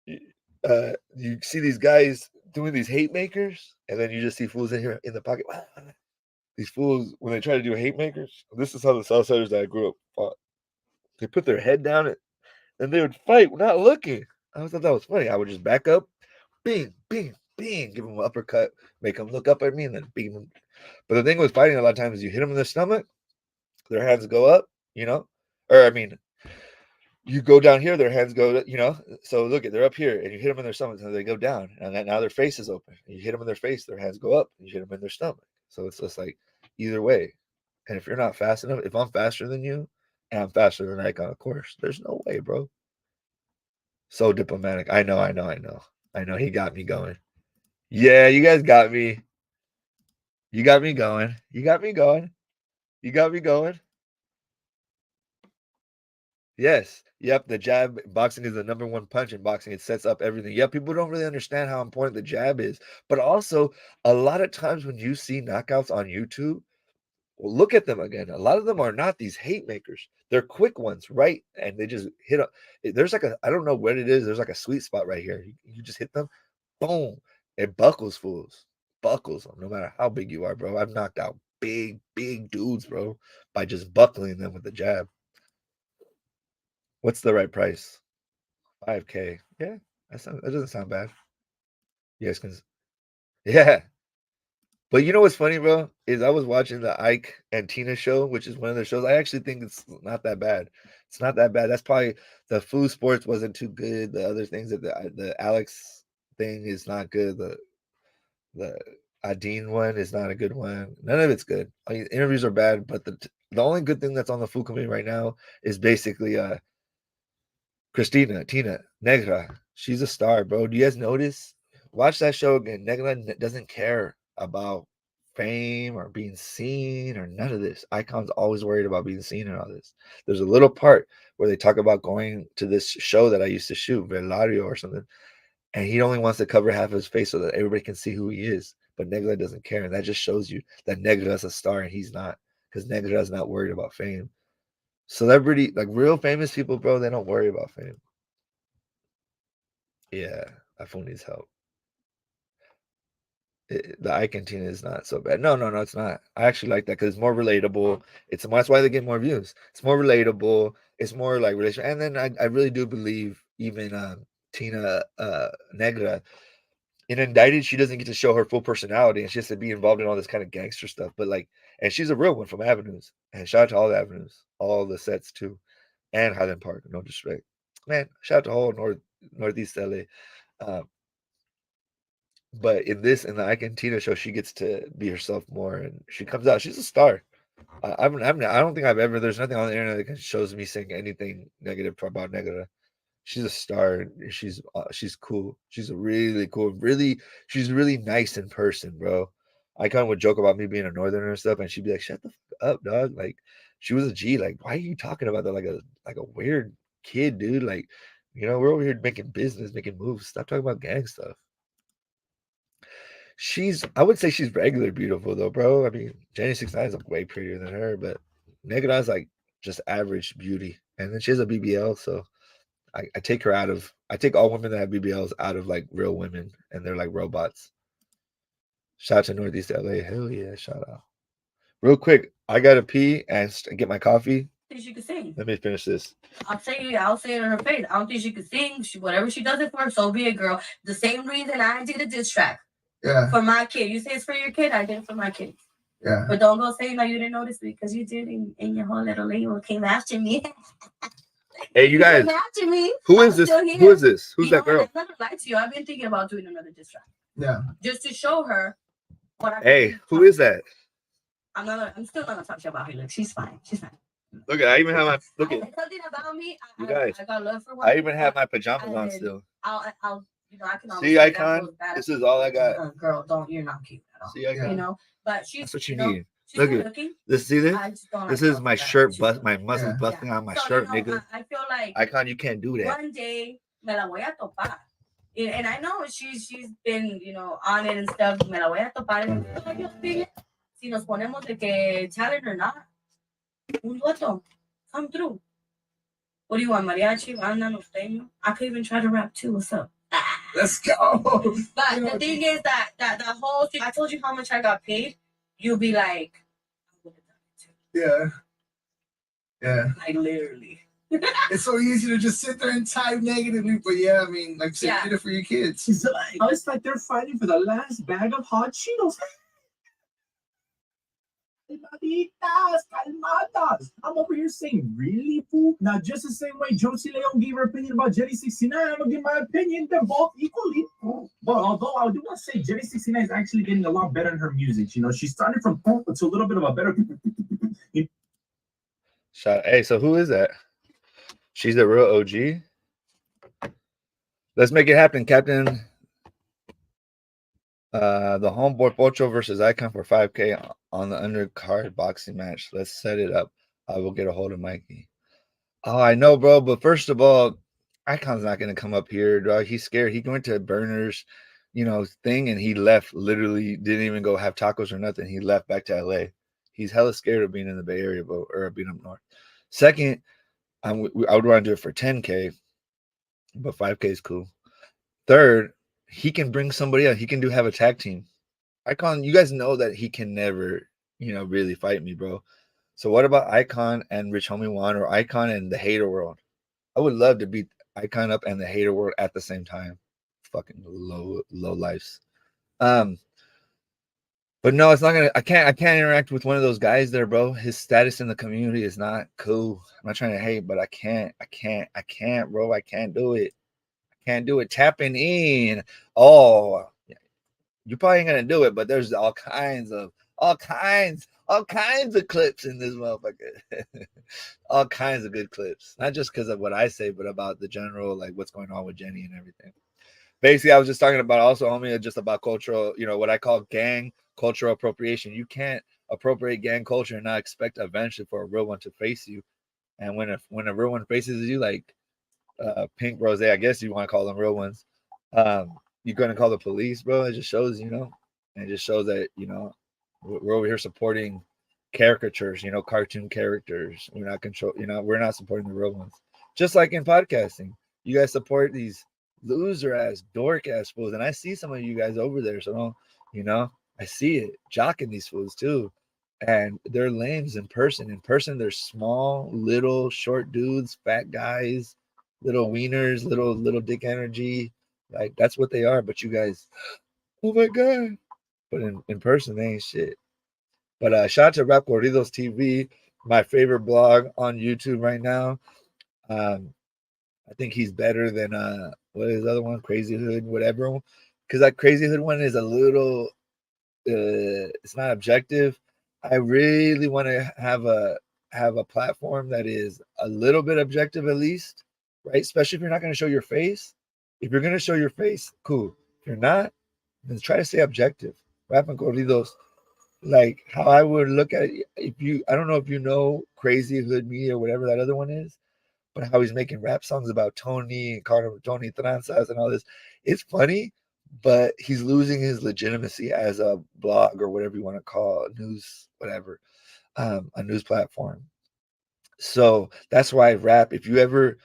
you see these guys doing these hate makers, and then you just see fools in here in the pocket? These fools, when they try to do hate makers, this is how the Southsiders that I grew up fought. They put their head down and they would fight, not looking. I thought that was funny. I would just back up, bing, bing, bing, give them an uppercut, make them look up at me, and then beam them. But the thing with fighting, a lot of times you hit them in the stomach, their hands go up, you know, or I mean, you go down here, their hands go, you know. So look at they're up here, and you hit them in their stomach, and they go down, and then now their face is open. And you hit them in their face, their hands go up, and you hit them in their stomach. So it's just like either way. And if you're not fast enough, if I'm faster than you, and I'm faster than Icon, of course, there's no way, bro. So diplomatic. I know. He got me going. Yeah, you guys got me. You got me going. You got me going. You got me going. Yes. Yep. The jab boxing is the number one punch in boxing. It sets up everything. Yep. People don't really understand how important the jab is. But also, a lot of times when you see knockouts on YouTube, well, look at them again. A lot of them are not these hate makers. They're quick ones, right? And they just hit up. There's like I don't know what it is. There's like a sweet spot right here. You just hit them, boom. It buckles fools. Buckles them, no matter how big you are, bro. I've knocked out big dudes, bro, by just buckling them with the jab. What's the right price? $5K. Yeah, that doesn't sound bad. You guys can, yeah. But you know what's funny, bro? Is I was watching the Ike and Tina show, which is one of their shows. I actually think it's not that bad. It's not that bad. That's probably the food sports wasn't too good. The other things that the Alex thing is not good. The Adine one is not a good one. None of it's good. I mean, interviews are bad, but the only good thing that's on the food committee right now is basically Tina Negra. She's a star, bro. Do you guys notice? Watch that show again. Negra doesn't care about fame or being seen or none of this. Icon's always worried about being seen and all this. There's a little part where they talk about going to this show that I used to shoot, Velario or something, and he only wants to cover half of his face so that everybody can see who he is. But Negra doesn't care, and that just shows you that Negra is a star and he's not, because Negra is not worried about fame. Celebrity, like real famous people, bro, they don't worry about fame. Yeah, that phone needs help. The Ike and Tina is not so bad. No, it's not. I actually like that because it's more relatable. That's why they get more views. It's more relatable. It's more like relation. And then I really do believe even Tina Negra in Indicted, she doesn't get to show her full personality, and she has to be involved in all this kind of gangster stuff. But like, and she's a real one from Avenues. And shout out to all the Avenues, all the sets too, and Highland Park. No disrespect, man. Shout out to all Northeast LA. But in the Ike and Tina show, she gets to be herself more, and she comes out. She's a star. I don't think I've ever. There's nothing on the internet that shows me saying anything negative about Negra. She's a star. She's cool. She's she's really nice in person, bro. I kind of would joke about me being a northerner and stuff, and she'd be like, "Shut the fuck up, dog." Like, she was a G. Like, why are you talking about that like a weird kid, dude? Like, we're over here making business, making moves. Stop talking about gang stuff. I would say she's regular beautiful though, bro. I mean, Jenny 69 is like way prettier than her, but Negra's like just average beauty. And then she has a BBL, so I take all women that have BBLs out of like real women, and they're like robots. Shout out to Northeast LA. Hell yeah, shout out. Real quick, I gotta pee and get my coffee. Think she could sing. Let me finish this. I'll say it in her face. I don't think she could sing. Whatever she does it for, so be it, girl. The same reason I did a diss track. Yeah. For my kid. You say it's for your kid, I did it for my kid. Yeah. But don't go saying like you didn't notice me, because you did, and your whole little lady came after me. Hey, you guys. Came after me. Who is this? Who is this? Who's that girl? I'm not gonna lie to you. I've been thinking about doing another diss track. Yeah. Just to show her what I. Hey, who is that? I'm still not gonna talk to you about her. Look, she's fine. She's fine. Look at, I even have my Something about me. You guys. I got love for. I even have my pajamas on still. I'll I can always see, Icon. This is all I got. Girl, you're not cute at all. See, Icon. But she's. That's what you need. She's Look at this. See this? This is my shirt. My muscles busting on my shirt, nigga. I feel like Icon, you can't do that. One day me la voy a topar. And I know she's been, on it and stuff. Me la voy a topar. Si nos ponemos de que talent or not, un dueto, come through. What do you want, mariachi, banda, norteño? I could even try to rap too. What's up? Let's go. But the thing is that the whole thing, I told you how much I got paid. You'll be like, I would have done it too. Yeah. Yeah. Like literally. It's so easy to just sit there and type negatively, but yeah, I mean, like, say, Yeah. did it for your kids. It's like they're fighting for the last bag of hot Cheetos. Calmaditas, calmadas. I'm over here saying, really, fool? Now, just the same way Josie Leon gave her opinion about Jenny 69, I'm gonna give my opinion. They're both equally. But although I do want to say Jenny 69 is actually getting a lot better in her music. You know, she started from to a little bit of a better. Hey, so who is that? She's the real OG. Let's make it happen, Captain. The homeboy Pocho versus Icon for 5K on the undercard boxing match. Let's set it up. I will get a hold of Mikey. Oh, I know, bro. But first of all, Icon's not gonna come up here, dog. He's scared. He went to Burner's, thing, and he left. Literally, didn't even go have tacos or nothing. He left back to LA. He's hella scared of being in the Bay Area, or being up north. Second, I would want to do it for 10K, but 5K is cool. Third, he can bring somebody else. He can have a tag team. Icon, you guys know that he can never, really fight me, bro. So what about Icon and Rich Homie Juan, or Icon and the Hater World? I would love to beat Icon up and the Hater World at the same time. Fucking low lives. But no, it's not gonna. I can't interact with one of those guys there, bro. His status in the community is not cool. I'm not trying to hate, but I can't, bro. I can't do it. Can't do it. Tapping in. Oh, you probably ain't gonna do it, but there's all kinds of clips in this motherfucker. All kinds of good clips, not just because of what I say, but about the general, like what's going on with Jenny and everything. Basically, I was just talking about also, homie, just about cultural, what I call gang cultural appropriation. You can't appropriate gang culture and not expect eventually for a real one to face you. And when a real one faces you, like Pink, Rozay, I guess you want to call them real ones, you're going to call the police, bro. It just shows, and it just shows that, we're over here supporting caricatures, cartoon characters. We're not supporting the real ones. Just like in podcasting, you guys support these loser ass, dork ass fools. And I see some of you guys over there. So, I see it jocking these fools too. And they're lames in person. In person, they're small, little, short dudes, fat guys, little wieners, little dick energy. Like that's what they are. But you guys, oh my god. But in person, they ain't shit. But shout out to Rap Corridos TV, my favorite blog on YouTube right now. I think he's better than what is the other one? Crazy Hood, whatever. Because that Crazy Hood one is a little it's not objective. I really want to have a platform that is a little bit objective at least, right? Especially if you're not going to show your face. If you're going to show your face, cool. If you're not, then try to stay objective. Rap and Corridos, like how I would look at it, I don't know if you know Crazy Hood Me or whatever that other one is, but how he's making rap songs about Tony and calling Tony Tranzas and all this. It's funny, but he's losing his legitimacy as a blog or whatever you want to call it, news, whatever, a news platform. So that's why rap, if you ever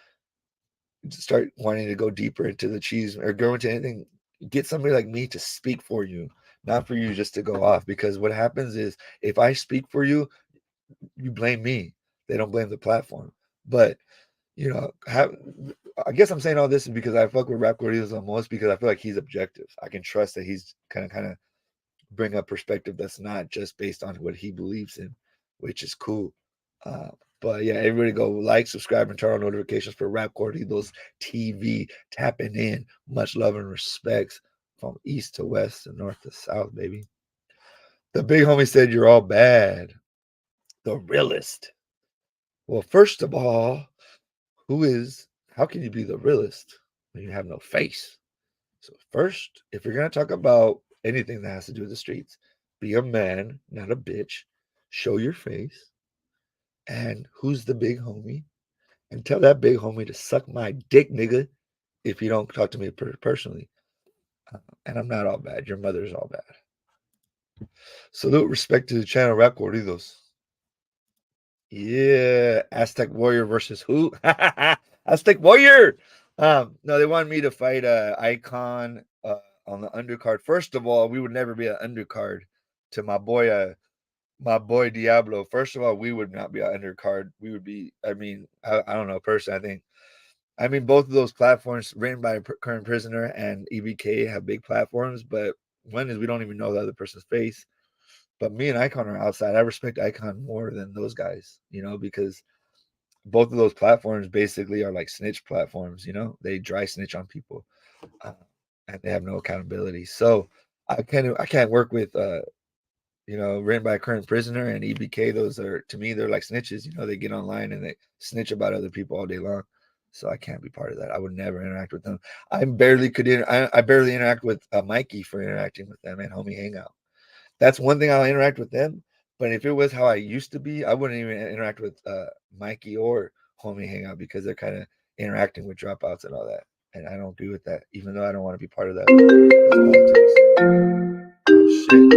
start wanting to go deeper into the cheese or go into anything, get somebody like me to speak for you, not for you just to go off. Because what happens is if I speak for you, you blame me. They don't blame the platform. But I guess I'm saying all this because I fuck with Rap Corridos the most because I feel like he's objective. I can trust that he's kind of bring a perspective that's not just based on what he believes in, which is cool. But yeah, everybody go like, subscribe, and turn on notifications for Rap Corridos TV. Tapping in. Much love and respects from east to west and north to south, baby. The big homie said you're all bad. The realest. Well, first of all, how can you be the realest when you have no face? So first, if you're going to talk about anything that has to do with the streets, be a man, not a bitch. Show your face. And who's the big homie? And tell that big homie to suck my dick, nigga, if you don't talk to me personally. And I'm not all bad. Your mother's all bad. Salute, respect to the channel, Rap Corridos. Yeah, Aztec Warrior versus who? Aztec Warrior. No, they wanted me to fight Icon on the undercard. First of all, we would never be an undercard to my boy my boy Diablo. First of all, we would not be an undercard. We would be. I mean, I don't know. Personally, I mean, both of those platforms written by a current prisoner and EBK have big platforms, but one is we don't even know the other person's face. But me and Icon are outside. I respect Icon more than those guys, because both of those platforms basically are like snitch platforms. They dry snitch on people, and they have no accountability. So I can't work with written by a current prisoner and EBK. Those are, to me, they're like snitches. They get online and they snitch about other people all day long. So I can't be part of that. I would never interact with them. I barely interact with Mikey for interacting with them and Homie Hangout. That's one thing I'll interact with them. But if it was how I used to be, I wouldn't even interact with Mikey or Homie Hangout because they're kind of interacting with dropouts and all that. And I don't agree with that, even though I don't want to be part of that. Oh, shit.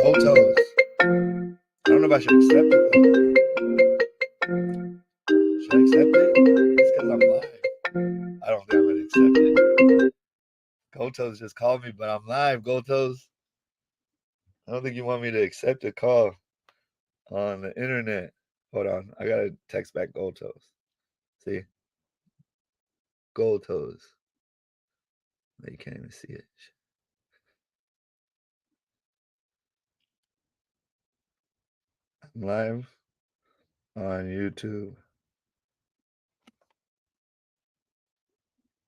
Photos. I don't know if I should accept it though. Should I accept it? It's because I'm live. I don't think I'm going to accept it. Gotos just called me, but I'm live, Gotos. I don't think you want me to accept a call on the internet. Hold on. I got to text back Gotos. See? Gotos. You can't even see it. I'm live on YouTube.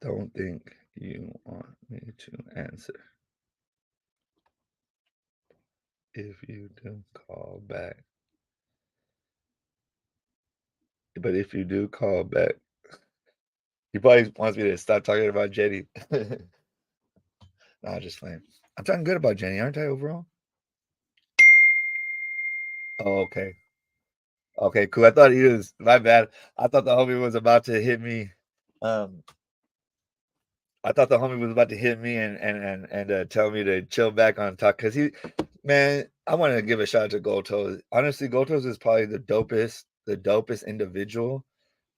Don't think you want me to answer. If you do, call back. But if you do call back, he probably wants me to stop talking about Jenny. Nah, just playing. I'm talking good about Jenny, aren't I, overall? Oh, okay. Okay, cool. I thought he was, my bad. I thought the homie was about to hit me. I thought the homie was about to hit me and tell me to chill back on talk. Because I want to give a shout out to Gotos. Honestly, Gotos is probably the dopest individual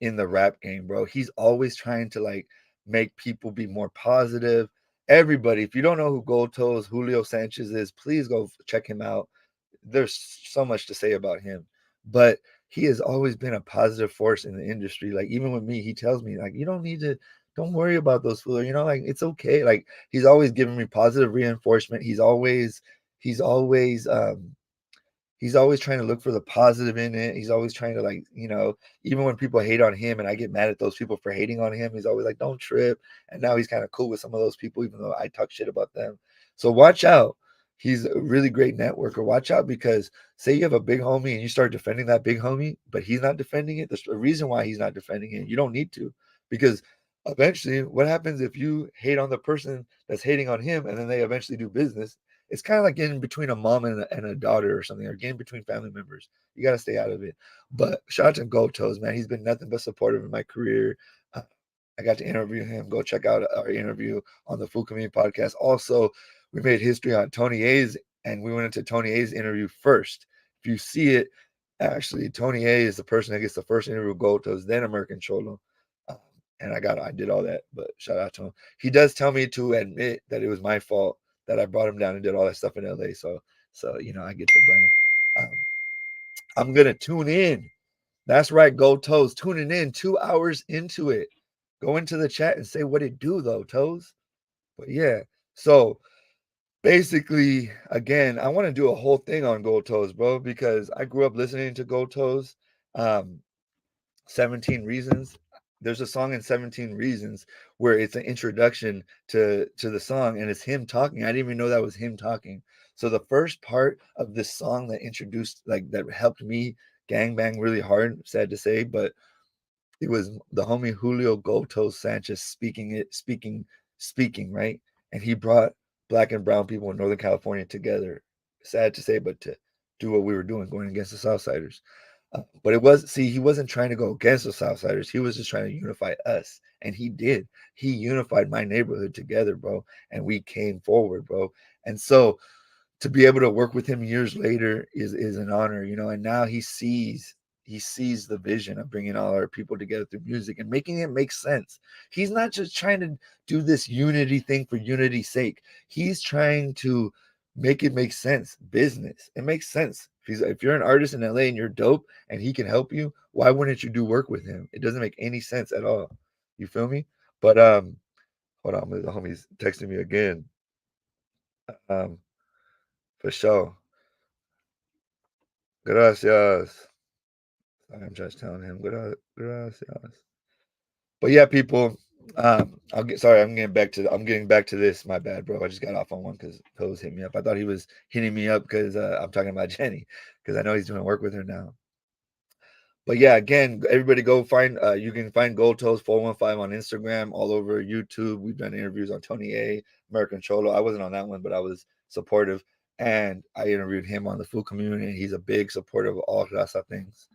in the rap game, bro. He's always trying to like make people be more positive. Everybody, if you don't know who Gotos Julio Sanchez is, please go check him out. There's so much to say about him, but he has always been a positive force in the industry. Like even with me, he tells me like, you don't worry about those fools. Like it's okay. Like he's always giving me positive reinforcement. He's always trying to look for the positive in it. He's always trying to like, even when people hate on him and I get mad at those people for hating on him, he's always like, don't trip. And now he's kind of cool with some of those people, even though I talk shit about them. So watch out. He's a really great networker. Watch out, because say you have a big homie and you start defending that big homie, but he's not defending it. There's a reason why he's not defending it. You don't need to, because eventually what happens if you hate on the person that's hating on him and then they eventually do business? It's kind of like getting between a mom and a daughter or something, or getting between family members. You got to stay out of it. But shout out to Gotos, man. He's been nothing but supportive in my career. I got to interview him. Go check out our interview on the Food Community Podcast. Also, we made history on Tony A's, and we went into Tony A's interview first. If you see it, actually, Tony A is the person that gets the first interview with Gotos, then American Cholo. And I did all that, but shout out to him. He does tell me to admit that it was my fault that I brought him down and did all that stuff in LA. So I get the blame. I'm gonna tune in. That's right, Go Toes. Tuning in 2 hours into it. Go into the chat and say what it do though, Toes. But yeah, so basically, again, I want to do a whole thing on Go Toes, bro, because I grew up listening to Go Toes. 17 Reasons. There's a song in 17 Reasons where it's an introduction to the song, and it's him talking. I didn't even know that was him talking. So the first part of this song that introduced, like, that helped me gangbang really hard, sad to say, but it was the homie Julio Gotos Sanchez speaking, right? And he brought black and brown people in Northern California together. Sad to say, but to do what we were doing, going against the Southsiders. But he wasn't trying to go against the Southsiders. He was just trying to unify us. And he did. He unified my neighborhood together, bro. And we came forward, bro. And so to be able to work with him years later is an honor, and now he sees the vision of bringing all our people together through music and making it make sense. He's not just trying to do this unity thing for unity's sake. He's trying to make it make sense. Business. It makes sense. If you're an artist in LA and you're dope and he can help you, why wouldn't you do work with him? It doesn't make any sense at all. You feel me? But hold on, the homie's texting me again. Um, for sure. Gracias. I'm just telling him gracias. But yeah, people. I'm getting back to this. My bad, bro. I just got off on one because Pose hit me up. I thought he was hitting me up because I'm talking about Jenny, because I know he's doing work with her now. But yeah, again, everybody go find you can find Gold Toes 415 on Instagram, all over YouTube. We've done interviews on Tony A, American Cholo. I wasn't on that one, but I was supportive. And I interviewed him on the food community. He's a big supporter of all Raza things.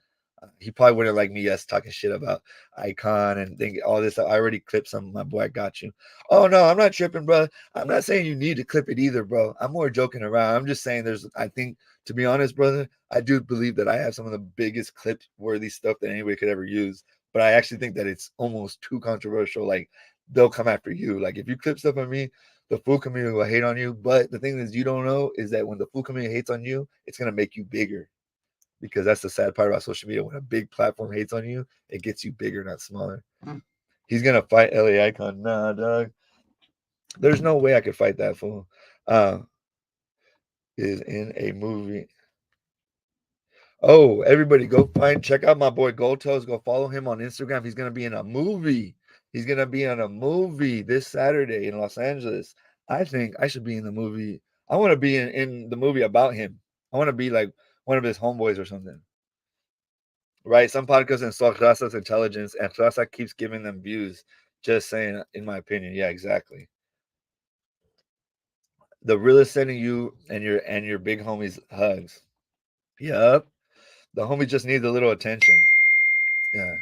He probably wouldn't like me, yes, talking shit about Icon and think all this. I already clipped some of my boy. I got you. Oh no, I'm not tripping, bro. I'm not saying you need to clip it either, bro. I'm more joking around. I'm just saying I think, to be honest, brother, I do believe that I have some of the biggest clip-worthy stuff that anybody could ever use. But I actually think that it's almost too controversial. Like, they'll come after you. Like, if you clip stuff on me, the food community will hate on you. But the thing is, you don't know is that when the food community hates on you, it's gonna make you bigger. Because that's the sad part about social media. When a big platform hates on you, it gets you bigger, not smaller. He's gonna fight LA Icon. Nah, dog. There's no way I could fight that fool. Is in a movie. Oh, everybody go check out my boy Gold Toes. Go follow him on Instagram. He's gonna be in a movie. He's gonna be in a movie this Saturday in Los Angeles. I think I should be in the movie. I want to be in the movie about him. I want to be like one of his homeboys or something. Right? Some podcasts insult Raza's intelligence, and Raza keeps giving them views. Just saying, in my opinion. Yeah, exactly. The realest sending you and your big homies hugs. Yep. The homie just needs a little attention. Yeah.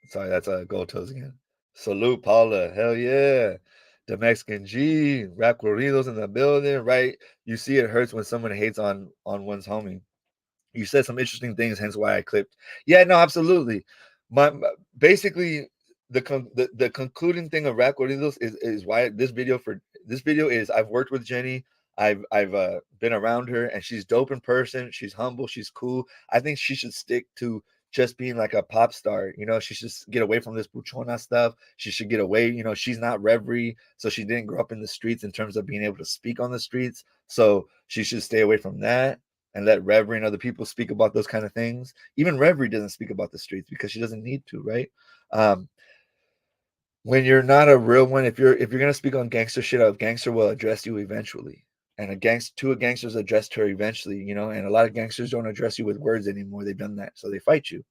Sorry, that's Gold Toes again. Salute, Paula. Hell yeah. The Mexican G. Rap Corridos in the building, right? You see it hurts when someone hates on one's homie. You said some interesting things, hence why I clipped. Yeah, no, absolutely. Basically the concluding thing of Rap Corridos is why this video is I've worked with Jenny. I've been around her, and she's dope in person. She's humble. She's cool. I think she should stick to just being like a pop star. She should get away from this Pocho1 stuff. She should get away. She's not Reverie, so she didn't grow up in the streets in terms of being able to speak on the streets. So she should stay away from that and let Reverie and other people speak about those kind of things. Even Reverie doesn't speak about the streets because she doesn't need to, right? When you're not a real one, if you're gonna speak on gangster shit, a gangster will address you eventually. And two gangsters addressed her eventually, and a lot of gangsters don't address you with words anymore. They've done that, so they fight you.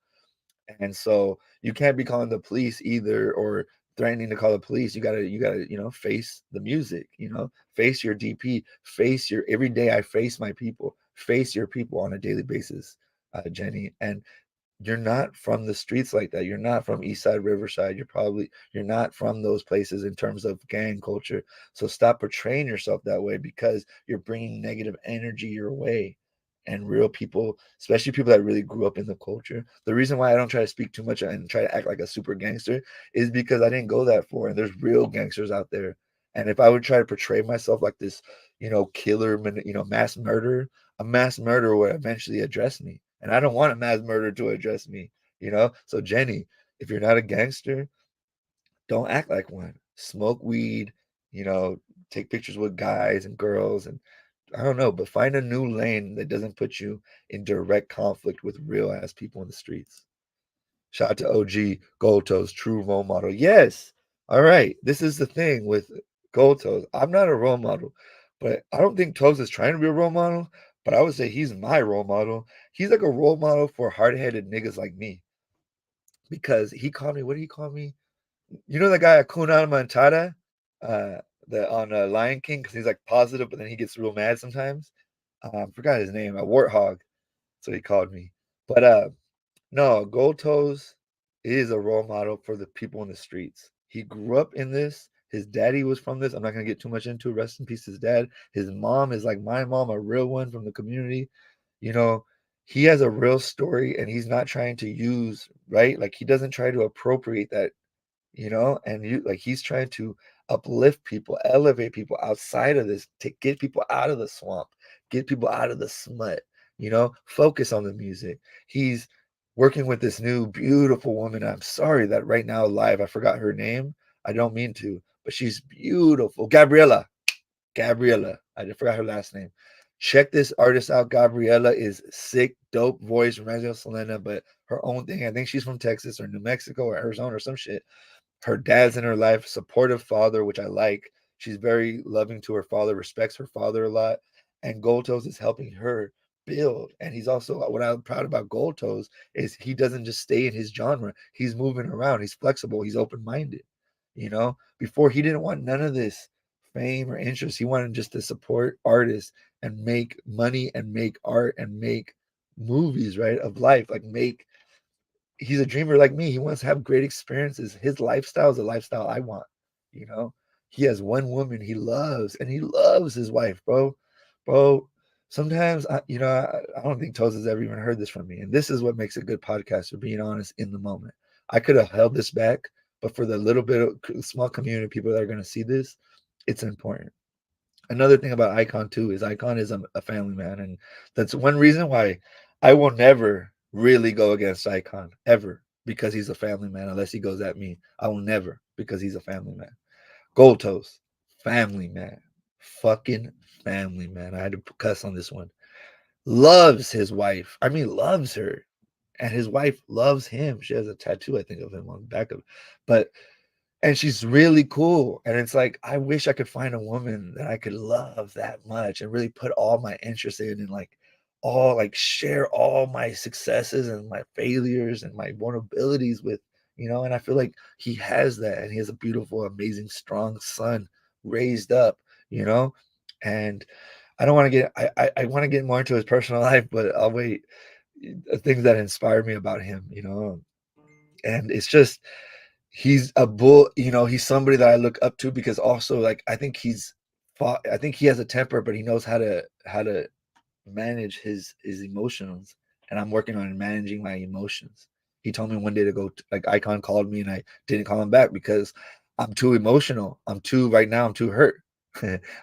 And so you can't be calling the police either or threatening to call the police. You gotta, face the music, face your DP, face your every day. I face my people, face your people on a daily basis, Jenny. And you're not from the streets like that. You're not from East Side, Riverside. You're not from those places in terms of gang culture. So stop portraying yourself that way, because you're bringing negative energy your way. And real people, especially people that really grew up in the culture. The reason why I don't try to speak too much and try to act like a super gangster is because I didn't go that far, and there's real gangsters out there. And if I would try to portray myself like this, killer, mass murderer, a mass murderer would eventually address me. And I don't want a mass murderer to address me, So Jenny, if you're not a gangster, don't act like one. Smoke weed, take pictures with guys and girls, and I don't know, but find a new lane that doesn't put you in direct conflict with real ass people in the streets. Shout out to OG Gold Toes, true role model. Yes. All right. This is the thing with Gold Toes. I'm not a role model, but I don't think Toes is trying to be a role model, but I would say he's my role model. He's like a role model for hard-headed niggas like me, because he called me, what did he call me? You know the guy Hakuna Matata, on Lion King, because he's like positive, but then he gets real mad sometimes. Forgot his name. A warthog. So he called me. But no, Gold Toes is a role model for the people in the streets. He grew up in this. His daddy was from this. I'm not gonna get too much into it. Rest in peace, his dad. His mom is like my mom, a real one from the community. He has a real story, and he's not trying to use, right? Like, he doesn't try to appropriate that, and he's trying to uplift people, elevate people outside of this, to get people out of the swamp, get people out of the smut, focus on the music. He's working with this new beautiful woman. I'm sorry that right now live I forgot her name. I don't mean to, but she's beautiful. Gabriella. I forgot her last name. Check this artist out. Gabriella is sick, dope voice, reminds me of Selena, but her own thing. I think she's from Texas or New Mexico or Arizona or some shit. Her dad's in her life, supportive father, which I like. She's very loving to her father, respects her father a lot. And Gold Toes is helping her build. And he's also, what I'm proud about Gold Toes is he doesn't just stay in his genre. He's moving around. He's flexible. He's open-minded. Before he didn't want none of this fame or interest. He wanted just to support artists and make money and make art and make movies, right? Of life, like he's a dreamer like me. He wants to have great experiences. His lifestyle is a lifestyle I want. You know, he has one woman he loves, and he loves his wife, bro. Sometimes I don't think Toes has ever even heard this from me, and this is what makes a good podcast. For being honest, in the moment, I could have held this back, but for the little bit of small community of people that are going to see this, it's important. Another thing about Icon too is Icon is a family man, and that's one reason why I will never really go against Icon ever, because he's a family man. Unless he goes at me, I will never, because he's a family man. Gold Toast, family man, fucking family man. I had to cuss on this one. Loves his wife. I mean, loves her, and his wife loves him. She has a tattoo, I think, of him on the back of, but and she's really cool. And it's like, I wish I could find a woman that I could love that much and really put all my interest in, and share all my successes and my failures and my vulnerabilities with, and I feel like he has that, and he has a beautiful, amazing, strong son raised up, you know, and I don't want to get, I want to get more into his personal life, but I'll wait. Things that inspire me about him, and it's just, he's a bull, he's somebody that I look up to, because also, like, I think he has a temper, but he knows how to manage his emotions, and I'm working on managing my emotions. He told me one day to go, like, Icon called me and I didn't call him back because I'm too emotional. I'm too hurt.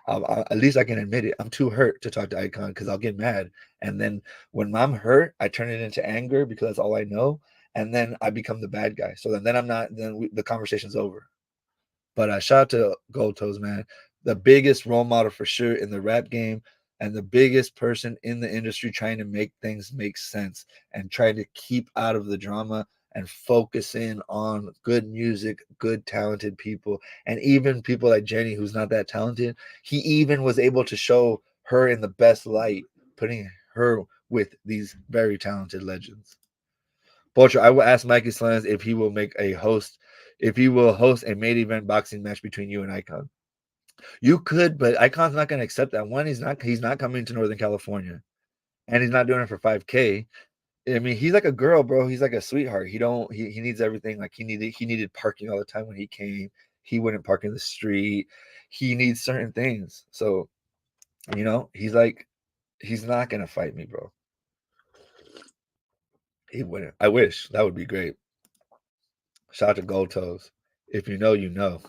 At least I can admit it. I'm too hurt to talk to Icon, because I'll get mad, and then when I'm hurt, I turn it into anger because that's all I know, and then I become the bad guy. So then I'm not. The conversation's over. But shout out to Gold Toes, man, the biggest role model for sure in the rap game, and the biggest person in the industry trying to make things make sense and trying to keep out of the drama and focus in on good music, good talented people, and even people like Jenny, who's not that talented. He even was able to show her in the best light, putting her with these very talented legends. Pocho, I will ask Mikey Slans if he will host a main event boxing match between you and Icon. You could, but Icon's not going to accept that. One, he's not coming to Northern California, and he's not doing it for 5K. I mean, he's like a girl, bro. He's like a sweetheart. He needs everything. Like, he needed parking all the time when he came. He wouldn't park in the street. He needs certain things. So, he's not going to fight me, bro. He wouldn't. I wish. That would be great. Shout out to Gold Toes. If you know, you know.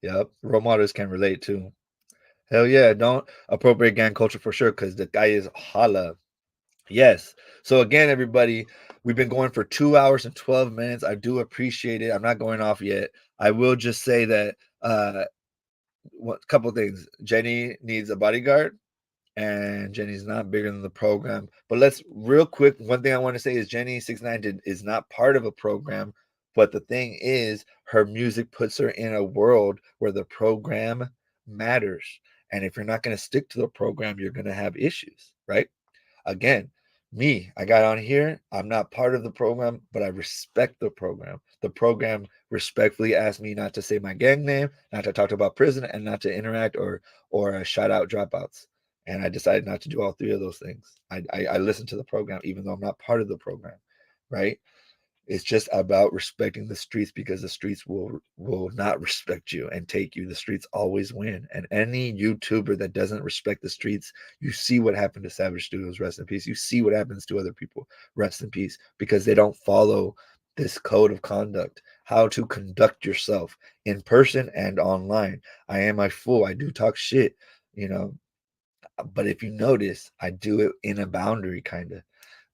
Yep. Role models can relate too. Hell yeah. Don't appropriate gang culture for sure, because the guy is holla. Yes. So again, everybody, we've been going for 2 hours and 12 minutes. I do appreciate it. I'm not going off yet. I will just say that a couple things. Jenny needs a bodyguard, and Jenny's not bigger than the program. But let's real quick. One thing I want to say is Jenny 69 is not part of a program, but the thing is, her music puts her in a world where the program matters. And if you're not going to stick to the program, you're going to have issues, right? Again, I got on here. I'm not part of the program, but I respect the program. The program respectfully asked me not to say my gang name, not to talk about prison, and not to interact or shout out dropouts. And I decided not to do all three of those things. I listened to the program, even though I'm not part of the program, right? It's just about respecting the streets, because the streets will not respect you and take you. The streets always win. And any YouTuber that doesn't respect the streets, you see what happened to Savage Studios, rest in peace. You see what happens to other people, rest in peace, because they don't follow this code of conduct, how to conduct yourself in person and online. I am a fool. I do talk shit, you know. But if you notice, I do it in a boundary kind of.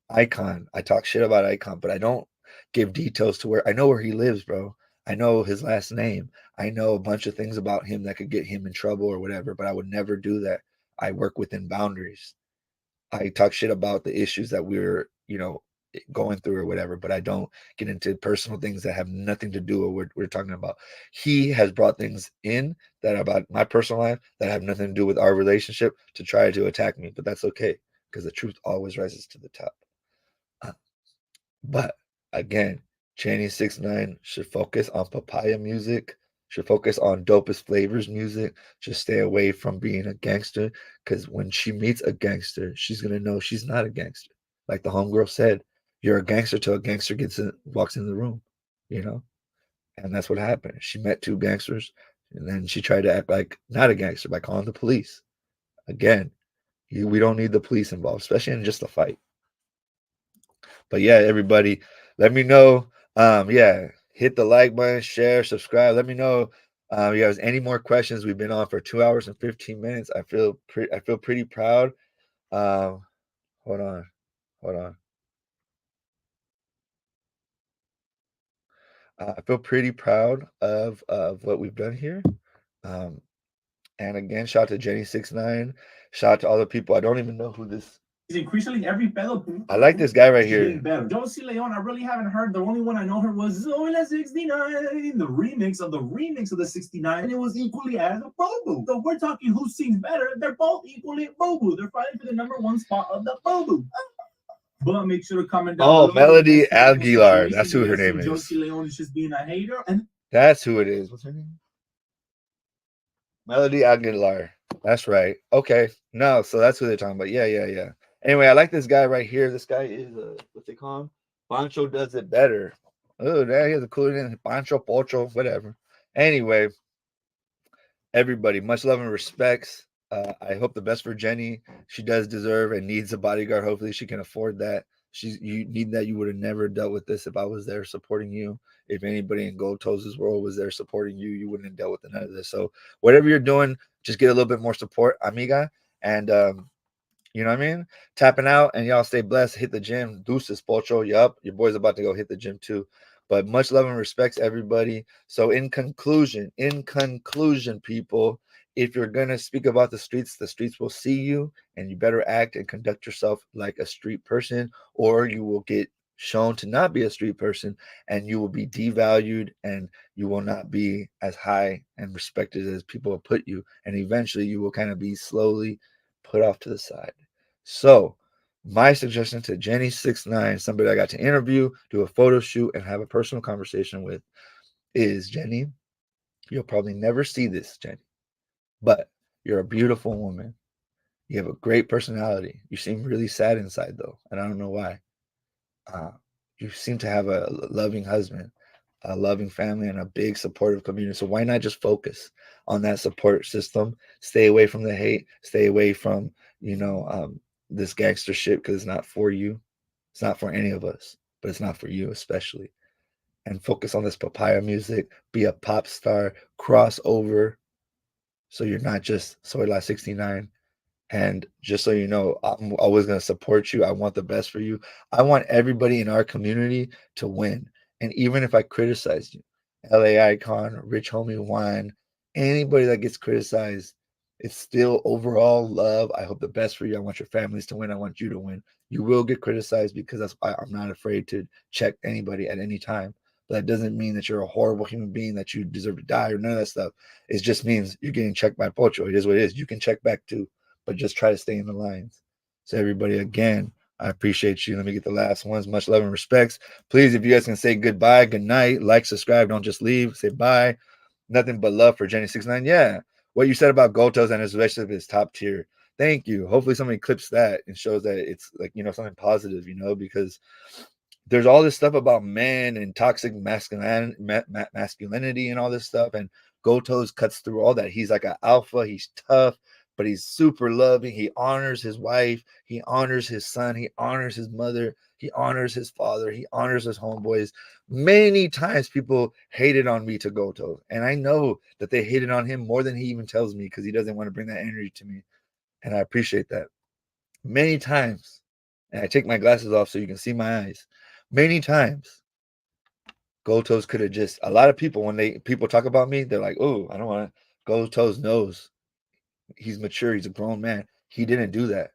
Icon, I talk shit about Icon, but I don't give details to where I know where he lives, bro. I know his last name. I know a bunch of things about him that could get him in trouble or whatever, but I would never do that. I work within boundaries. I talk shit about the issues that we're, going through or whatever, but I don't get into personal things that have nothing to do with what we're talking about. He has brought things in that are about my personal life that have nothing to do with our relationship to try to attack me, but that's okay because the truth always rises to the top. But again, Chaney 69 should focus on papaya music, should focus on dopest flavors music, should stay away from being a gangster. Because when she meets a gangster, she's gonna know she's not a gangster. Like the homegirl said, you're a gangster till a gangster walks in the room, you know? And that's what happened. She met two gangsters, and then she tried to act like not a gangster by calling the police. Again, we don't need the police involved, especially in just a fight. But yeah, everybody, let me know. Yeah, hit the like button, share, subscribe. Let me know you guys any more questions. We've been on for 2 hours and 15 minutes. I feel pretty proud. Hold on. I feel pretty proud of what we've done here. And again, shout out to Jenny69. Shout out to all the people. I don't even know who this. He's increasingly every pedo. I like this guy right here. Josie Leon, I really haven't heard. The only one I know her was Zoe 69, the remix of the 69. It was equally as a boo-boo. So we're talking who sings better. They're both equally boo-boo. They're fighting for the #1 spot of the boo-boo. But make sure to comment down below. Melody Aguilar. That's who her name is. Josie Leon is just being a hater. And that's who it is. What's her name? Melody Aguilar. That's right. Okay. No, so that's who they're talking about. Yeah. Anyway, I like this guy right here. This guy is what's they call him? Pancho does it better. Oh, there he has a cool name. Pancho, Pocho, whatever. Anyway, everybody, much love and respects. I hope the best for Jenny. She does deserve and needs a bodyguard. Hopefully, she can afford that. You need that. You would have never dealt with this if I was there supporting you. If anybody in Gold Toes' world was there supporting you, you wouldn't have dealt with none of this. So whatever you're doing, just get a little bit more support, amiga. And you know what I mean? Tapping out, and y'all stay blessed. Hit the gym. Deuces, Pocho. Yup, your boy's about to go hit the gym too. But much love and respects, everybody. So in conclusion, people, if you're going to speak about the streets will see you, and you better act and conduct yourself like a street person, or you will get shown to not be a street person, and you will be devalued, and you will not be as high and respected as people will put you. And eventually you will kind of be slowly put off to the side. So my suggestion to Jenny69, somebody I got to interview, do a photo shoot, and have a personal conversation with, is Jenny, you'll probably never see this, Jenny, but you're a beautiful woman. You have a great personality. You seem really sad inside, though, and I don't know why. You seem to have a loving husband, a loving family, and a big supportive community. So why not just focus on that support system? Stay away from the hate. Stay away from, this gangster shit, because it's not for you. It's not for any of us, but it's not for you especially. And focus on this papaya music. Be a pop star. Cross over. So you're not just Soy 69. And just so you know, I'm always going to support you. I want the best for you. I want everybody in our community to win. And even if I criticize you, LA Icon, Rich Homie Juan, anybody that gets criticized, it's still overall love. I hope the best for you. I want your families to win. I want you to win. You will get criticized, because that's why I'm not afraid to check anybody at any time. But that doesn't mean that you're a horrible human being, that you deserve to die, or none of that stuff. It just means you're getting checked by Pocho. It is what it is. You can check back too, but just try to stay in the lines. So everybody, again, I appreciate you. Let me get the last ones. Much love and respects. Please, if you guys can say goodbye, good night, like, subscribe, don't just leave. Say bye. Nothing but love for Jenny69. Yeah, what you said about Gotos and his relationship is top tier. Thank you. Hopefully somebody clips that and shows that it's like, something positive, because there's all this stuff about men and toxic masculinity and all this stuff. And Gotos cuts through all that. He's like an alpha. He's tough, but he's super loving. He honors his wife. He honors his son. He honors his mother. He honors his father. He honors his homeboys. Many times people hated on me to Goto, and I know that they hated on him more than he even tells me, because he doesn't want to bring that energy to me. and I appreciate that. Many times, and I take my glasses off so you can see my eyes. Many times, Gold Toes could have just, a lot of people, when people talk about me, they're like, oh, I don't want to. Gold Toes knows he's mature, he's a grown man. He didn't do that.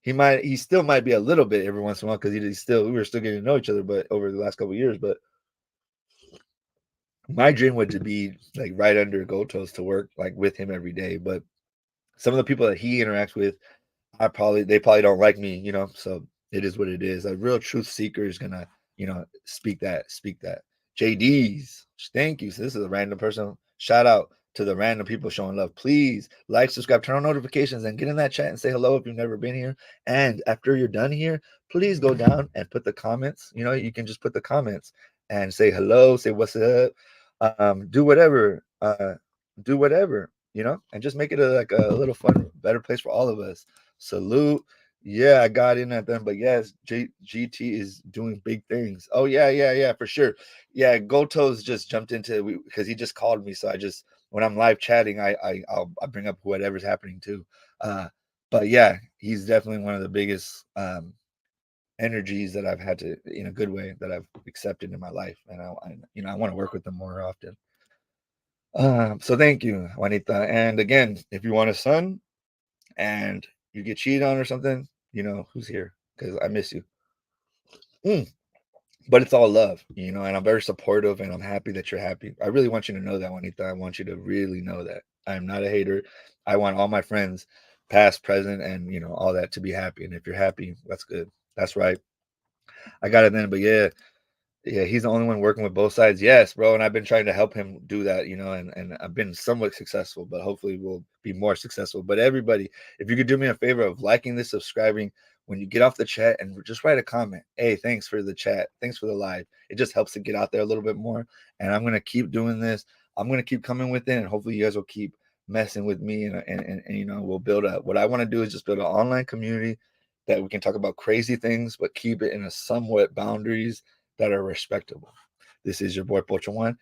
He still might be a little bit every once in a while because we were still getting to know each other, but over the last couple of years. But my dream would to be like right under Gold Toes to work like with him every day. But some of the people that he interacts with, they probably don't like me, you know. So it is what it is. A real truth seeker is gonna, you know, speak that. JD's, thank you. So this is a random person. Shout out to the random people showing love. Please like, subscribe, turn on notifications, and get in that chat and say hello if you've never been here. And after you're done here, please go down and put the comments. You know, you can just put the comments and say hello, say what's up, do whatever, you know, and just make it like a little fun, better place for all of us. Salute. Yeah, I got in at them, but yes, GT is doing big things. Oh yeah, for sure. Yeah, Gold Toes just jumped into because he just called me, so I just when I'm live chatting, I'll bring up whatever's happening too. But yeah, he's definitely one of the biggest energies that I've had to, in a good way, that I've accepted in my life, and I want to work with them more often. So thank you, Juanita. And again, if you want a son and you get cheated on or something, you know who's here because I miss you. But it's all love, you know, and I'm very supportive and I'm happy that you're happy. I really want you to know that, Juanita. I want you to really know that I'm not a hater. I want all my friends, past, present, and, you know, all that to be happy. And if you're happy, that's good. That's right. I got it then. But yeah, he's the only one working with both sides. Yes, bro. And I've been trying to help him do that, you know, and I've been somewhat successful, but hopefully we'll be more successful. But everybody, if you could do me a favor of liking this, subscribing, when you get off the chat, and just write a comment. Hey, thanks for the chat. Thanks for the live. It just helps to get out there a little bit more. And I'm going to keep doing this. I'm going to keep coming with it. And hopefully you guys will keep messing with me. And you know, we'll build up. What I want to do is just build an online community that we can talk about crazy things, but keep it in a somewhat boundaries that are respectable. This is your boy Pocho1.